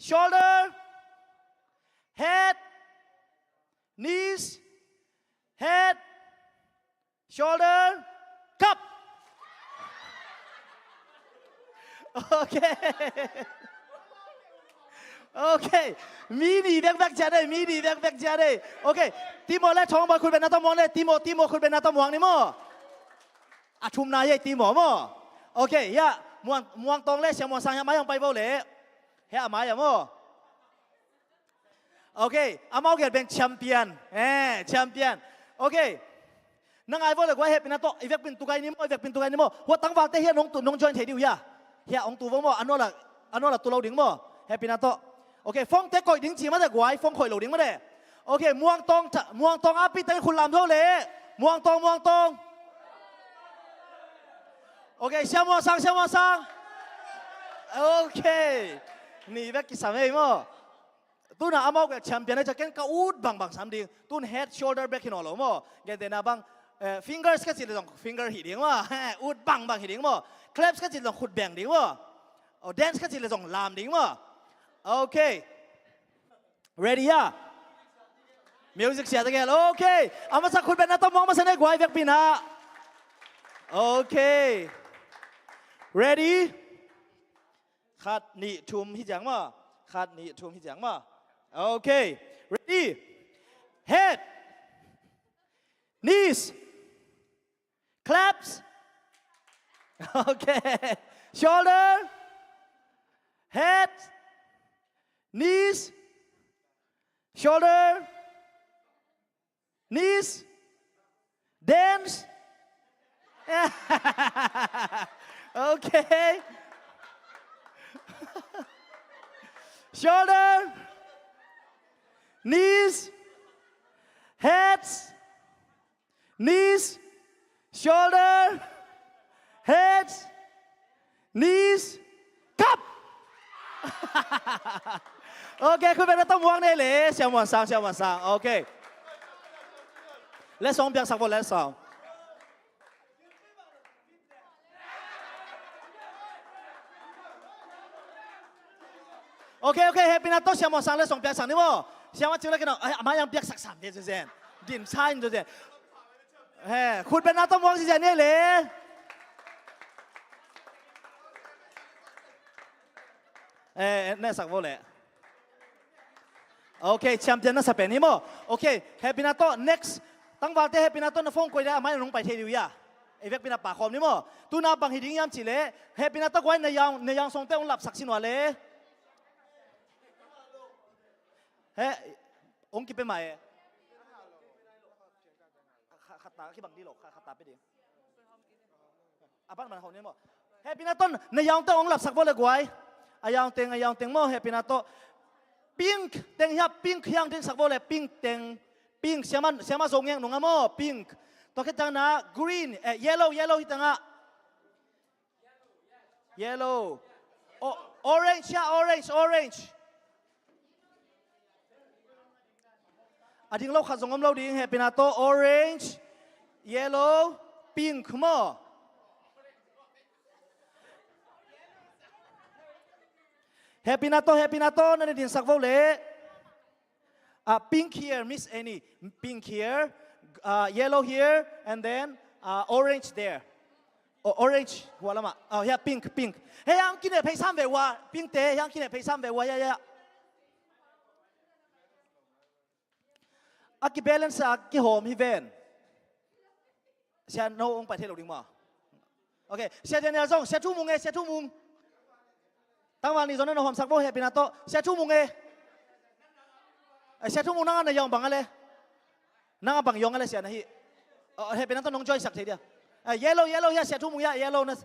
shoulder head knees head shoulder cup โอเคโอเคมีดีแบกจะได้มีดีแบกจะได้โอเคทีมอและท้องบอลคุณเป็นนักตะมองเลยทีมอคุณเป็นนักตะมองนี่มั้งอาชุมนายใหญ่ทีมอมั้งโอเคย่ามวงตรงเลยเสียมวงสังยามายังไปบ่เลยเฮ้ยอามาอย่างมั้งโอเคอามาเกิดเป็นแชมเปี้ยนแชมเปี้ยนโอเคนั่งไอ้บ่เลยว่าเฮ้เป็นนักตะอีเวกเป็นตุกไก่นี่มั้งอีเวกเป็นตุกไก่นี่มั้งหัวตั้งวันเตะเฮียน้องจอยเฉยดิวยาเฮียองตัวมั้งอันนั้นละตัวเราดิ่งมั้งเฮ้เป็นนักตะโอเคฟงเตะก่อยดิ้งจีมาจากไว้ฟงข่อยเหลวดิ้งมาเด้โอเคม่วงตองอาปิเตะคุณลำเท่าเลยม่วงตองโอเคเสียม่วงสังโอเคนี่แบบกิสามเองมั้งตุนอามาเกิดแชมเปี้ยนจะเก่งก้าวบังสามดิ้งตุน head shoulder back ขึ้นหล่อมั้งเกิดเดน่าบังfingers ก็จิตเลยต้อง finger หิดิ้งมั้งอูดบังหิดิ้งมั้ง claps ก็จิตต้องขุดแบ่งดิ้งมั้งdance ก็จิตเลยต้องลามดิ้งมั้งโอเค ready อ่ะ music เสียตะเกียบโอเคเอามาสักคุณเป็นนักตะมองมาเสนอกว่าเวกปีนะโอเค ready ขัดนี่ทุ่มที่จังมาขัดนี่ทุ่มที่จังมาโอเค ready head knees claps โอเค shoulder head knees shoulder knees dance okay shoulder knees heads knees shoulder heads knees cup โอเคคุณเป็นนักตะมวงได้เลยเสียงหวานสังโอเคและสองเปียงสักบอลและสองโอเคเฮปินาโตเสียงหวานสังและสองเปียงสังนี่มั้งเสียงหวานจิ้มแล้วกันเนาะอามายังเปียงสักสามเดือนเจนดินชายนี่เจนเฮ้คุณเป็นนักตะมวงสิเจนนี่เลยเนี่ยสักบอลเลยโอเคแชมเปี้ยนน่าจะเป็นนี่มั้งโอเคเฮปินาโต next ตั้งวันเตะเฮปินาโตน่าฟงคุยได้ไม่ลงไปเที่ยวย่าเอเวกปินาปากคอมนี่มั้งตัวน่าบังหิดิ้งยามจีเล่เฮปินาโตกวยในยังส่งเตะองหลับสักสินวะเล่เฮ้องกินไปไหมขัดตาขี้บังดีหรอกขัดตาไปดิอาบ้านมันเขาเนี่ยมั้งเฮปินาโตในยังเตะองหลับสักบอลเลยกวยอายองเต็งมั้งเฮปินาโตpink เต็งยับ pink ยังเต็งสักบ่เลย pink เต็ง pink เสียมันส่งยังหนุ่งอ่ะมั้ง pink ตัวคิดจังนะ green yellow ที่ตังอ่ะ yellow orange ใช่ orange ดิ้งเราขัดส่งเราดิ้งเฮปินาโต orange yellow pink มั้งHappy Nato นั่นดินสักวอลเล่ pink here Miss Annie pink here yellow here and then orange there orange หัวละมาyeah pink เฮ้ยยังกินเนี่ยเพย์ซ้ำเววะ pink เตะยังกินเนี่ยเพย์ซ้ำเววะยะอากิเบลนส์อากิโฮมฮิเวนเสียโนองไปเที่ยวดิ่งมาโอเคเสียเจเนอร์ซงเสียทุ่มมุงตั้งวันนี้ตอนนั้นเราหอมสักโบเฮปินาโตเสียทุ่มมุงเสียทุ่มมุงนั่งในยองบังอะไรนั่งบังยองอะไรเสียนะฮีเฮปินาโตน้องจอยสักทีเดียวyellow เสียทุ่มมุงyellow นะ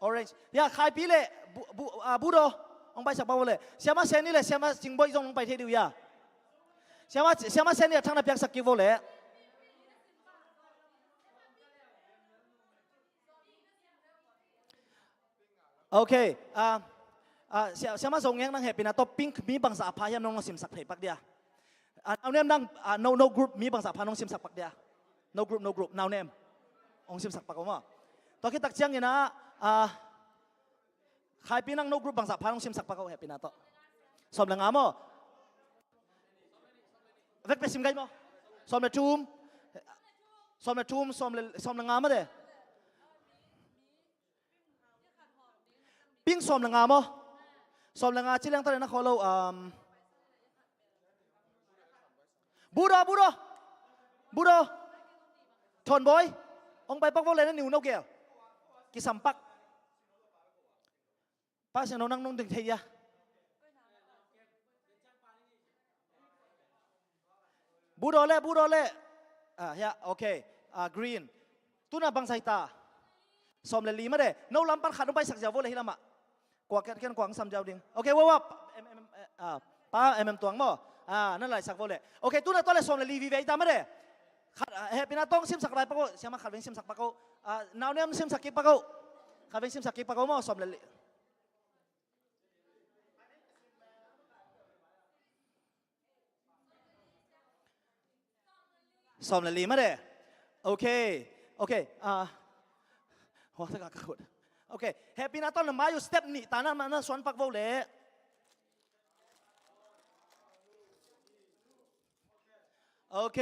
orange ขายปีเลยบูโดองไปสักบ้าเลยเสียมาเซนนี่เลยเสียมาจิงบอยจงองไปเที่ยวเสียมาเซนนี่ทั้งนั้นเพียงสักกี่โวเลย โอเคเสียมาส่งยังนั่งเฮปินาโตปิ้งมีบางสาพายามน้องซิมสักเพปักเดียเอาเนี่ยนั่งno group มีบางสาพาน้องซิมสักปักเดียno group now name องซิมสักปักว่าตอนที่ตักเชียงเนี่ยนะใครปีนั่ง no group บางสาพาน้องซิมสักปักเอาเฮปินาโตสมแรงงามเวกไปซิมไกมั้สมแรงจูมสมแรงงามมาเด้ปิ้งสมแรงงามสมแรงงานที่เลี้ยงตอนนี้นะเขาเราบูโรทนบอยองไปปักวอลเลยนะนิวนกเกลกิสัมปักป้าเสียงนั่งดึงเทียบูโรเล่เฮียโอเคกรีนตุน่าบังไซตาสมเลลีมาเด้น้องลำปันขาดลงไปสักเจ้าวอลเลยฮิลามะกว่าแค่กวางซ้ำเจ้าดิ่งโอเคว่าป้าตัวงมั้นั่นแหละสักวอลเลยโอเคตุน่าตัวเลยสมเลลีวีเวตามาเด้เฮปินาต้องซิมสักไรปะกูเสียมาขัดเวงซิมสักปะกูนาวเนี่ยซิมสักกิปะกูขัดเวงซิมสักกิปะกูมั้งสมเลลีสมเลลีมาเด้โอเคหัวตะกักขุดโอเคเฮปินาต้องมาอยู่สเต็ปนี้ตานั้นมันสวนปักวอลเลยโอเ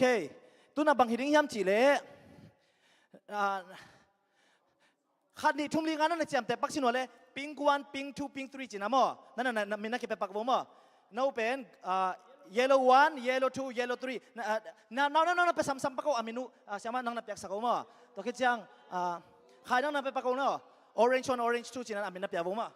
คตุน่าบังหิดิ้งยำจีเล่ขัดนี่ทุ่มลิงานนั่นเจียมแต่ปักชินวะเล่ปิง1ปิง2ปิง3จีน่ะมั้งนั่นมีนักเก็บปักวงมั้งนั่นเป็นyellow 1 yellow 2 yellow 3นั่นเป็นซ้ำปักวอามินุเสียมานั่งนับยักษ์สักวมั้งตัวคิดจังใครนั่งนับปักวงเนาะ orange 1 orange 2จีน่ะอามินับยักษ์วงมั้ง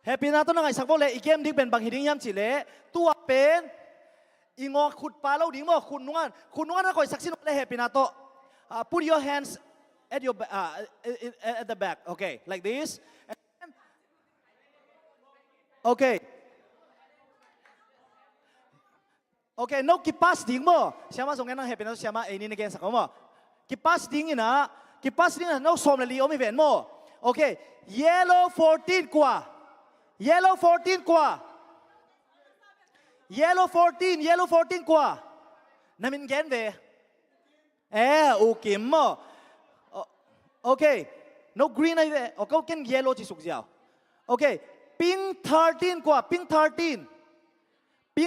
เฮปินาตัวนั่งไงสักวอลเลยอีเกมดิ้งเป็นบางหิดิ้งยำจีเล่ตัวเป็นอีงอขุดปลาเราดิ้งมั้งคุณนุ่งนั่นคอยสักสินเลยเฮปินาโต put your hands at your at the back okay like this okay no kipas ding mo siapa songen nang ฮปินาโตsiapa ini nih kan sakau mo kipas ding ina no som le li omi ven mo okay yellow 14 กว่าyellow 14 กว่า yellow 14 กว่านั่นเป็นแกนเวอุกิมมั้งโอเค no green ไอ้เวโอเคแกน yellow ที่สุกเจ้าโอเค pink 13 กว่า pink 13 13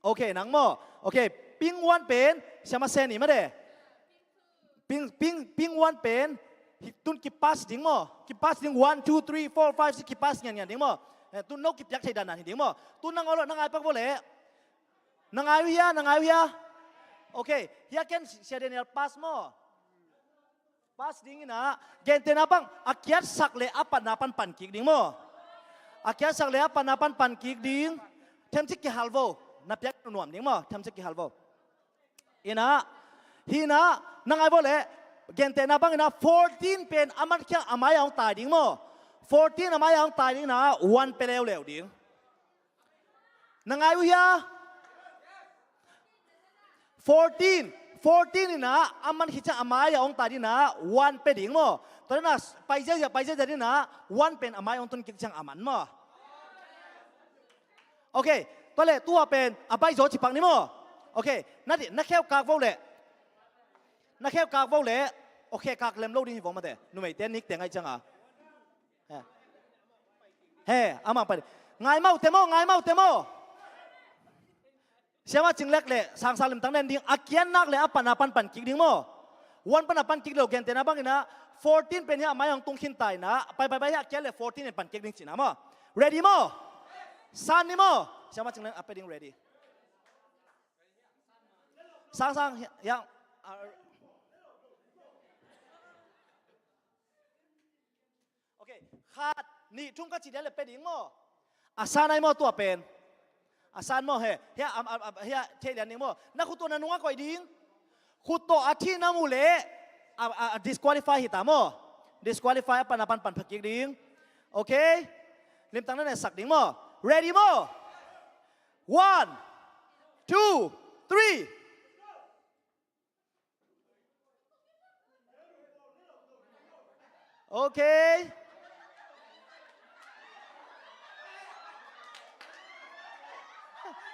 โอเคนังมั้งโอเค pink 1เป็นใช่ไหมเซนี่มาเด้ pink 1เป็นตุนกิปัสดิ้งมั้งกิปัสดิ้ง1 2 3 4 5 6กิปัสเงี้ยดิ้งมั้งตุนนกกิบยักษ์ไทยด้านนั้นดิ้งมั้งตุนนั่งเอาละนั่งไอ้ปักโบเล่นั่งไอ้วิยาโอเคเฮียเกนเสียเดนเอลปัสมั้งปัสดิ้งนะเกนเตน่าบังอากิยัดสักเลยอัปนาปันกิกดิ้งมั้งอากิยัดสักเลยอัปนาปันกิกดิ้งเทมซิกิฮัลโวนับยักษ์หนุ่มดิ้งมั้งเทมซิกิฮัลโวอีน่ะฮีน่ะนั่งไอ้โบเล่เกนเตน่าบังนะ14เป็นอามันแค่อามายองตายดิ้งมั้ง14อามายองตายดิ้งนะ1เป็นเร็วดิ้งนั่งไงวิยา14นี่นะอามันคิดจะอามายองตายดิ้งนะ1เป็นดิ้งมั้งตอนนั้นนะไปเจอดิ้งนะ1เป็นอามายองต้นกิจจังอามันมั้งโอเคตอนแรกตัวเป็นอาไปโจจิปังนี่มั้งโอเคนักแค่กากวอลเล่นักแค่กากวอลเล่โอเคกากเล่มโลดิ้งผมมาเด้หนุ่มไอ้เต้นนิกแต่งไงจังอ่ะ Hey, amang pa. Ngai mau temo, ngai mau temo. Siapa cinglek le, sang salim tang nen ding akian nak le apan pan kik ding mo. Wan pan kik lo gen tena bang ina 14 pen ya mayang tung hin tai na. Pai ya akian le 14 pan kik ding cina mo. Ready mo? San ni mo. Siapa cinglek apa ding ready? Sang yang okay, khat ni chung ka chi le pe ding mo. Asan ai mo tua pen. Asan mo heเทเลียนนี่mo na khuto na nunga koi ding khuto athi na mule disqualify hita mo disqualify pan phakik ding okay lim tang na sak ding mo ready mo 1 2 3 okay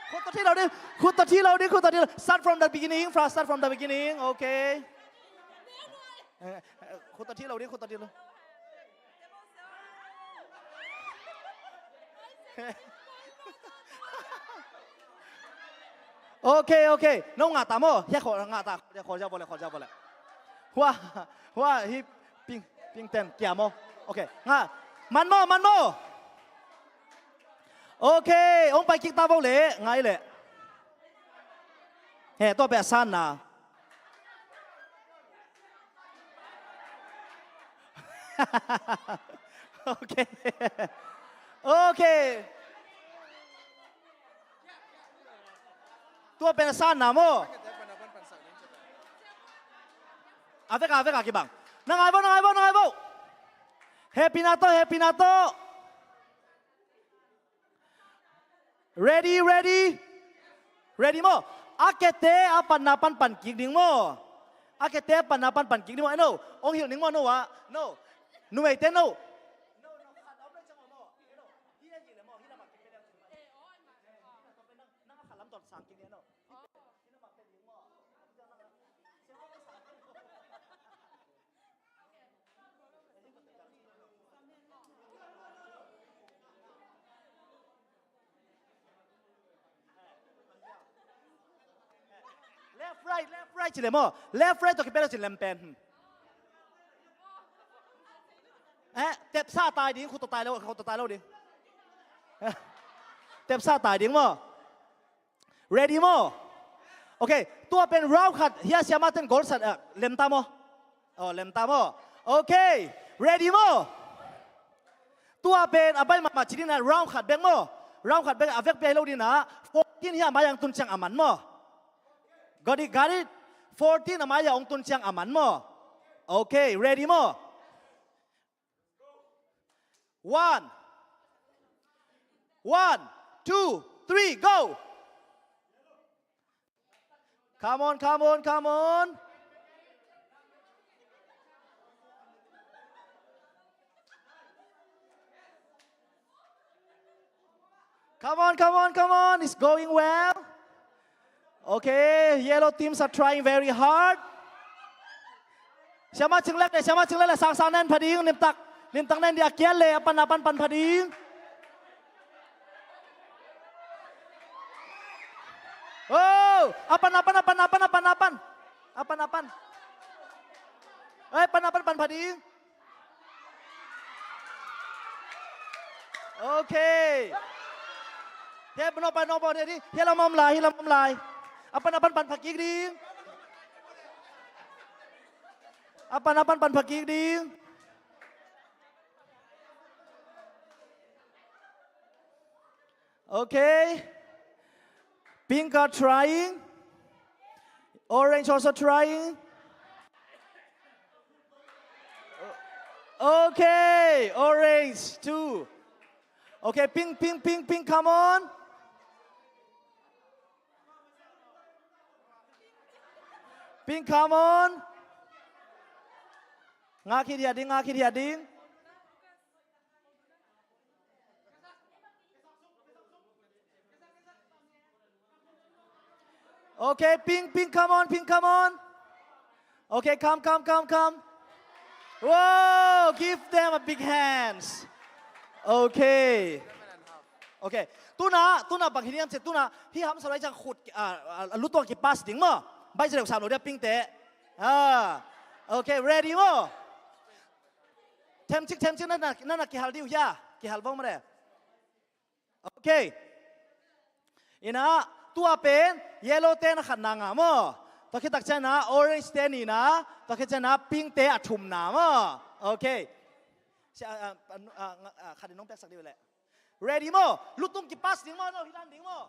Khutaที่เราดิ start from the beginning okay ขุดที่เราดิ okay น้องงาตาโม่แค่ของาตาขอเจ้าบ่เลยว่าฮิปิงเต็มเกี่ยโมโอเคงามันโมโอเคองไปกิกตาเบาเลยไงเลยเฮ้ตัวแบบสั้นนะโอเคตัวเป็นสั้นนะโมอาเวกกี่บังนางไงบ่เฮปินาโตReady mo. Akete apan pan kik ding mo. Akete apan kik ding mo. No. Ong hil ding mo no wa. No. Nuai te no. Left right จิเลโม left right ตัวคิดเป็นจิเลมเป็นเต็บซ่าตายดิคุณตัวตายแล้วดิเต็บซ่าตายดิโม ready โมโอเคตัวเป็น round cut เฮียเสียมาเต้น goal set เลมตาโมเลมตาโมโอเค ready โมตัวเป็นอะไรมาจีน่ะ round cut เบงโม round cut เบงอเวกเบลดินะ14เฮียมายังตุนเชียงอามันโมGot it 14 amaya ong tun siang aman mo okay ready mo 1 2 3 go come on come on come on it's going well Okay, yellow teams are trying very hard. Siapa cenglet le sang nen pading nim tak nen dia kian le apan pan pading. Oh, apan. Pan pading. Okay. Dia penopo dia ni, hilang mamlai. Apan pan pakik ding. Apan pan pakik ding. Okay. Pink are trying. Orange also trying. Okay, orange too. Okay, pink, come on. Pink, come on. Ngaki dia ding. Okay, pink, come on. Okay, come. Whoa, give them a big hands. โอเคโอเคตัวน่ะบางทีนี่ยตัวน่ะที่ทำสไลด์จังขุดลุตัวกี่ปัสถึงมั้งใบเสด็จสามเราได้ปิ้งเตะโอเค ready มั้งเทมชิกนั่นน่ะกี่ฮัลดิวย่ากี่ฮัลบ้างมาเลยโอเคอินะตัวเป็น yellow เตนะขันนางอ่ะมั้งตัวคิดตักเจนะ orange เตนี่นะตัวคิดเจนะ pink เตอะชุ่มน้ำมั้งโอเคขันน้องแป๊กสักเดียวแหละ ready มั้งลุตุ้งกี่ปัสถึงมั้งโน้ฮิลันถึงมั้ง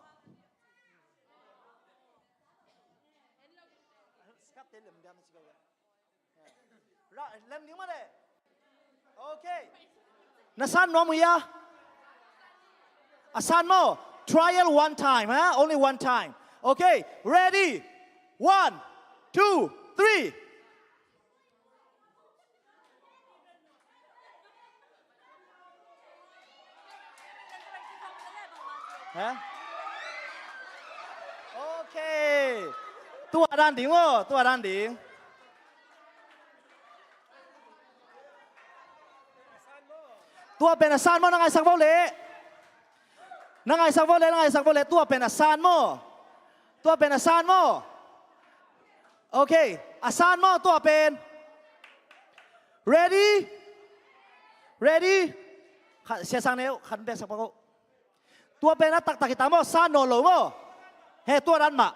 สกัดเตลเล่มเดียวมันสิบเล่มถึงมั้งเลยโอเคนัสันน้องมึงยาอาสันมั้ง trial one time only one time okay ready 1 2 3ฮะโอเคตัวด้านดิ่งมั้งตัวด้านดิ่งตัวเป็นอาซานมั้งนั่งไงสักวันเลยนั่งไงสักวันเลยตัวเป็นอาซานมั้งตัวเป็นอาซานมั้งโอเคอาซานมั้งตัวเป็น ready เสียสังเนียวขันเบสสักวันตัวเป็นนักตักกิตามมั้งซานโนโลมั้งเฮ้ตัวนั้นมา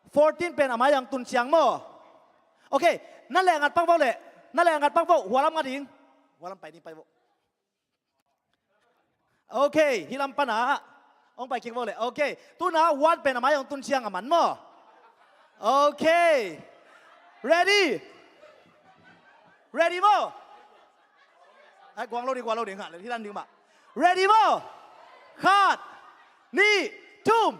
14เป็นอะไรอย่างตุนเชียงมั้งโอเคนั่นแหละงัดปังเฝ้าเลยนั่นแหละงัดปังเฝ้าหัวลำงัดดิ่งหัวลำไปนี่ไปโอเคฮิลัมปันองไปคิดว่าเลยโอเคตัวน่ะวันเป็นอะไรอย่างตุนเชียงมันมั้งโอเค ready มั้งไอ้กวางเราดีค่ะเลยที่นั่นดีมา ready มั้งขาดนี่ทุ่ม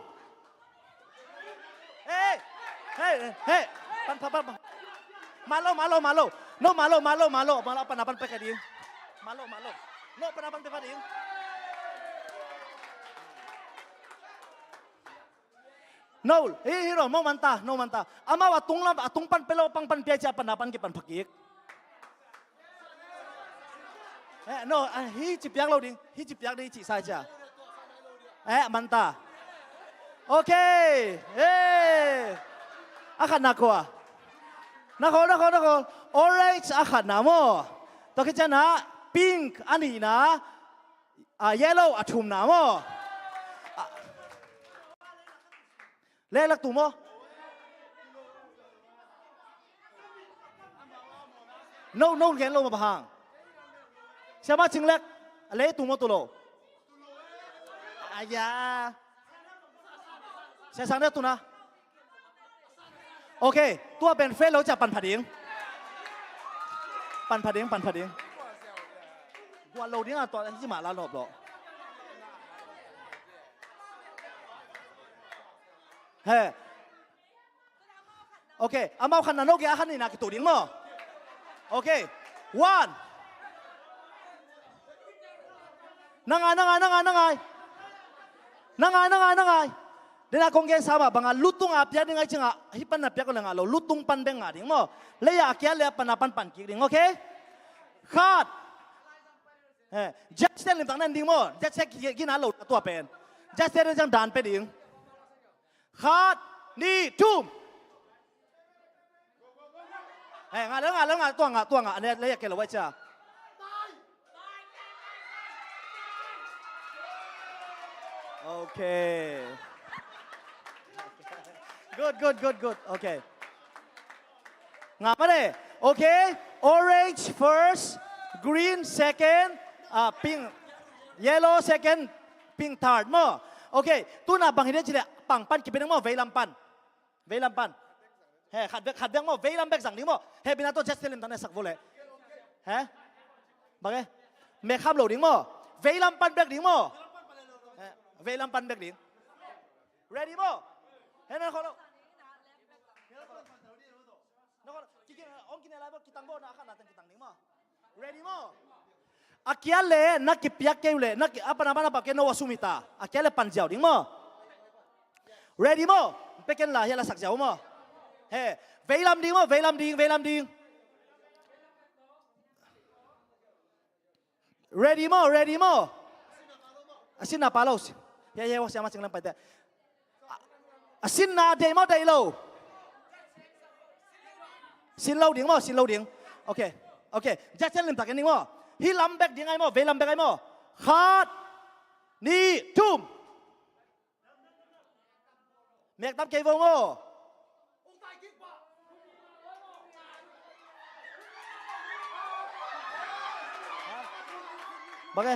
เฮ้ปันมาโลปนาปันไปกันดิมาโลโนปนาปันไปกันดิno hero no manta ama wa tung pan pelo pang pan pia cha pan ki pan phakik no hi chi piak lo ding hi chi piak dei chi sai cha manta okay akan nako orange akan namo to ki chana pink ani na yellow athum namoเล่ลักตุ่มอ่ะโน่แกนลงมาพังใช่ไหมจึงเล็กเล่ตุ่มอ่ะตุโลอายาใช่สังเดียตุนะโอเคตัวเป็นเฟลเราจะปั่นผาดิงวันเราเนี่ยตัวที่มาลาหลบหรอเฮ้โอเคอามาขันนันโนเกียขันนี่นักตัวดิ้งมั้งโอเคone นั่งไงเดี๋ยวนักคงเกณฑ์สามบางลุตุงอาเปียดิ้งไงจังฮิปันนับเปียก็เลยงั้นลุตุงปันเด้งดิ้งมั้งเลยอยากเกี่ยเลยปันกิ๊กดิ้งโอเคขาดเฮ้จัดเซนลิมตั้งนั่นดิ้งมั้งจัดเซนกินอะไรตัวเป็นจัดเซนจังด่านไปดิ้งขาดนี่ทุ่มงานตัวงานอันนี้เรียกกันเลยว่าจ้าโอเค good โอเคงานมาเลยโอเค orange first green second pink yellow second pink third มั้งโอเคตัวน่ะบางทีเนี่ยจีเนี่ยปังปันกี่เป็นมั้งเวลัมปันเฮ้ขัดเรื่องมั้งเวลัมแบกสั่งดิ้งมั้งเฮ้บินาตัวเจสเซลิมตอนนี้สักโวเลยเฮ้บางไงเมคอัพโหลดิ้งมั้งเวลัมปันแบกดิ้งมั้งเวลัมปันแบกดิ้ง ready มั้งเฮ้นั่นเขาเรากินอะไรบ้างกินตังโบนะข้านาตังกินตังดิ้งมั้ง ready มั้งAkiale nak kipiak keule nak apa nama pakai no wasumita. Akiale panjau ding mo. Ready mo? Peken lah ya lah sak jauh mo. Hey, veilam ding. Ready mo. asin na palo ya wa siama singlam pai te asin na dei mo dei lo sin lo ding mo sin lo ding okay okay ja chen lim tak ni mo hi lam bek ding ai mo ve lam bek ai mo khat ni tum mek tam ke vô mo Bang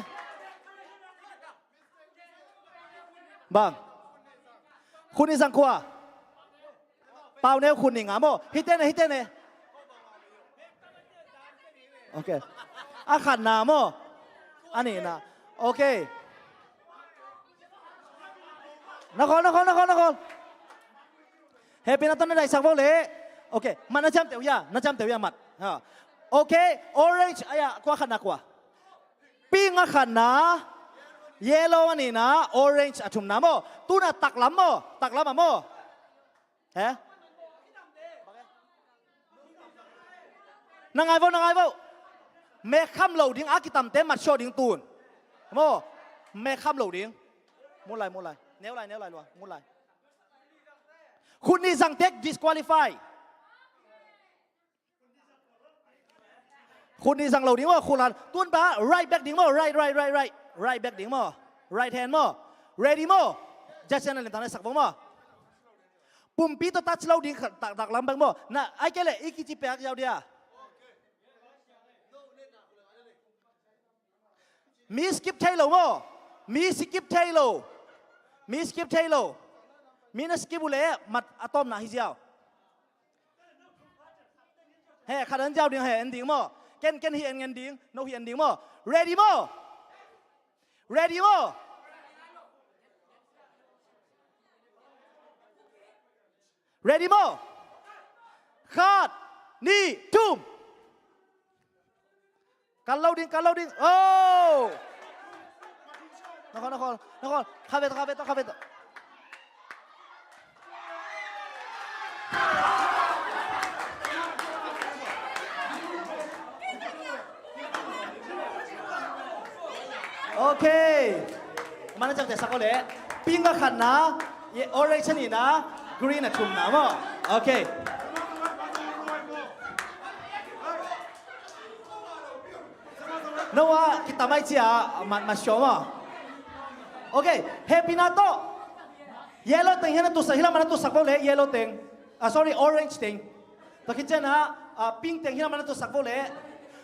Bang Kun ni sang kwa Pau neo kun ni ngamo Hiten Okay Akan na mo Ani na Okay Nakon Happy na to na dai sang le Okay Mana jam teu ya mat Okay orange aya kwa kan na kwa Pink akan na Yellow ani na orange atum na mo tu na tak lam mo he nangai vo me kham lo ding akitam te mat sho ding tun mo me kham lo ding mulai neo lai lo mulai kun ni sang tek disqualifyคุณนี่สั่งเราดิ้งว่าคุณลันตุนปะ right back ดิ้งมั้ right back ดิ้งมั้ right hand มั้ ready มั้จะเช่นอะไรต่างๆสักบ้างมั้ปุ่มปีตัวตัดเราดิ้งตักลำบากมั้น่ะไอ้แกเลยอีกกี่จีเปียกยาวเดียมีสกิปเทโลมั้มีสกิปเทโลมีนักสกิปบุเล่มัดอะตอมน่ะฮิเจียวเฮ้ขัดอันเจ้าดิ้งเฮ้อันดิ้งมั้Ken hi en ding no hi en ding mo ready mo khat ni tum kan loading oh nakon khavet Okay. Mana jam te sakole. Pink ka khan na, ye orange ni na, green na chum na mo. Okay. Nawa kita mai chia ma show mo. Okay. Happy na to. Yellow thing hena tu sahila mana tu sakole yellow thing. Sorry orange thing. To kitchen na pink thing hena mana tu sakole.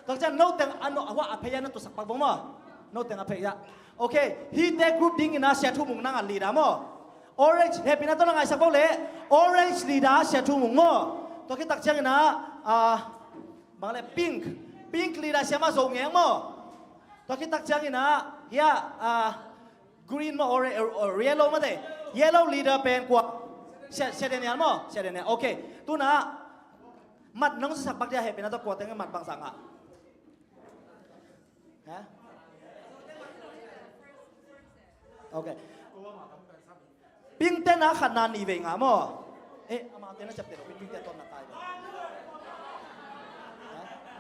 To kitchen no thing ano awa apaya na tu sakpag mo. No tengah paya. Okay, he take group ding ina siatu mung nang leader mo. Orange happy na to nang isa le. Orange leader siatu mung mo. To kita tak ina bangale pink leader siapa zong yang mo. To kita tak ina ya green mo or yellow mo de. Yellow leader pen kwa. Siapa ni mo? Siapa ni? Okay, tu na mat nang sesak dia happy na to kwa tengah mat bang sanga. Hah? Okay. Ping ten na khanan ni ve nga mo. Ama ten na chapte ping ten ton na tai.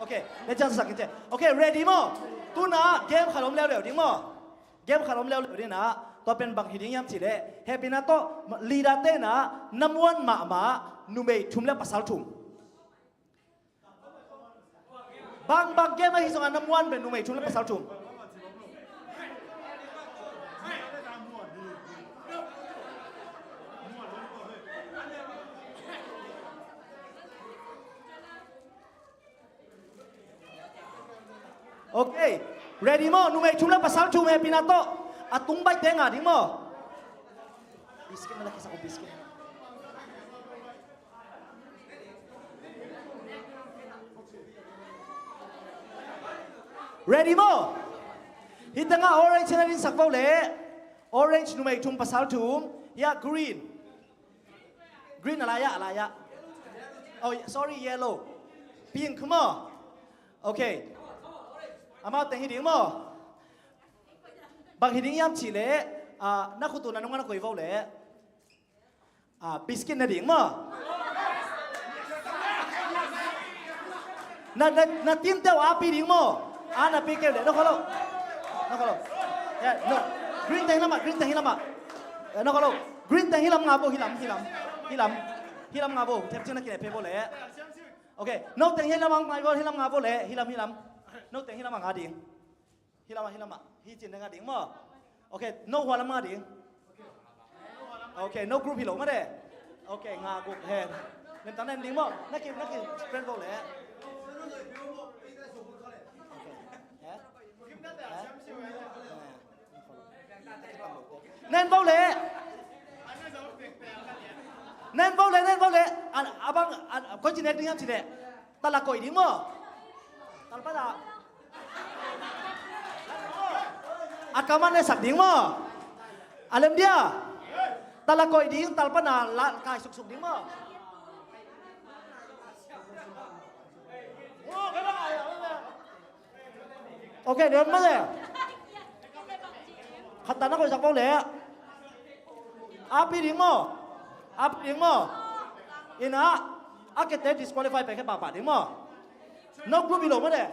Okay, le chang sak che. Okay, ready mo. Tu na game khalom leo ding mo. Game khalom leo ding na to pen bang hiding yam chi le. Happy na to leader te na namwan ma nu me thum le pasal thum. Bang game hi song namwan be nu me thum le pasal thum. Okay, ready mo? Numay chula pasal chula pinato. Atung bay tenga di mo. Biskin na laki sa ko biskin. Ready mo? Hita nga orange na rin sakpaw le. Orange numay chung pasal chum. Ya green. Green alaya. Oh, sorry yellow. Pink mo. Okay. Ama teng hiding mo. Bang hiding yam chi le na khutu na nong na koi vau le. Biscuit na ding mo. Na tim teo api ding mo. Na pi ke le no khalo. Yeah, no. green teh hilam green teh hilam nó có đâu green teh hilam ngabo hilam ngabo thép chân nó kia phê vô lẽ ok no teh hilam ngabo hilam ngabo lẽ hilam no teh hilam ngà điên hilam hi chân ngà điên mà ok no hoa lam ngà điên ok no group hi lỗ mà đây ok ngà group hè nên tao nên điên mà nó kia spread vô lẽ nên vô lệ abang có chuyện này đi ham chuyện này ta là cội đi mà ta là bắt đầu akaman này sạc đi mà alem dia ta là cội đi ta là bắt đầu là cài sục đi mà ok đến mất rồi khát ta nó coi sạc vô lệ api ding mo ina akete disqualify pe ke papa ding mo no group bilo mo de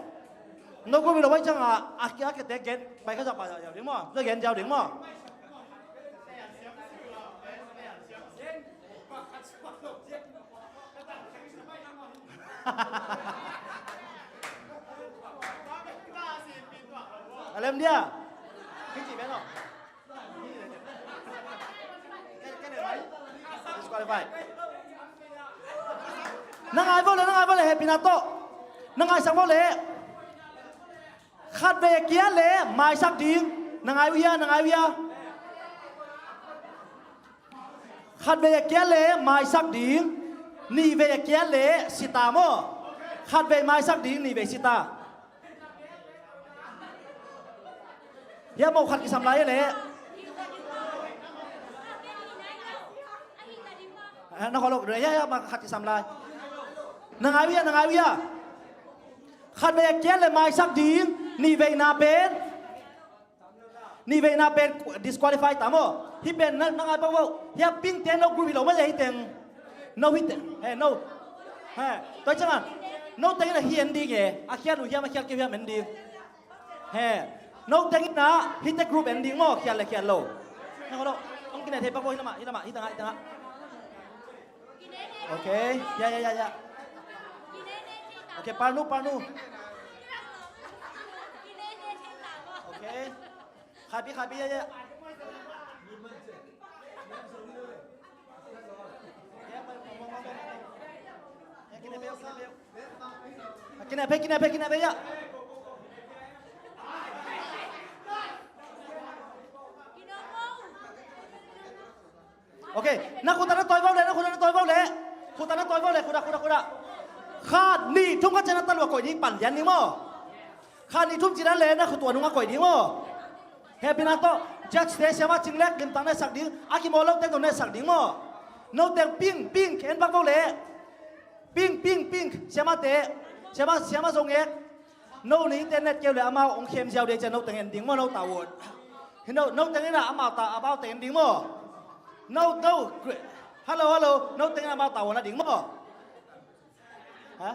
no group bilo wai chang a akete get pe ke sa pa ya ding mo so gen jiao ding mo alem dia cái gì bé không disqualify nang ai vô lệ happy nato nang ai sang vô lệ khát về kia lệ mai sắc tiếng nang ai vía khát về kia lệ mai sắc tiếng ni về kia lệ sita mo khát về mai sắc tiếng ni về sita ya mau khát cái sam lai lệ nó có lộc rồi ya mà khát cái sam lai nang ai vía khát về kia lệ mai sắc tiếng ni về na pen disqualify tamo hi pen nang ai bao bao ya ping ten no group lo ma hi ten no hit hey no ha tôi chẳng à no ten là hiền đi kìa akia nu hiam akia kia men đi he no ten na hit the group ending mo kia lo nó có đâu ông cái này thấy bao bao hi tanga ok ya ok panu ok Khabi ya. Kinape ya. Ok, na khutana toy vào le. Khuda. Kha ni thung ka chana talwa koi ni pan yan ni mo. Kha ni thum chira le na khutwa nunga koi ni mo. Happy nato judge te siama chinglek lim tang na sak ding aki mo lo te to na sak ding mo no te ping ken bak vo le ping siama zong ek no ni internet kêu le ama ong khem jiao de cha no teng ding mo no ta won no teng na ama ta about teng ding mo no hello no teng ama ta won na ding mo hả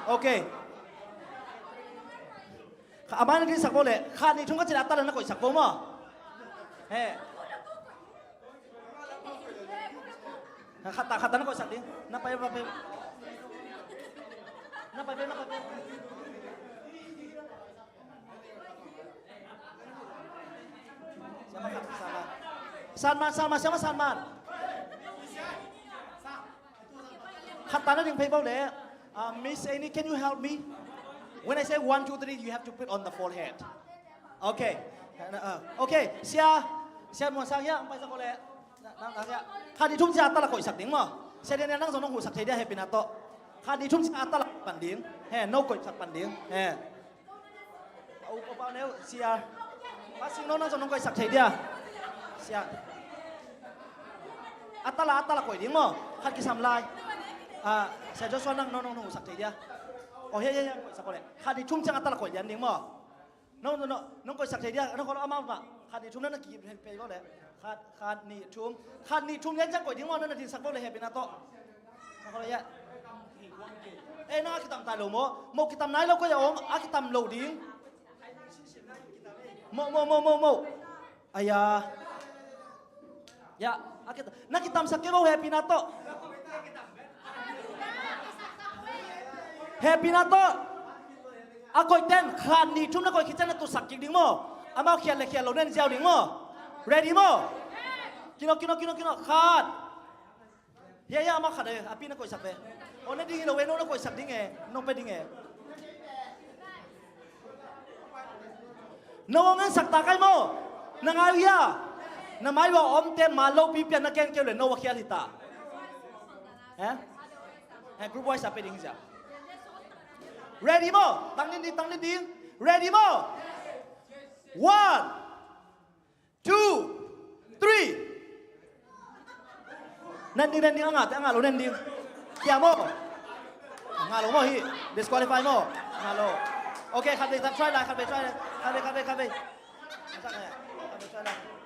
ok aman ni sakbo le kha ni thung ka chira ta na koi sakbo mo he khata na koi sak di na pai siapa Salman khata na ding pai bao le Miss Annie, can you help me? When I say 1, 2, 3, you have to put on the forehead. Okay. Okay. Sia mua sang ya, ampai sa kole. Nang ya. Khadi thum sia ta la koi sak ding mo. Sia den nang song hu sak thei dia happy na to. Khadi thum sia ta la pan ding. He no koi sak pan ding. He. Au pa neu sia. Ba sing no nang song koi sak thei dia. Sia. Atala koi ding mo. Khad ki sam lai. Saya just want nong sak thei dia. Oh ya sak kole. Khadi thum chang atala koi yan ding mo. No nong koi sak thei dia. Nong ko ama ma. Khadi thum na ki pe bao le. Khad ni thum yan chang koi ding mo na tin sak bao le he pe na to. Nong ko ya. na kitam tai lo mo kitam nai lo ko ya om a kitam lo ding mo aya ya akita na kitam sa kebo happy na to happy na to akoi ten khan ni chum na koi kitchen na tu sak ding mo ama khian le khian lo nen jiao ding mo ready mo kino khan ya ama khat e api na koi sak ve on na ding lo we no na koi sak ding e no pe ding e no ngan sak ta kai mo na ngai ya na mai wa om ten ma lo pi pian na keng keu le no wa khian hita group wise ape ding ja ready mo tang ni ding ready mo 1 2 3 นั่นดิอ่ะแต่อ่ะโลนั่นดิเกี่ยโมงาโลโมฮี disqualify โมงาโลโอเคคันไป try ไลน์คันไป try เลยคันไป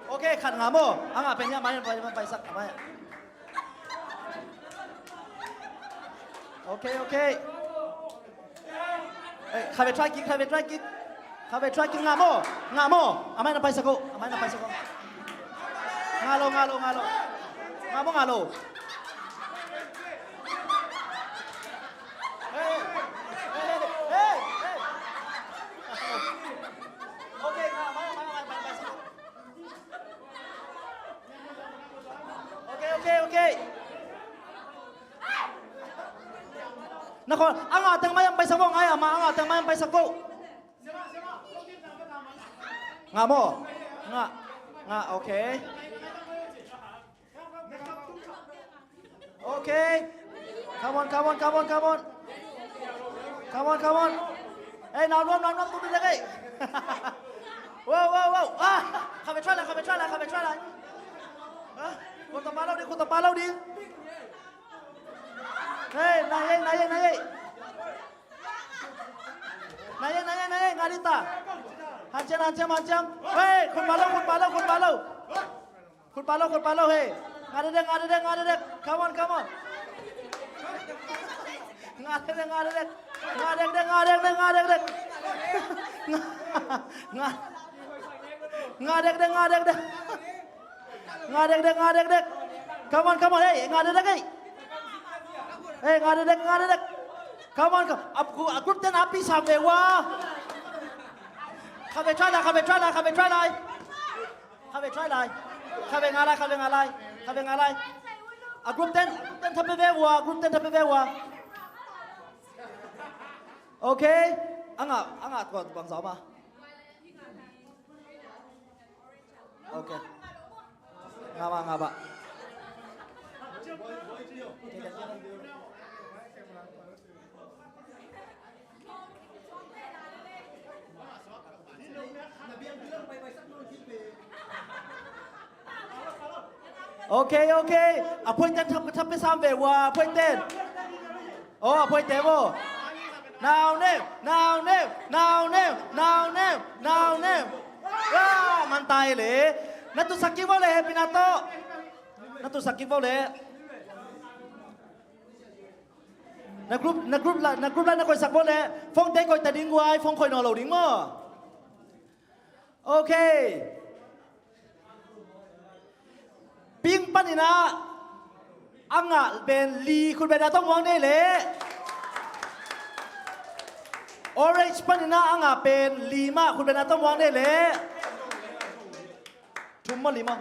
โอเคคันงาโมอ่ะเป็นยังมันไปสักมาโอเคคันไป try กิ๊กงาโมอ่ะไม่นำไปสักกูงาโลงาโลเฮ้โอเคมาสักโอเคนครอ่ะแต่งมายังไปสักวงไงอ่ะมาแต่งมายังไปสักกูงาโมงาโอเคOkay, come on. Hey, now run, put it away. Whoa. Come and try lah. Kau tak palau di. Hey, naya. Naya, ngarita. Hancam. Hey, kun palau. Hey. Ngadek. Come on. Ngadek. Come on. Hey, ngadek. Come on. Aku ten api sampai wah. Kau try lah. Kau ngalai. Group 10 ทำไปเวะ Okay อ่ะก่อนบังสาวมา Okay งาบะ Okay อ่ะพวกเต้นทำไป3เววะพวกเต้นโอ้พวกเต้นโว้ now name มันตายเลยนัตุสักกี่วะเลยพี่นาโตนัตุสักกี่วะเลยนักกรุ๊ปแล้วนักคอยสักวะเลยฟงเต้คอยแต่ดิ้งไว้ฟงคอยนอนเราดิ้งมั้งโอเคปิงปันนี่นะอังอ่ะเป็นลีคุณเป็นต้องมองได้เลย orange ปันนี่นะอังอ่ะเป็นลีมาคุณเป็นต้องมองได้เลยทุ่มมั้งลีมา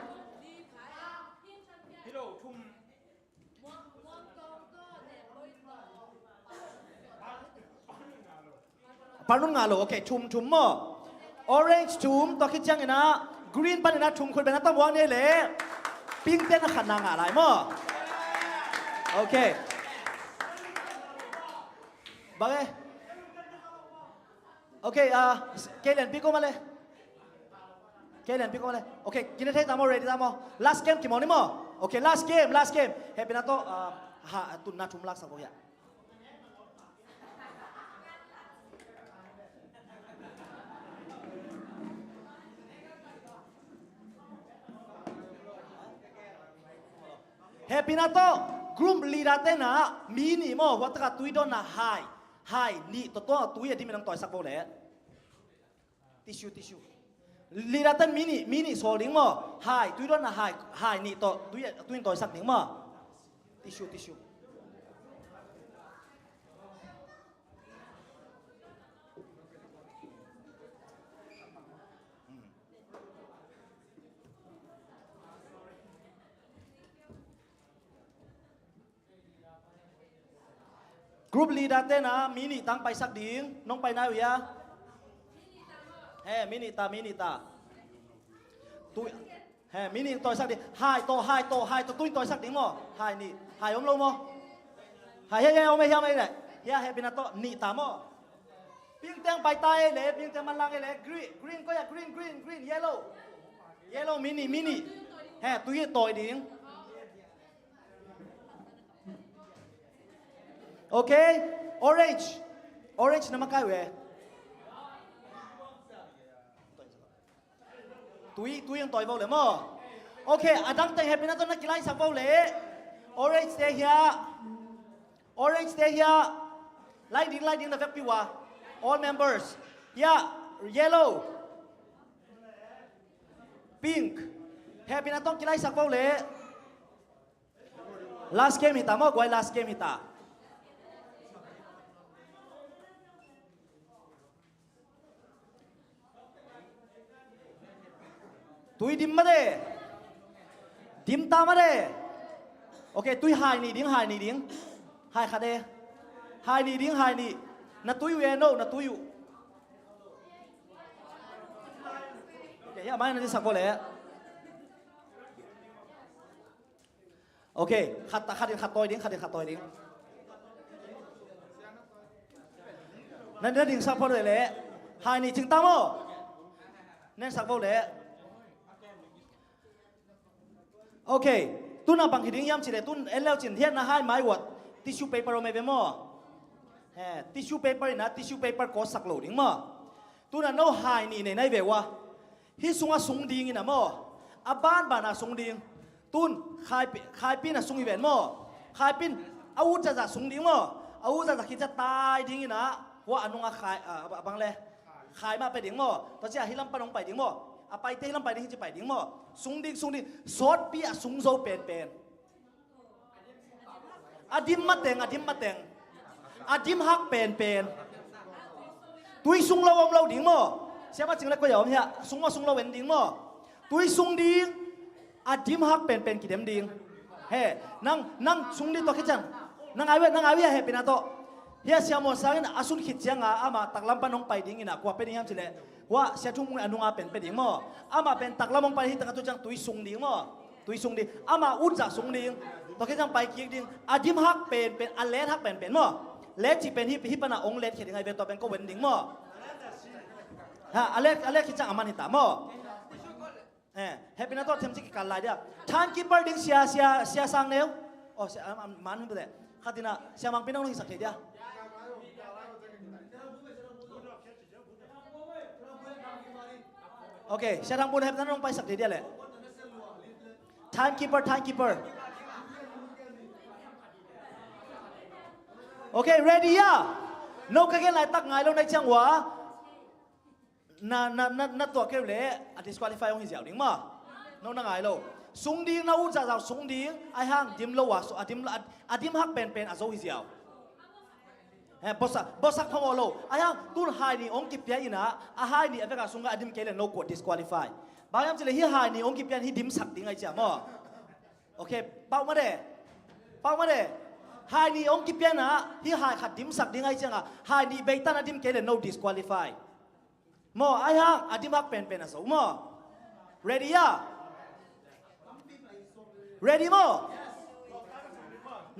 ปานุ่งงาโลโอเคทุ่มมั้ง orange ทุ่มตัวคิดจังนะ green ปันนี่นะทุ่มคุณเป็นต้องมองได้เลยปิงเต้นขันนางอะไรมั้งโอเคบังเอ้โอเคเกเลนพิโก้มาเลยโอเคกินได้ตามมาเรดี้ตามมา last game กี่โมงนี่มั้งโอเค last game เฮ้ยเป็นอะไรตุนน่าชุ่มลักสักอย่างเฮ้ยปีนาโต กลุ่มลีดาเต้นะมีนี่มั่ววัตกะตุยดอนนะไฮนี่ตัวตุยที่มันต้องต่อยสักโบเลยทิชชูลีดาเต้นมีนี่โซลิงมั่วไฮตุยดอนนะไฮนี่ตัวตุยต่อยสักหนึ่งมั่วทิชชูกรุ๊ปลีดาเต้นะมินิตั้งไปสักดิ้งน้องไปไหนวะเฮ้มินิตาตุยเฮ้มินิต่อยสักดิ้งไฮโตตุยต่อยสักดิ้งมั้งไฮนี่ไฮอมโลมั้งไฮเฮ้ยอมไม่เลยเฮ้ยเป็นอะไรนี่ตามั้งพิงเตียงไปตายเลยพิงเตียงมันลังเลยกรีนก็อย่ากรีนเยลโล่มินิเฮ้ตุยต่อยดิ้งโอเค orange น้ำมันไก่เว้ยตุยยังต่อยบอลเลยมั้งโอเคอาดังแต่งให้เป็นนักกีฬาสักบอลเลย orange stay here lighting the happy wa all members yeah yellow pink ให้เป็นนักกีฬาสักบอลเลย last game hitaมั้งกวย last game hitaตุยดิมมาเด้ดิมตามมาเด้โอเคตุยไฮนี่ดิ้งไฮขาเด้ไฮนี่นาตุยเวโนนาตุยอยู่โอเคอย่าไม่นั่นที่สักคนเลยโอเคขัดตัวดิ้งนั่นดิ้งสักคนเลยไฮนี่จึงตามโมนั่นสักคนเลยโอเคตุนบังคิดยังจีเลยตุนเล่าจีนเทียนนะให้ไม้วัดทิชชู่เปเปอร์เราไม่เป็นมั้งทิชชู่เปเปอร์นะทิชชู่เปเปอร์ก็สักโหลดิ้งมั้งตุนโน้ไฮนี่ในเววะฮิสุงะสุงดิ้งนะมั้งอาบ้านนะสุงดิ้งตุนขายปีนะสุงอีเวนมั้งขายปีนอาวุธจะสุงดิ้งมั้งอาวุธจะคิดจะตายดิ้งนะว่าอนุงะขายบางเลยขายมาไปดิ้งมั้งตอนที่ฮิลัมปนงไปดิ้งมั้งไปเที่ยวไปดิ้งจะไปดิ้งมั้งสุงดิ้งสอดปีอะสุงโซเป็นอดิมมาเต็งอดิมฮักเป็นตุยสุงเราดิ้งมั้งเชื่อว่าจริงแล้วก็อย่างนี้สุงเราเว้นดิ้งมั้งตุยสุงดิ้งอดิมฮักเป็นกี่เดมดิ้งเฮ้นั่งสุงดิ้งตัวคิดจังนั่งไอเว่เฮ้เป็นอะไรตัวเฮียเสียมอสังอาสุนคิดจังอามาตักลำปนงไปดิ้งนะกว่าเป็นยังไงเลยว่าเสียทุ่งอนุงาเป็นดิ้งมั้งอามาเป็นตักลำมงไปที่ตักตัวจังตุยสุงดิ้งมั้งตุยสุงดิ้งอามาอุจจาสุงดิ้งตัวคิดจังไปกี่ดิ้งอดิมฮักเป็นอันเล็กฮักเป็นมั้งเล็กจีเป็นฮิปนาองเล็กคิดยังไงเป็นตัวเป็นก็เว้นดิ้งมั้งฮะอันเล็กคิดจังอามันหิตามั้งเฮ้เป็นตัวเทมจิกกันไล่เดียวท่านกีเปอร์ดิ้งเสียสังเนียวโอ้เสียมันหุ่นตัวเด็กข้าที่น่ะเสียมังเป็นน้องลิงสักทีเดียวโอเคเสียทางบุญให้ท่านลงไปสักทีเดียวเลยtimekeeper โอเค ready อ่ะนกแค่ไหนตักไงลงในจังหวะน่าตัวเกลียวเลยdisqualify องค์เสียวดิ้งมั้งน้องนั่งไงลงสุงดิ้งน่าอุจจาสุงดิ้งไอ้ห้างดิมโลวะดิมฮักเป็นอาโซฮิเสียวบอสักพงโลไอ้ห้างตุนไฮนี่องค์กิบเปียอินะไฮนี่เอฟเฟกต์สุงกับดิมเกลียนโนกด disqualify บางอย่างจะเลยที่ไฮนี่องค์กิบเปียนที่ดิมสักดิ้งไอ้เจ้ามั้งโอเคเป้ามาเด้ไฮนี่องค์กิบเปียนนะที่ไฮขัดดิมสักดิ้งไอ้เจ้าไฮนี่เบต้านะดิมเกลียนโน disqualifyมั้งไอ้ห้างดิมฮักเป็นอาโซมั้ง ready อ่ะ ready มั้ง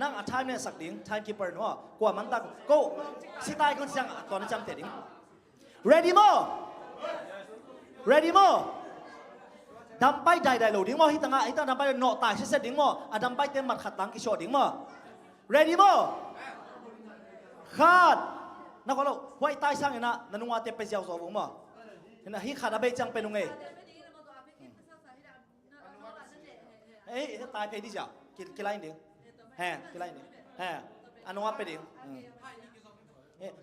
นั่งอ่ะ time เนี่ยสักดิ้ง timekeeper เนาะกว่ามันตักก็สิตายก็จังตอนนั้นจำเตะดิ้ง ready มั้งดำไปได้โหลดิ้งมั้งฮิตังดำไปเนาะตายเสร็จดิ้งมั้งอ่ะดำไปเต็มมัดขัดตังกิโชดิ้งมั้ง ready มั้งขาดนักว่าเราไว้ตายสร้างนะนันนุ่งอาเตะไปเจ้าสาวมั้งเห็นไหมฮิขาดอะไรจังเป็นนุ่งเอ้ยตายเพย์ที่เจ้ากี่ไลน์ดิ้ง hè cái này hè anh nó pe đỉnh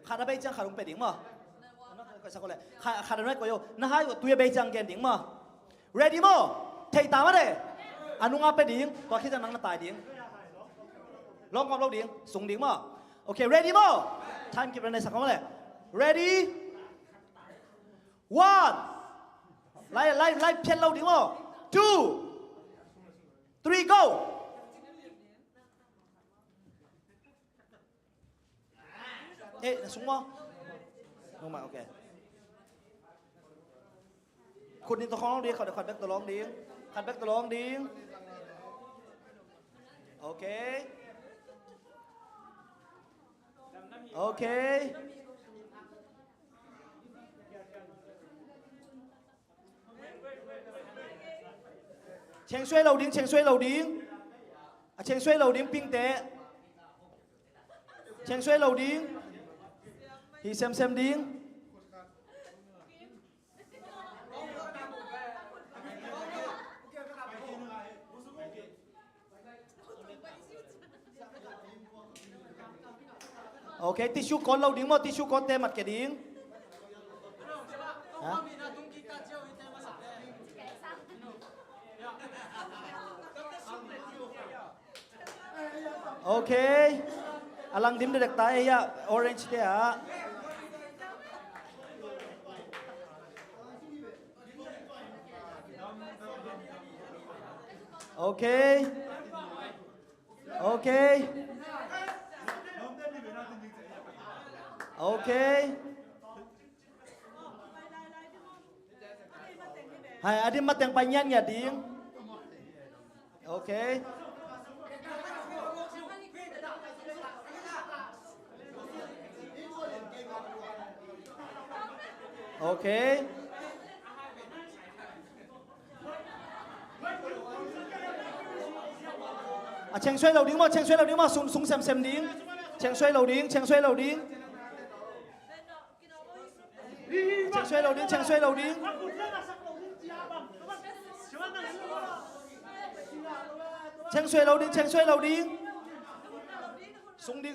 khát đã bây giờ khát không pe đỉnh mà nó gọi sao gọi là khát nó gọi yo nó hai của tôi bây giờ gen đỉnh mà ready mà thầy tao mà đấy anh nó pe đỉnhตัวคิดจะนั่งตายđỉnhลองกับเราđỉnhส่งđỉnh mà ok ready mà time เก็บในสักคำว่าเลย ready one ไล่เพี้ยนเราđỉnh mà two three go ê xuống mò không mà okคุณนี่ตัวของดีเขาเดี๋ยวขัดแบ็กตัวร้องดีขัดแบ็กตัวร้องดีโอเคโอเคเชียงช่วยเราดิ้งเชียงช่วยเราดิ้งเชียงช่วยเราดิ้งปิ้งเตะเชียงช่วยเราดิ้งฮีเซมดิ้งโอเคทิชชู่ก้อนเราดิ้งมั้งทิชชู่ก้อนเต็มหมดแกดิ้งโอเคอลังดิมเด็กตายya orange diaโอเคโอเคโอเคให้อดีตมาแต่งไปยันอย่าดิ้งโอเคโอเคเชียงช่วยเราดิ้งมั้งเชียงช่วยเราดิ้งมั้งสูงเซมดิ้งเชียงช่วยเราดิ้งเชียงช่วยเราดิ้งเชียงช่วยเราดิ้งเชียงช่วยเราดิ้งเชียงช่วยเราดิ้งเชียงช่วยเราดิ้งสูงดิ้ง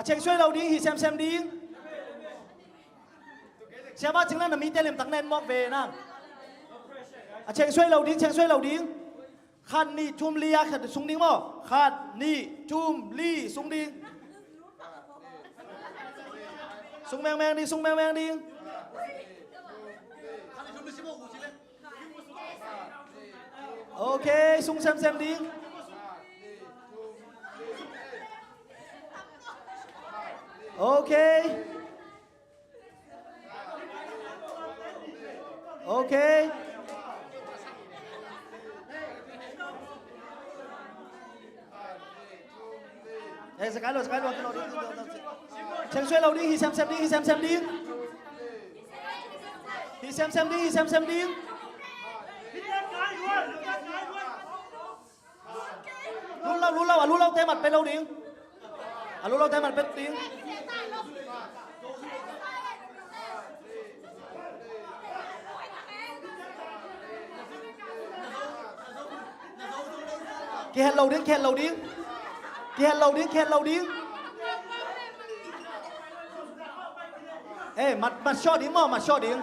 เชียงช่วยเราดิ้งฮีเซมดิ้งเชื่อว่าจึงนั้นมีเตลิมตักแน่นมอกเวนั่งเชียงช่วยเราดิ้งเชียงช่วยเราดิ้งขันนี่จุ่มลีขันสูงดิ้งมั้งขันนี่จุ่มลีสูงดิ้งสูงแมงดิ้งสูงแมงดิ้งโอเคสูงเซมดิ้งโอเคโอเคเฮ้ยสกายโลเชียงช่วยเราดิ้งฮีเซมดิ้งฮีเซมดิ้งฮีเซมดิ้งฮีเซมดิ้งรู้เราเต็มหมัดเป็นเราดิ้งรู้เราเต็มหมัดเป็นดิ้งแค่เราดิ้งเอ้มัดชอดิ้งมั้งมัดชอดิ้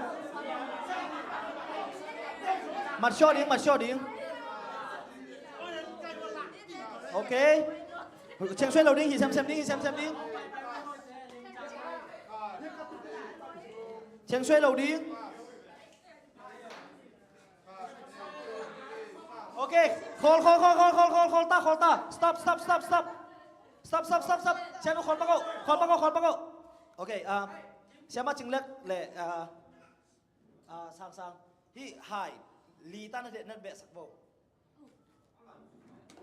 งโอเคเชียงช่วยเราดิ้งฮีเซมดิ้งเชียงช่วยเราดิ้งโอเคคอลตา stop เชียงคอลปะโกโอเคเชียงมาจึงเล็กเลยsang hi hai li ta na net be sak bo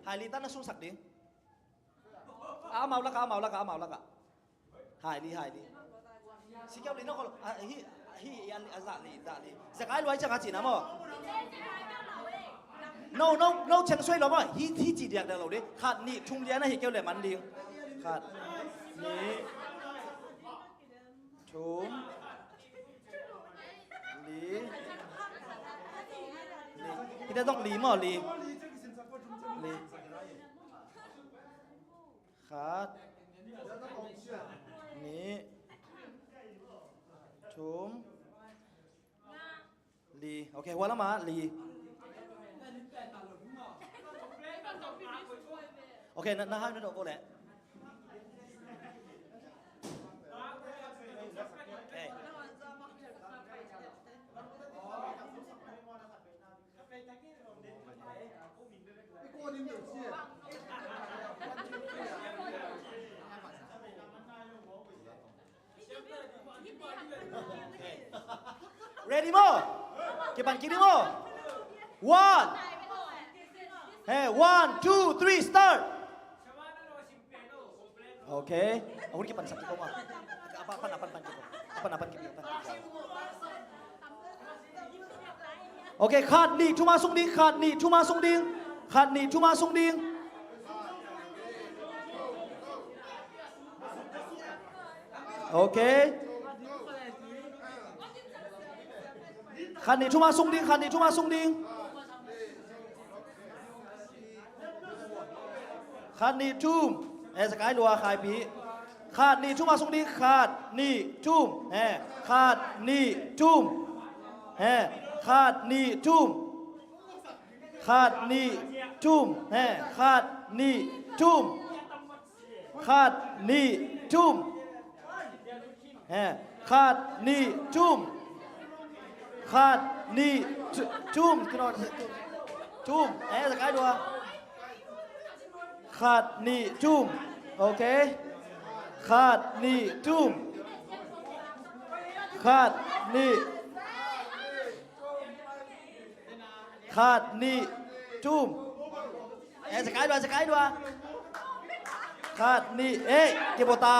hai li ta na sung sak ding mau la ka hai li si kêu li nó ko hi an azat li da li zakai loi cha ka chi na mo no chen sui lo ma hi chi diak da lo de khat ni thung lia na hi kêu le man ding khat ni thum lý thì taต้องlý mà lý โอเคหัวละมาลีโอเคนะฮะนั่นโอเคแหละReady mo? Kipan kiri mo. 1. Hey, 1, 2, 3, start. Okay. Aku kipan satu koma. Apa pan kita. Apa kita. Okay, khad ni cuma sung ding, khad ni cuma sung ding. Khad ni cuma sung ding. Okay. Khăn này chúng ta sung điên, khăn này chúng ta sung điên. Khăn này chung, sẽ cái đùa khai bí. Khăn này chúng ta sung điên, khăn này chung, khăn này chung, khăn này chung, khăn này chung, khăn này chung, khăn này chung, khăn này chung. Khad ni chum kena chum sekai dua khad ni chum okay khad ni chum khad ni chum sekai dua khad ni kibota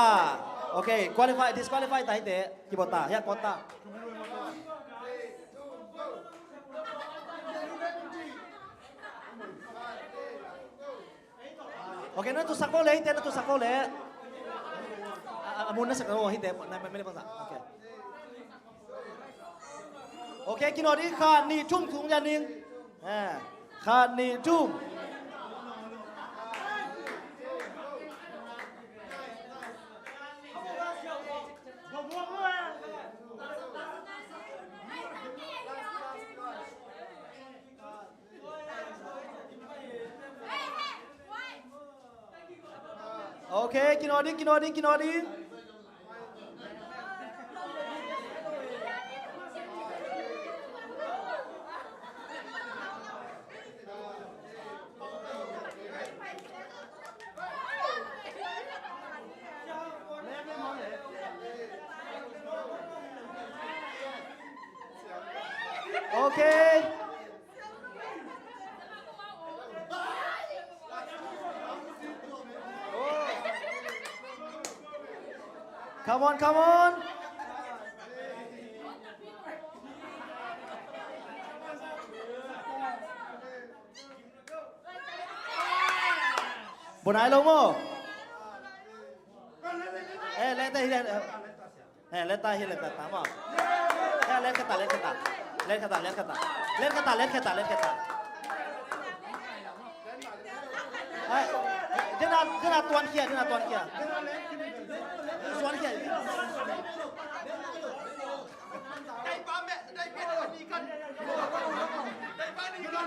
okay qualify disqualify tai te kibota ya kota Oke, na tu sakol le, na tu sakol le. Muna sakol hite, naไม่ภาษาโอเคโอเคกินอดีขาดนี่ชุ่มถุงยานิงขาดนี่ชุ่มโอเคกินออดิ้งโอเคCome on. Bonai lo mo. Let ta mo. Let kata. Dia nak tuan kia. Tuan kia.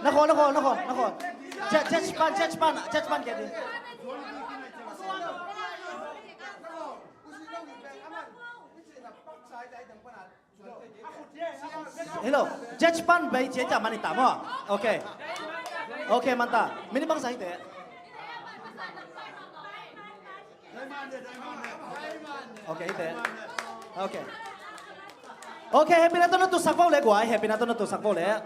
Nakon. Judge pan kia dia. Hello, judge pan bai je jam mani tamo. Okay, mantap. Mini bang sahite. Okay, ite. Okay, happy na to na tu sakpaw le guai, happy na to na tu sakpaw le.